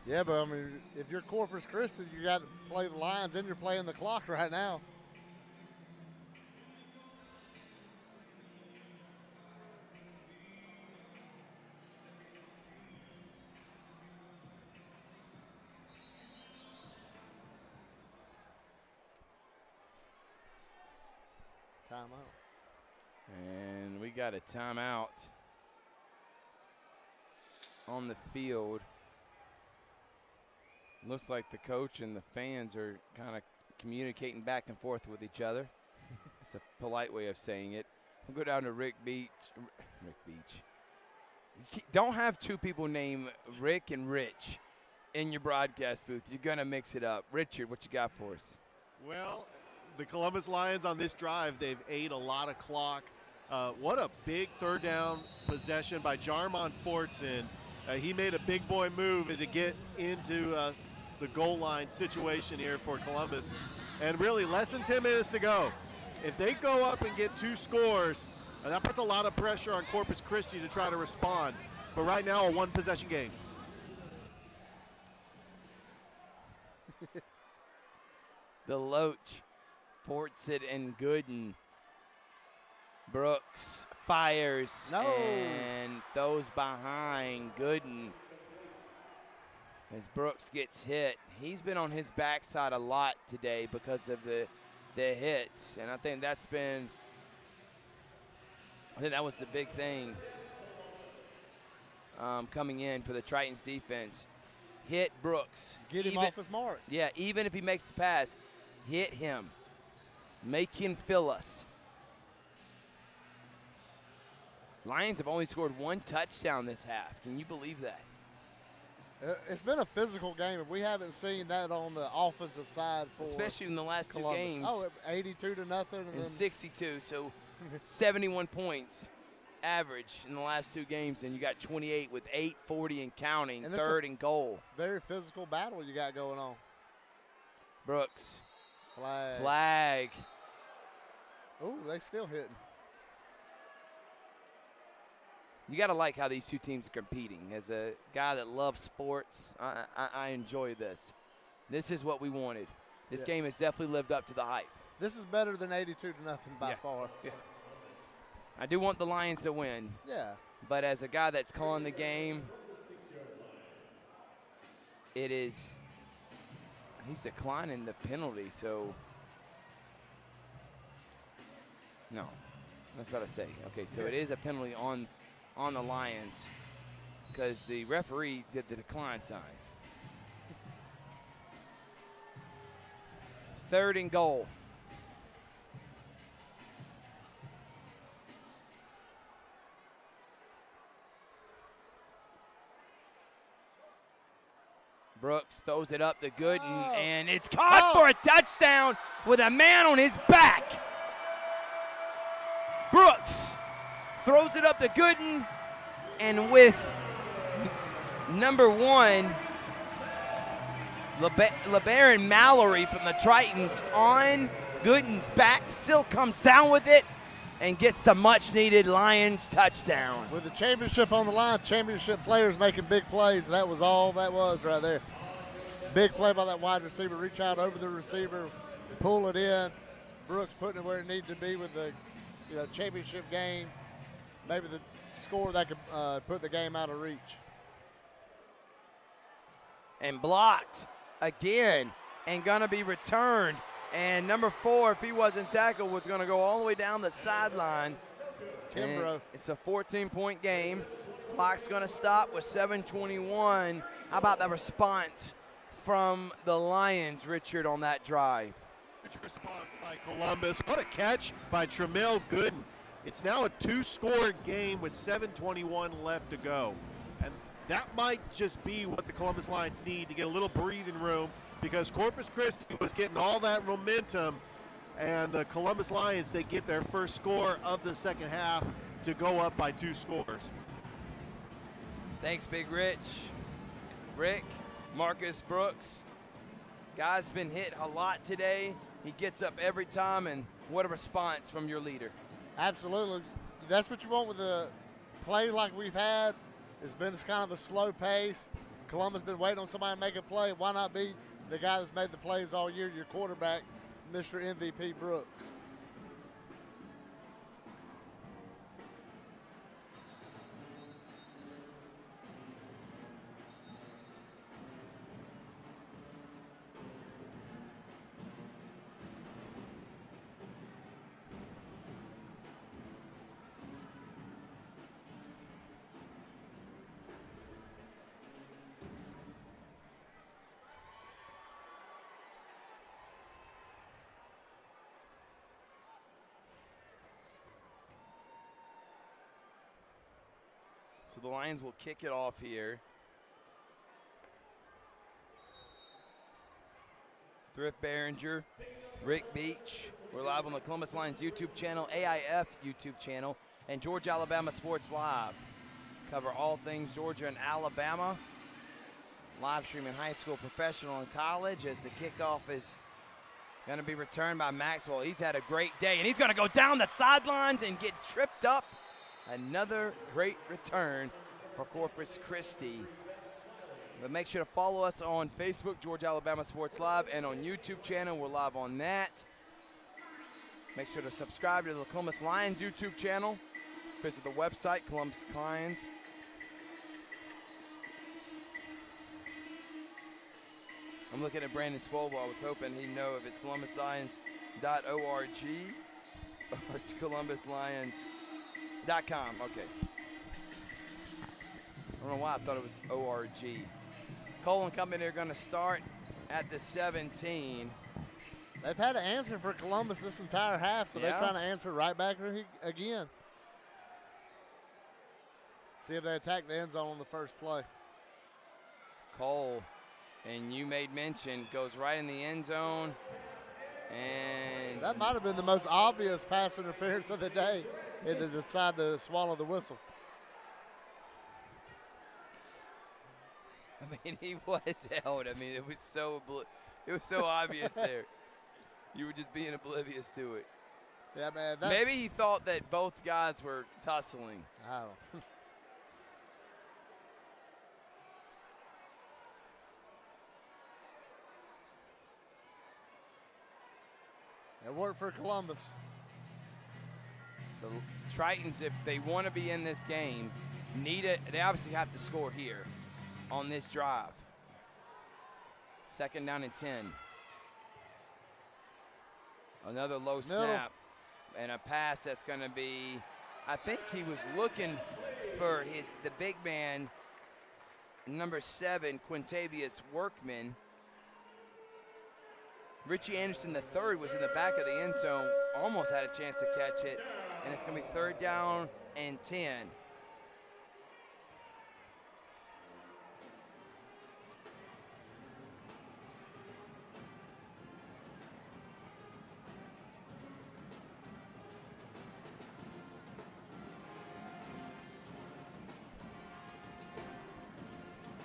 Yeah, but I mean, if you're Corpus Christi, you got to play the Lions and you're playing the clock right now. Timeout. And we got a timeout on the field. Looks like the coach and the fans are kind of communicating back and forth with each other. It's a polite way of saying it. We'll go down to Rick Beach. You don't have 2 people named Rick and Rich in your broadcast booth. You're going to mix it up. Richard, what you got for us? Well, The Columbus Lions on this drive, they've ate a lot of clock. What a big third down possession by Jarmon Fortson. He made a big boy move to get into the goal line situation here for Columbus. And really less than 10 minutes to go. If they go up and get 2 scores, that puts a lot of pressure on Corpus Christi to try to respond. But right now, a 1-possession game. The Loach, Fortson, and Gooden. Brooks fires and throws behind Gooden as Brooks gets hit. He's been on his backside a lot today because of the hits, and I think that was the big thing coming in for the Tritons defense. Hit Brooks. Get him off his mark. Yeah, even if he makes the pass, hit him. Make him feel us. Lions have only scored 1 touchdown this half. Can you believe that? It's been a physical game, and we haven't seen that on the offensive side for especially in the last Columbus. 2 games. Oh, 82-0, and then 62, so 71 points average in the last 2 games, and you got 28 with 8:40 and counting, and third and goal. Very physical battle you got going on. Brooks. Flag. Ooh, they still hitting. You got to like how these 2 teams are competing. As a guy that loves sports, I enjoy this. This is what we wanted. This game has definitely lived up to the hype. This is better than 82-0 by far. Yeah. I do want the Lions to win. Yeah. But as a guy that's calling the game, he's declining the penalty, so no. I was about to say. Okay, so it is a penalty on the Lions because the referee did the decline sign. 3rd and goal. Brooks throws it up to Gooden, and it's caught for a touchdown with a man on his back. Brooks throws it up to Gooden, and with number 1, LeBaron Mallory from the Tritons on Gooden's back, still comes down with it and gets the much-needed Lions touchdown. With the championship on the line, championship players making big plays. That was all that was right there. Big play by that wide receiver. Reach out over the receiver, pull it in. Brooks putting it where it needed to be with the championship game. Maybe the score that could put the game out of reach. And blocked again and going to be returned. And number 4, if he wasn't tackled, was going to go all the way down the sideline. Kimbrough. It's a 14-point game. Clock's going to stop with 7:21. How about the response from the Lions, Richard, on that drive? Good response by Columbus. What a catch by Tramel Gooden. It's now a 2-score game with 7:21 left to go. And that might just be what the Columbus Lions need to get a little breathing room, because Corpus Christi was getting all that momentum, and the Columbus Lions, they get their first score of the second half to go up by 2 scores. Thanks, Big Rich. Rick, Marcus Brooks. Guy's been hit a lot today. He gets up every time, and what a response from your leader. Absolutely. That's what you want with a play like we've had. It's been this kind of a slow pace. Columbus been waiting on somebody to make a play. Why not be the guy that's made the plays all year, your quarterback, Mr. MVP Brooks? So the Lions will kick it off here. Thrift Behringer Rick Beach. We're live on the Columbus Lions YouTube channel, AIF YouTube channel, and Georgia Alabama Sports Live. Cover all things Georgia and Alabama. Live streaming high school, professional, and college as the kickoff is going to be returned by Maxwell. He's had a great day, and he's going to go down the sidelines and get tripped up. Another great return for Corpus Christi. But make sure to follow us on Facebook, Georgia Alabama Sports Live, and on YouTube channel. We're live on that. Make sure to subscribe to the Columbus Lions YouTube channel. Visit the website, Columbus Lions. I'm looking at Brandon Spolvo. I was hoping he'd know if it's columbuslions.org or it's columbuslions.com. Okay. I don't know why I thought it was ORG. Cole and company are going to start at the 17. They've had an answer for Columbus this entire half, so they're trying to answer right back again. See if they attack the end zone on the first play. Cole, and you made mention, goes right in the end zone. And that might have been the most obvious pass interference of the day, and to decide to swallow the whistle. I mean, he was held. I mean, it was so obvious there. You were just being oblivious to it. Yeah, man. Maybe he thought that both guys were tussling. Oh. It worked for Columbus. So Tritons, if they want to be in this game, they obviously have to score here on this drive. 2nd down and 10. Another low snap and a pass that's going to be, I think he was looking for the big man, number 7, Quintavious Workman. Richie Anderson III was in the back of the end zone, almost had a chance to catch it, and it's going to be 3rd down and 10.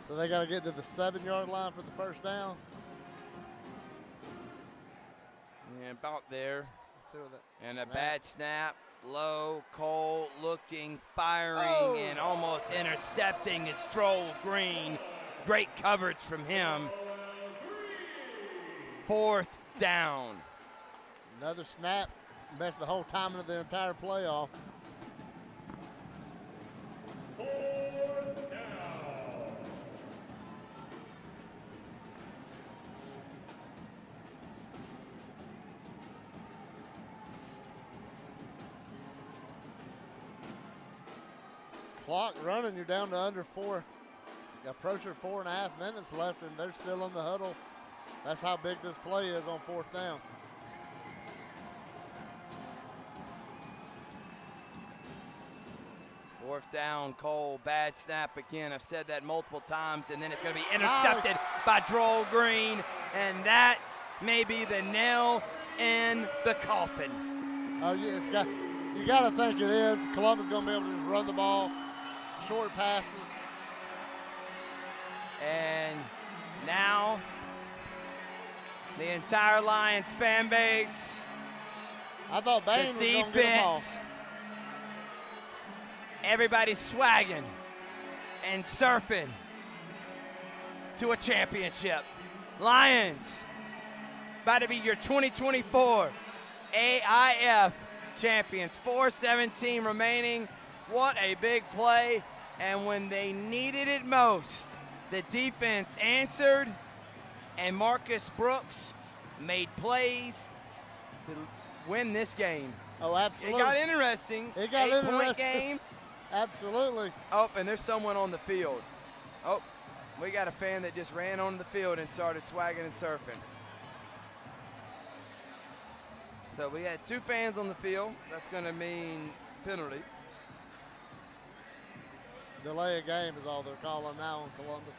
So they got to get to the 7-yard line for the first down. Yeah, about there. And a bad snap. Low, Cole looking, firing, and almost intercepting. It's Stroll Green. Great coverage from him. 4th down. Another snap. Messed the whole timing of the entire playoff. Clock running, you're down to under 4. You're approaching 4.5 minutes left, and they're still in the huddle. That's how big this play is on 4th down. Fourth down, Cole, bad snap again. I've said that multiple times, and then it's going to be intercepted by Droll Green, and that may be the nail in the coffin. Oh, yeah, you got to think it is. Columbus going to be able to just run the ball, short passes. And now the entire Lions fan base, I thought Bain was going to get the ball. Everybody's swagging and surfing to a championship. Lions about to be your 2024 AIF champions. 4:17 remaining. What a big play. And when they needed it most, the defense answered, and Marcus Brooks made plays to win this game. Oh, absolutely. It got interesting. It got 8-point game. Absolutely. Oh, and there's someone on the field. Oh, we got a fan that just ran onto the field and started swagging and surfing. So we had 2 fans on the field. That's going to mean penalty. Delay of game is all they're calling now in Columbus.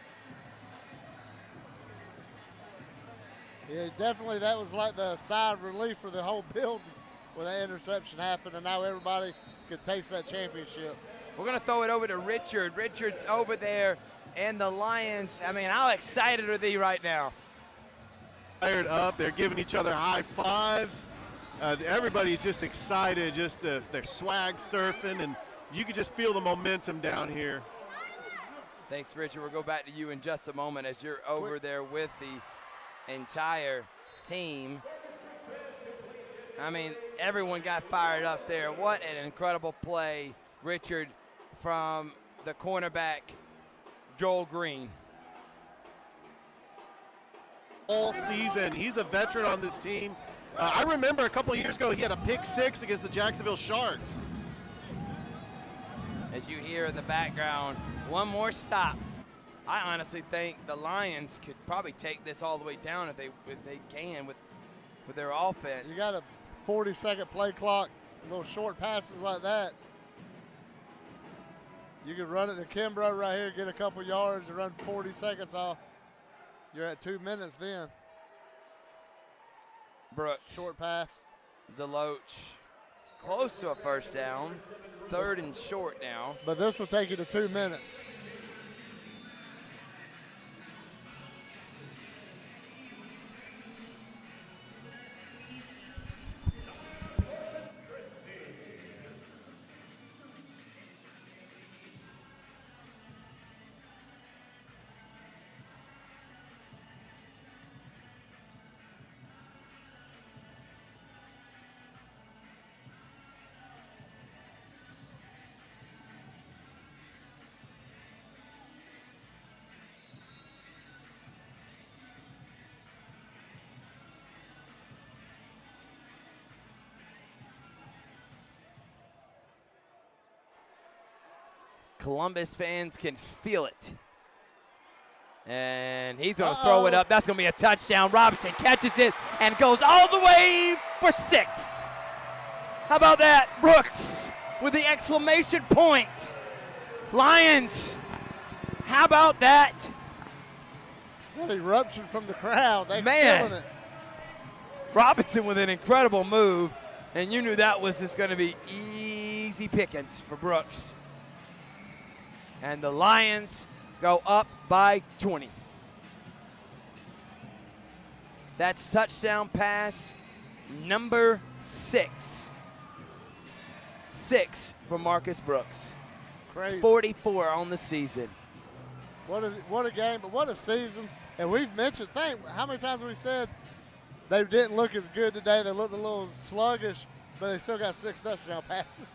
Yeah, definitely that was like the sigh of relief for the whole building when that interception happened, and now everybody could taste that championship. We're going to throw it over to Richard. Richard's over there, and the Lions, I mean, how excited are they right now? Fired up. They're giving each other high fives. Everybody's just excited, they're swag surfing, and you can just feel the momentum down here. Thanks, Richard. We'll go back to you in just a moment as you're over there with the entire team. I mean, everyone got fired up there. What an incredible play, Richard, from the cornerback, Joel Green. All season, he's a veteran on this team. I remember a couple of years ago he had a pick 6 against the Jacksonville Sharks. As you hear in the background, one more stop. I honestly think the Lions could probably take this all the way down if they can with their offense. You got a 40-second play clock, little short passes like that. You could run it to Kimbrough right here, get a couple yards, and run 40 seconds off. You're at 2 minutes then. Brooks. Short pass. Deloach close to a first down. 3rd and short now. But this will take you to 2 minutes. Columbus fans can feel it. And he's going to throw it up. That's going to be a touchdown. Robinson catches it and goes all the way for 6. How about that? Brooks with the exclamation point. Lions, how about that? That eruption from the crowd. They're Man. feeling it. Robinson with an incredible move, and you knew that was just going to be easy pickings for Brooks. And the Lions go up by 20. That's touchdown pass number 6. 6 for Marcus Brooks. Crazy. 44 on the season. What a game, but what a season. And we've mentioned, how many times have we said they didn't look as good today. They looked a little sluggish, but they still got 6 touchdown passes.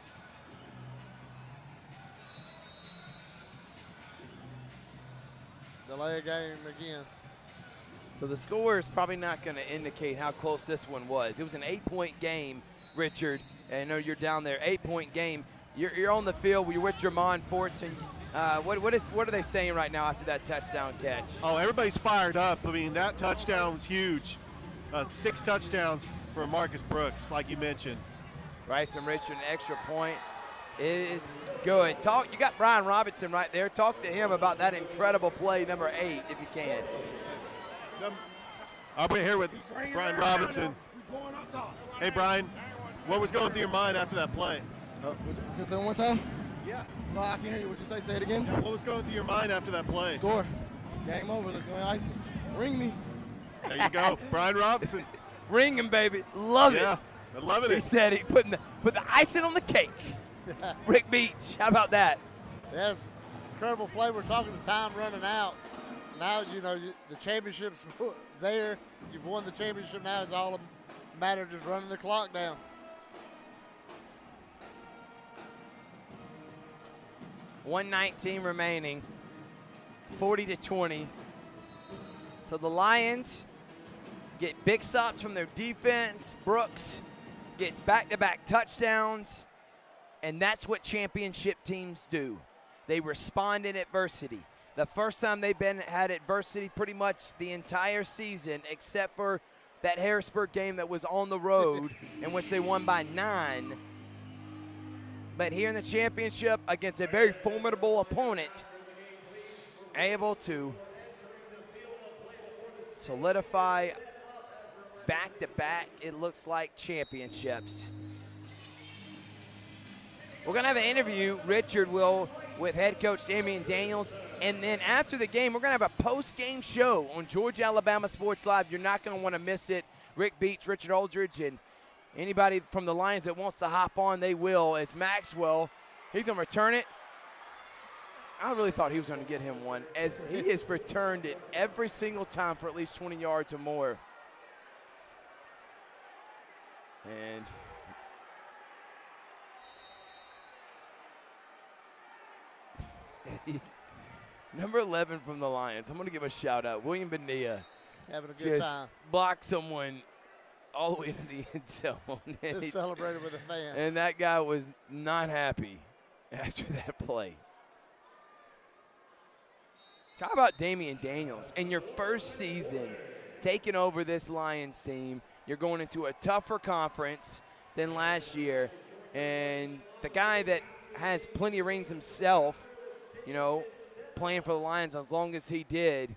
Delay a game again. So the score is probably not going to indicate how close this one was. It was an 8-point game, Richard. And I know you're down there. 8-point game. You're on the field. You're with Jermon Fortson. What are they saying right now after that touchdown catch? Oh, everybody's fired up. I mean, that touchdown was huge. 6 touchdowns for Marcus Brooks, like you mentioned. Bryson Richard, an extra point is good. You got Brian Robinson right there. Talk to him about that incredible play, number 8, if you can. I'll be here with Brian Robinson. Hey, Brian, what was going through your mind after that play? Can you say it one more time? Yeah. No, I can't hear you. What you say? Say it again. Yeah, what was going through your mind after that play? Score. Game over. Let's go icing. Ring me. There you go, Brian Robinson. Ring him, baby. Love it. Yeah, I love it. He said he put the icing on the cake. Rick Beach, how about that? Yes, incredible play. We're talking the time running out. Now, the championship's there. You've won the championship. Now it's all that matters, just running the clock down. $1:19 remaining, 40-20. So the Lions get big stops from their defense. Brooks gets back-to-back touchdowns, and that's what championship teams do. They respond in adversity. The first time they've had adversity pretty much the entire season, except for that Harrisburg game that was on the road in which they won by 9. But here in the championship against a very formidable opponent, able to solidify back-to-back, it looks like, championships. We're going to have an interview, Richard will, with head coach Damian Daniels. And then after the game, we're going to have a post-game show on Georgia Alabama Sports Live. You're not going to want to miss it. Rick Beach, Richard Aldridge, and anybody from the Lions that wants to hop on, they will. As Maxwell, he's going to return it. I really thought he was going to get him one, as he has returned it every single time for at least 20 yards or more. And number 11 from the Lions, I'm going to give a shout out. William Bonilla having a good just time. blocked someone all the way to the end zone. Just celebrated with the fans. And that guy was not happy after that play. How about Damian Daniels? In your first season, taking over this Lions team, you're going into a tougher conference than last year. And the guy that has plenty of rings himself, you know, playing for the Lions as long as he did,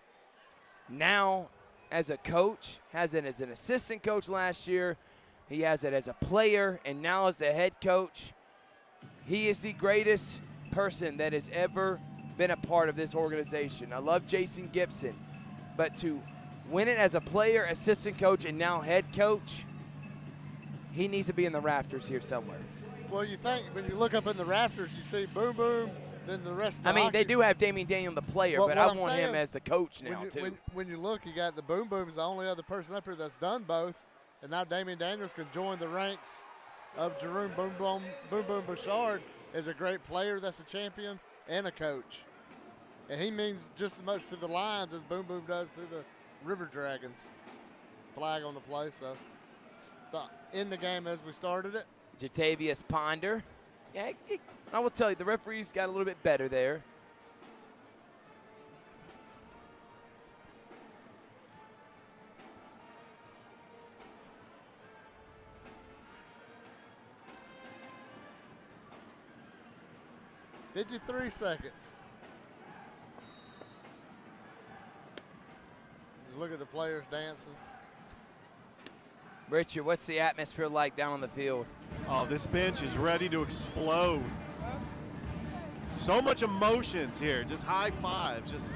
now as a coach, has it as an assistant coach last year, he has it as a player, and now as the head coach. He is the greatest person that has ever been a part of this organization. I love Jason Gibson, but to win it as a player, assistant coach, and now head coach, he needs to be in the rafters here somewhere. Well, you think when you look up in the rafters, you see Boom Boom, then the rest of the I mean, hockey. they do have Damian Daniel, the player, but I want him as the coach now, too. When you look, you got the Boom Boom's the only other person up here that's done both, and now Damian Daniels can join the ranks of Jerome Boom Boom Bouchard as a great player that's a champion and a coach. And he means just as much to the Lions as Boom Boom does to the River Dragons. Flag on the play, so in the game as we started it. Jatavius Ponder. Yeah, I will tell you, the referees got a little bit better there. "53 seconds. Just look at the players dancing. Richard, what's the atmosphere like down on the field? Oh, this bench is ready to explode. So much emotions here, just high fives, just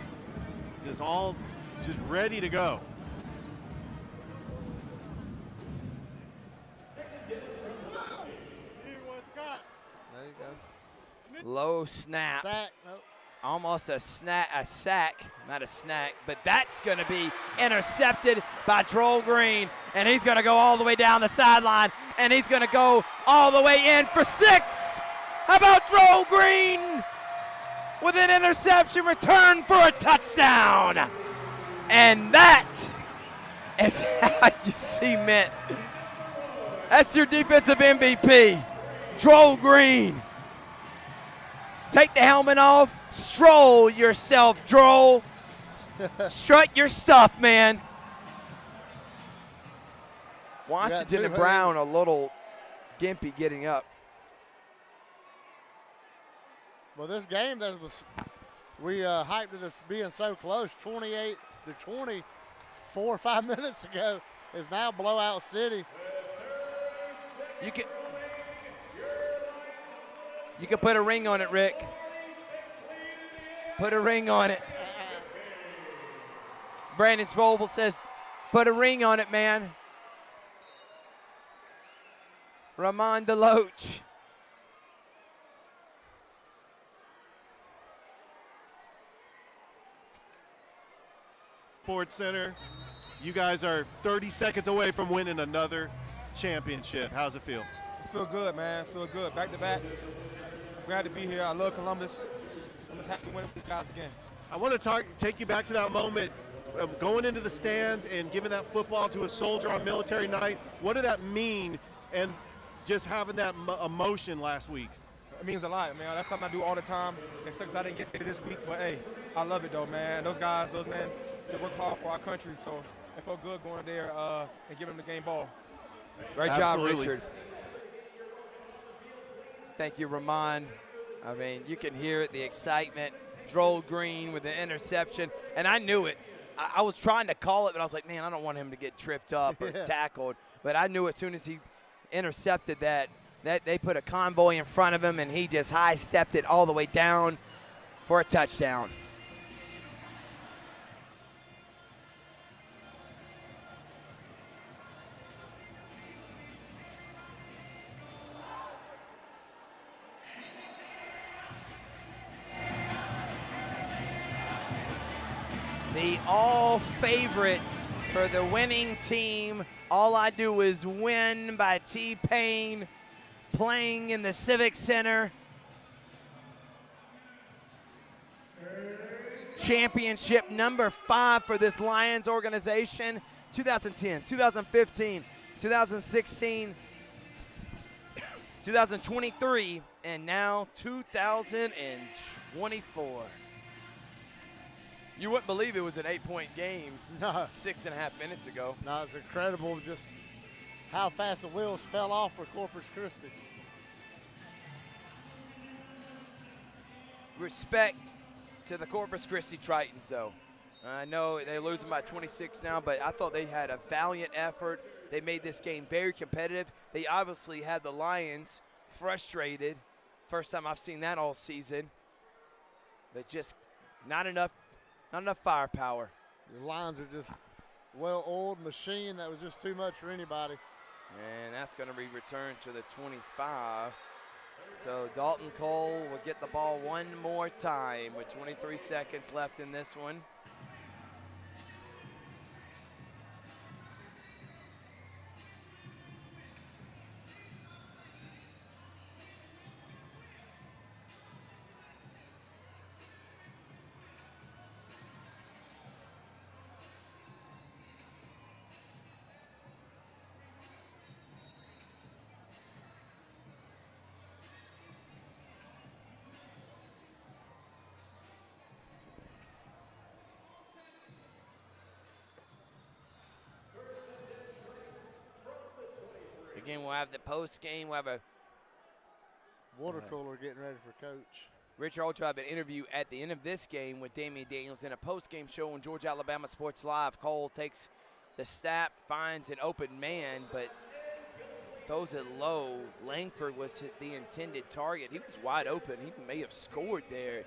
ready to go. There you go. Low snap. Sack. Nope. Almost a sack, not a snack, but that's going to be intercepted by Droll Green, and he's going to go all the way down the sideline, and he's going to go all the way in for 6. How about Droll Green with an interception return for a touchdown? And that is how you cement. That's your defensive MVP, Droll Green. Take the helmet off. Stroll yourself, Droll. Strut your stuff, man. Washington and Brown a little gimpy getting up. Well, this game that was, we hyped it as being so close, 28-20, 4 or 5 minutes ago, is now blowout city. You can put a ring on it, Rick. Put a ring on it. Brandon Svobel says, put a ring on it, man. Ramon DeLoach. Sports Center, you guys are 30 seconds away from winning another championship. How's it feel? It feel good, man. Feel good. Back to back. Glad to be here. I love Columbus. I'm just happy to win with these guys again. I want to take you back to that moment of going into the stands and giving that football to a soldier on military night. What did that mean, and just having that emotion last week? It means a lot, man. That's something I do all the time. It sucks I didn't get it this week, but hey, I love it though, man. Those guys, those men, they work hard for our country, so it felt good going there and giving them the game ball. Great job, Richard. Thank you, Ramon. I mean, you can hear it, the excitement. Droll Green with the interception, and I knew it. I was trying to call it, but I was like, man, I don't want him to get tripped up or tackled. But I knew as soon as he intercepted that they put a convoy in front of him, and he just high-stepped it all the way down for a touchdown. The all favorite for the winning team. All I Do Is Win by T-Pain, playing in the Civic Center. Championship number 5 for this Lions organization. 2010, 2015, 2016, 2023, and now 2024. You wouldn't believe it was an 8-point game 6.5 minutes ago. No, it's incredible just how fast the wheels fell off for Corpus Christi. Respect to the Corpus Christi Tritons, though. I know they're losing by 26 now, but I thought they had a valiant effort. They made this game very competitive. They obviously had the Lions frustrated. First time I've seen that all season. But just not enough firepower. The Lions are just well-oiled machine. That was just too much for anybody. And that's going to be returned to the 25. So Dalton Cole will get the ball one more time with 23 seconds left in this one. Again, we'll have the post game. We'll have a water cooler getting ready for coach. Richard also have an interview at the end of this game with Damian Daniels in a post game show on Georgia Alabama Sports Live. Cole takes the snap, finds an open man, but throws it low. Langford was the intended target. He was wide open. He may have scored there,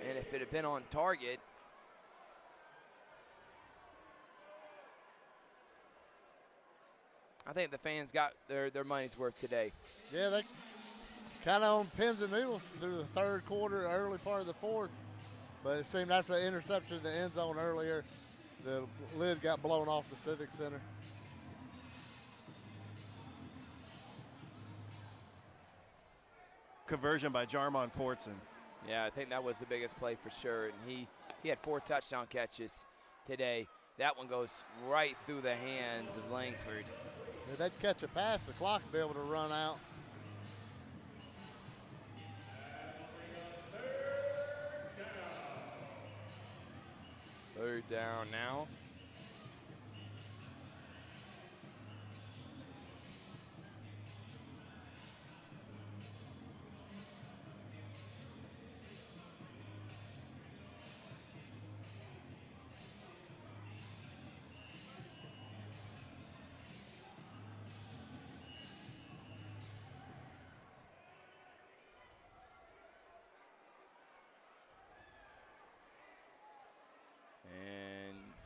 and if it had been on target. I think the fans got their money's worth today. Yeah, they kind of on pins and needles through the third quarter, early part of the fourth. But it seemed after the interception in the end zone earlier, the lid got blown off the Civic Center. Conversion by Jarmon Fortson. Yeah, I think that was the biggest play for sure. And he had 4 touchdown catches today. That one goes right through the hands of Langford. If they'd catch a pass, the clock would be able to run out. Third down now.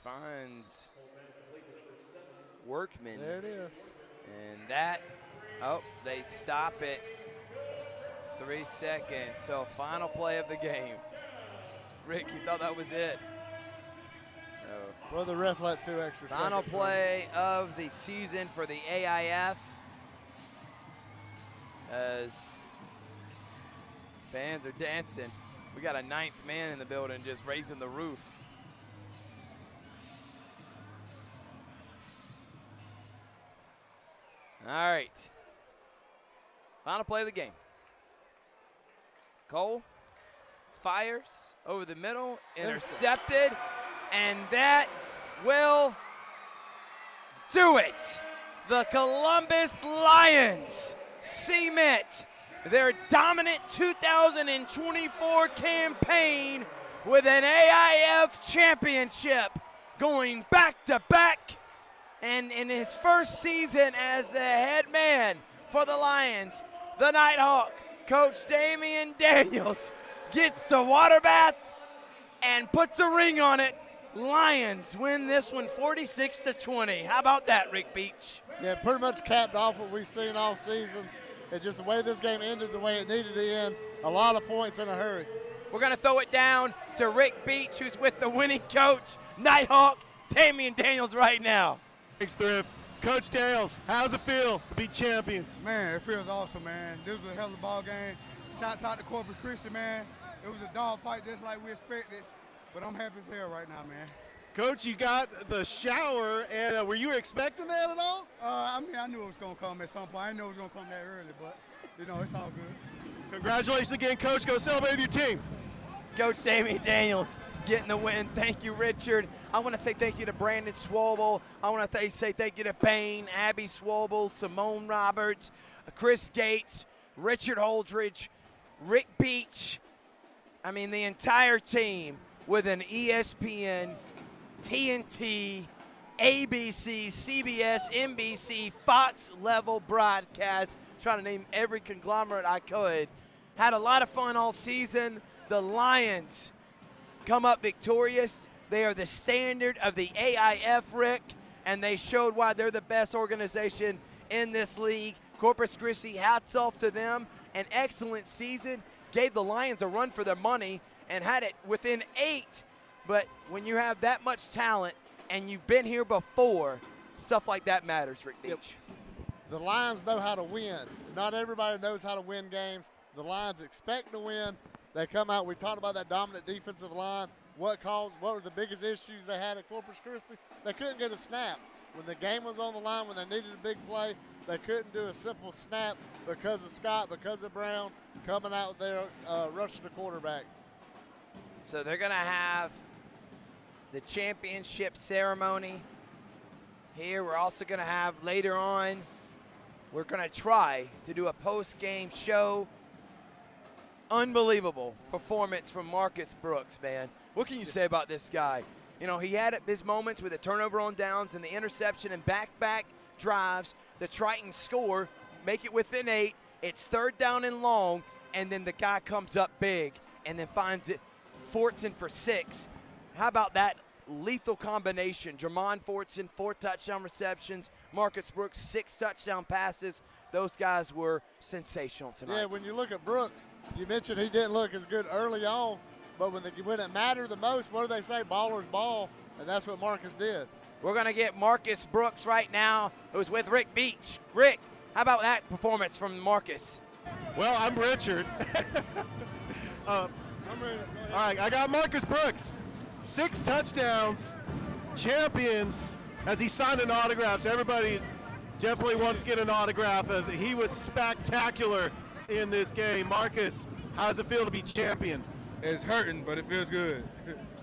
Finds Workman. There it is. And that, they stop it. 3 seconds. So final play of the game. Rick, you thought that was it. So Well, the ref let 2 extra seconds. Final play of the season for the AIF. As fans are dancing. We got a 9th man in the building just raising the roof. All right. Final play of the game. Cole fires over the middle, intercepted, and that will do it. The Columbus Lions cement their dominant 2024 campaign with an AIF championship. going back-to-back. And in his first season as the head man for the Lions, the Nighthawk, Coach Damian Daniels, gets the water bath and puts a ring on it. Lions win this one 46-20. How about that, Rick Beach? Yeah, pretty much capped off what we've seen all season. It's just the way this game ended, the way it needed to end. A lot of points in a hurry. We're going to throw it down to Rick Beach, who's with the winning coach, Nighthawk, Damian Daniels, right now. Thanks, Thrift. Coach Daniels, how's it feel to be champions? Man, it feels awesome, man. This was a hell of a ball game. Shouts out to Corpus Christi, man. It was a dog fight just like we expected, but I'm happy as hell right now, man. Coach, you got the shower, and were you expecting that at all? I mean, I knew it was going to come at some point. I didn't know it was going to come that early, but, you know, it's all good. Congratulations again, Coach. Go celebrate with your team. Coach Damian Daniels getting the win. Thank you, Richard. I want to say thank you to Brandon Swobel. I want to say thank you to Payne, Abby Swobel, Simone Roberts, Chris Gates, Richard Holdridge, Rick Beach. I mean, the entire team with an ESPN, TNT, ABC, CBS, NBC, Fox level broadcast. Trying to name every conglomerate I could. Had a lot of fun all season. The Lions come up victorious. They are the standard of the AIF, Rick, and they showed why they're the best organization in this league. Corpus Christi, hats off to them. An excellent season. Gave the Lions a run for their money and had it within 8. But when you have that much talent and you've been here before, stuff like that matters, Rick Beach. The Lions know how to win. Not everybody knows how to win games. The Lions expect to win. They come out. We talked about that dominant defensive line. What were the biggest issues they had at Corpus Christi? They couldn't get a snap. When the game was on the line, when they needed a big play, they couldn't do a simple snap because of Scott, because of Brown coming out there rushing the quarterback. So they're going to have the championship ceremony here. We're also going to have later on, we're going to try to do a post-game show. Unbelievable performance from Marcus Brooks, man. What can you say about this guy? You know, he had his moments with a turnover on downs and the interception and back-to-back drives. The Tritons score, make it within 8. It's 3rd down and long, and then the guy comes up big and then finds it. Fortson for 6. How about that lethal combination? Jermon Fortson, 4 touchdown receptions. Marcus Brooks, 6 touchdown passes. Those guys were sensational tonight. Yeah, when you look at Brooks, you mentioned he didn't look as good early on, but when it mattered the most, what do they say? Ballers ball, and that's what Marcus did. We're going to get Marcus Brooks right now, who's with Rick Beach. Rick, how about that performance from Marcus? Well, I'm Richard. All right, I got Marcus Brooks. 6 touchdowns, champions, as he signed an autograph. So everybody definitely wants to get an autograph. He was spectacular in this game. Marcus, how does it feel to be champion? It's hurting, but it feels good.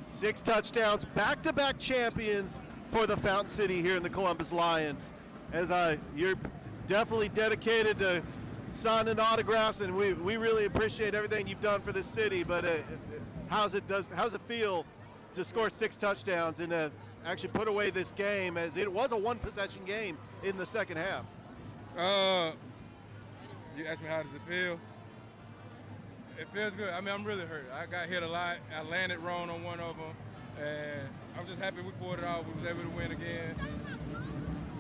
6 touchdowns, back-to-back champions for the Fountain City here in the Columbus Lions. You're definitely dedicated to signing autographs, and we really appreciate everything you've done for this city. But how's it feel to score 6 touchdowns and actually put away this game, as it was a 1-possession game in the second half? You asked me how does it feel? It feels good. I mean, I'm really hurt. I got hit a lot. I landed wrong on one of them, and I'm just happy we pulled it off. We was able to win again.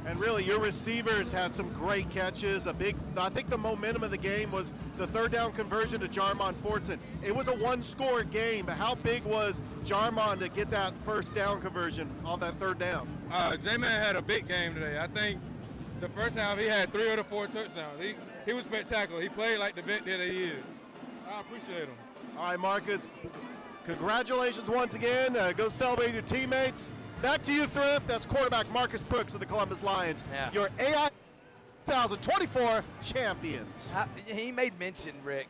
And really, your receivers had some great catches. I think the momentum of the game was the 3rd down conversion to Jermon Fortson. It was a 1-score game, but how big was Jermon to get that 1st down conversion on that 3rd down? J-Man had a big game today. I think the first half he had 3 of the 4 touchdowns. He was spectacular. He played like the vet that he is. I appreciate him. All right, Marcus, congratulations once again. Go celebrate your teammates. Back to you, Thrift. That's quarterback Marcus Brooks of the Columbus Lions. Yeah. Your AI 2024 champions. He made mention, Rick,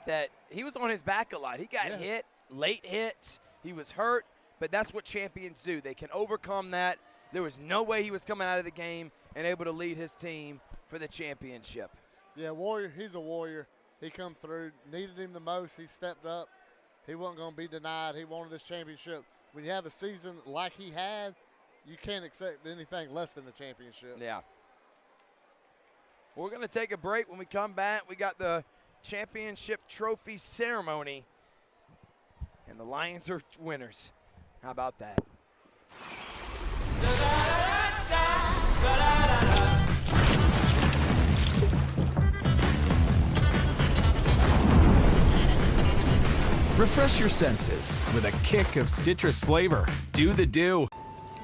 that he was on his back a lot. He got hit, late hits. He was hurt, but that's what champions do. They can overcome that. There was no way he was coming out of the game and able to lead his team for the championship. Yeah, warrior. He's a warrior. He come through, needed him the most. He stepped up. He wasn't going to be denied. He wanted this championship when you have a season like he had, you can't accept anything less than a championship. Yeah. We're going to take a break. When we come back, we got the championship trophy ceremony, and the Lions are winners. How about that? Refresh your senses with a kick of citrus flavor. Do the do.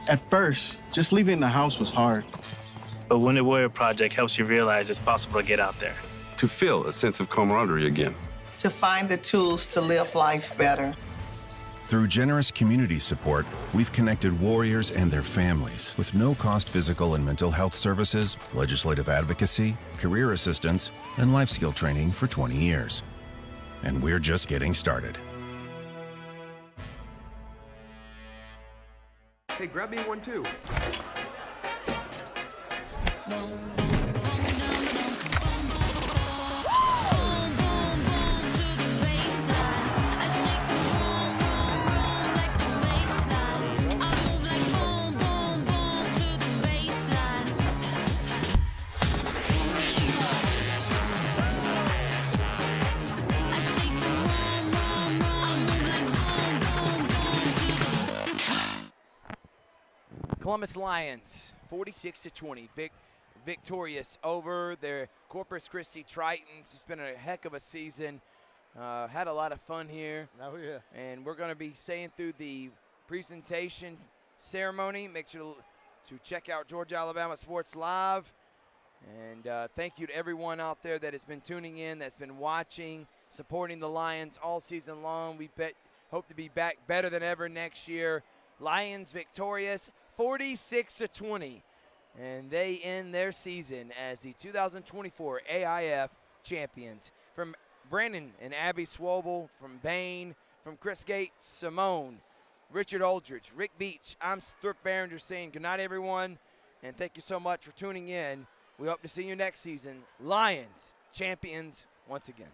At first, just leaving the house was hard. But Wounded Warrior Project helps you realize it's possible to get out there. To feel a sense of camaraderie again. To find the tools to live life better. Through generous community support, we've connected warriors and their families with no-cost physical and mental health services, legislative advocacy, career assistance, and life skill training for 20 years. And we're just getting started. Hey, grab me one too. Columbus Lions, 46-20, victorious over their Corpus Christi Tritons. It's been a heck of a season. Had a lot of fun here. Oh, yeah. And we're going to be staying through the presentation ceremony. Make sure to check out Georgia Alabama Sports Live. And thank you to everyone out there that has been tuning in, that's been watching, supporting the Lions all season long. We hope to be back better than ever next year. Lions victorious 46-20, and they end their season as the 2024 AIF champions. From Brandon and Abby Swobel, from Bain, from Chris Gates, Simone, Richard Aldridge, Rick Beach, I'm Thurp Behringer saying good night, everyone, and thank you so much for tuning in. We hope to see you next season. Lions champions once again.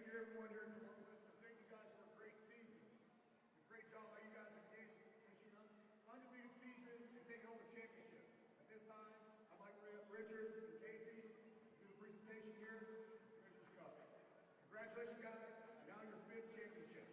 you everyone here in Columbus, and thank you guys for a great season. It's a great job by you guys again, finishing an undefeated season and taking home the championship. At this time, I'd like Richard and Casey to do the presentation here, Commissioner's Cup. Congratulations, guys. Now your 5th championship.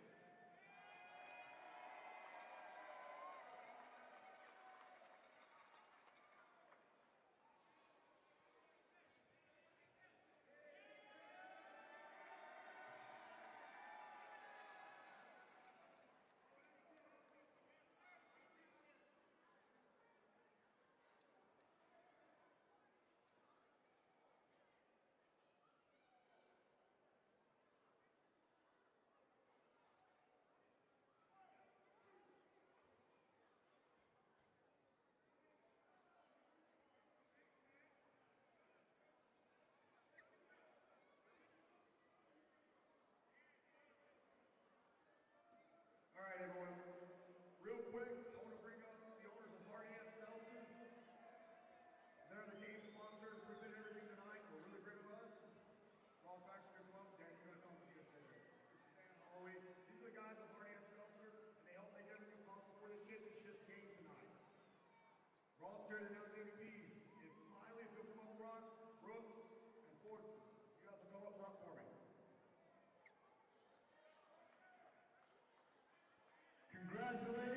All right, everyone. Real quick, I want to bring up the owners of Hard Ass Seltzer. They're the game sponsor, presented everything tonight. We're really great with us. Ross Baxter, come up. Dan, you're going to come with us today. This is Dan Holloway. These are the guys of Hard Ass Seltzer, and they help make everything possible for this championship game tonight. Ross here to announce the MVPs. It's Smiley, if you'll come up front, Brooks, and Fortson. You guys will come up front for me. Congratulations.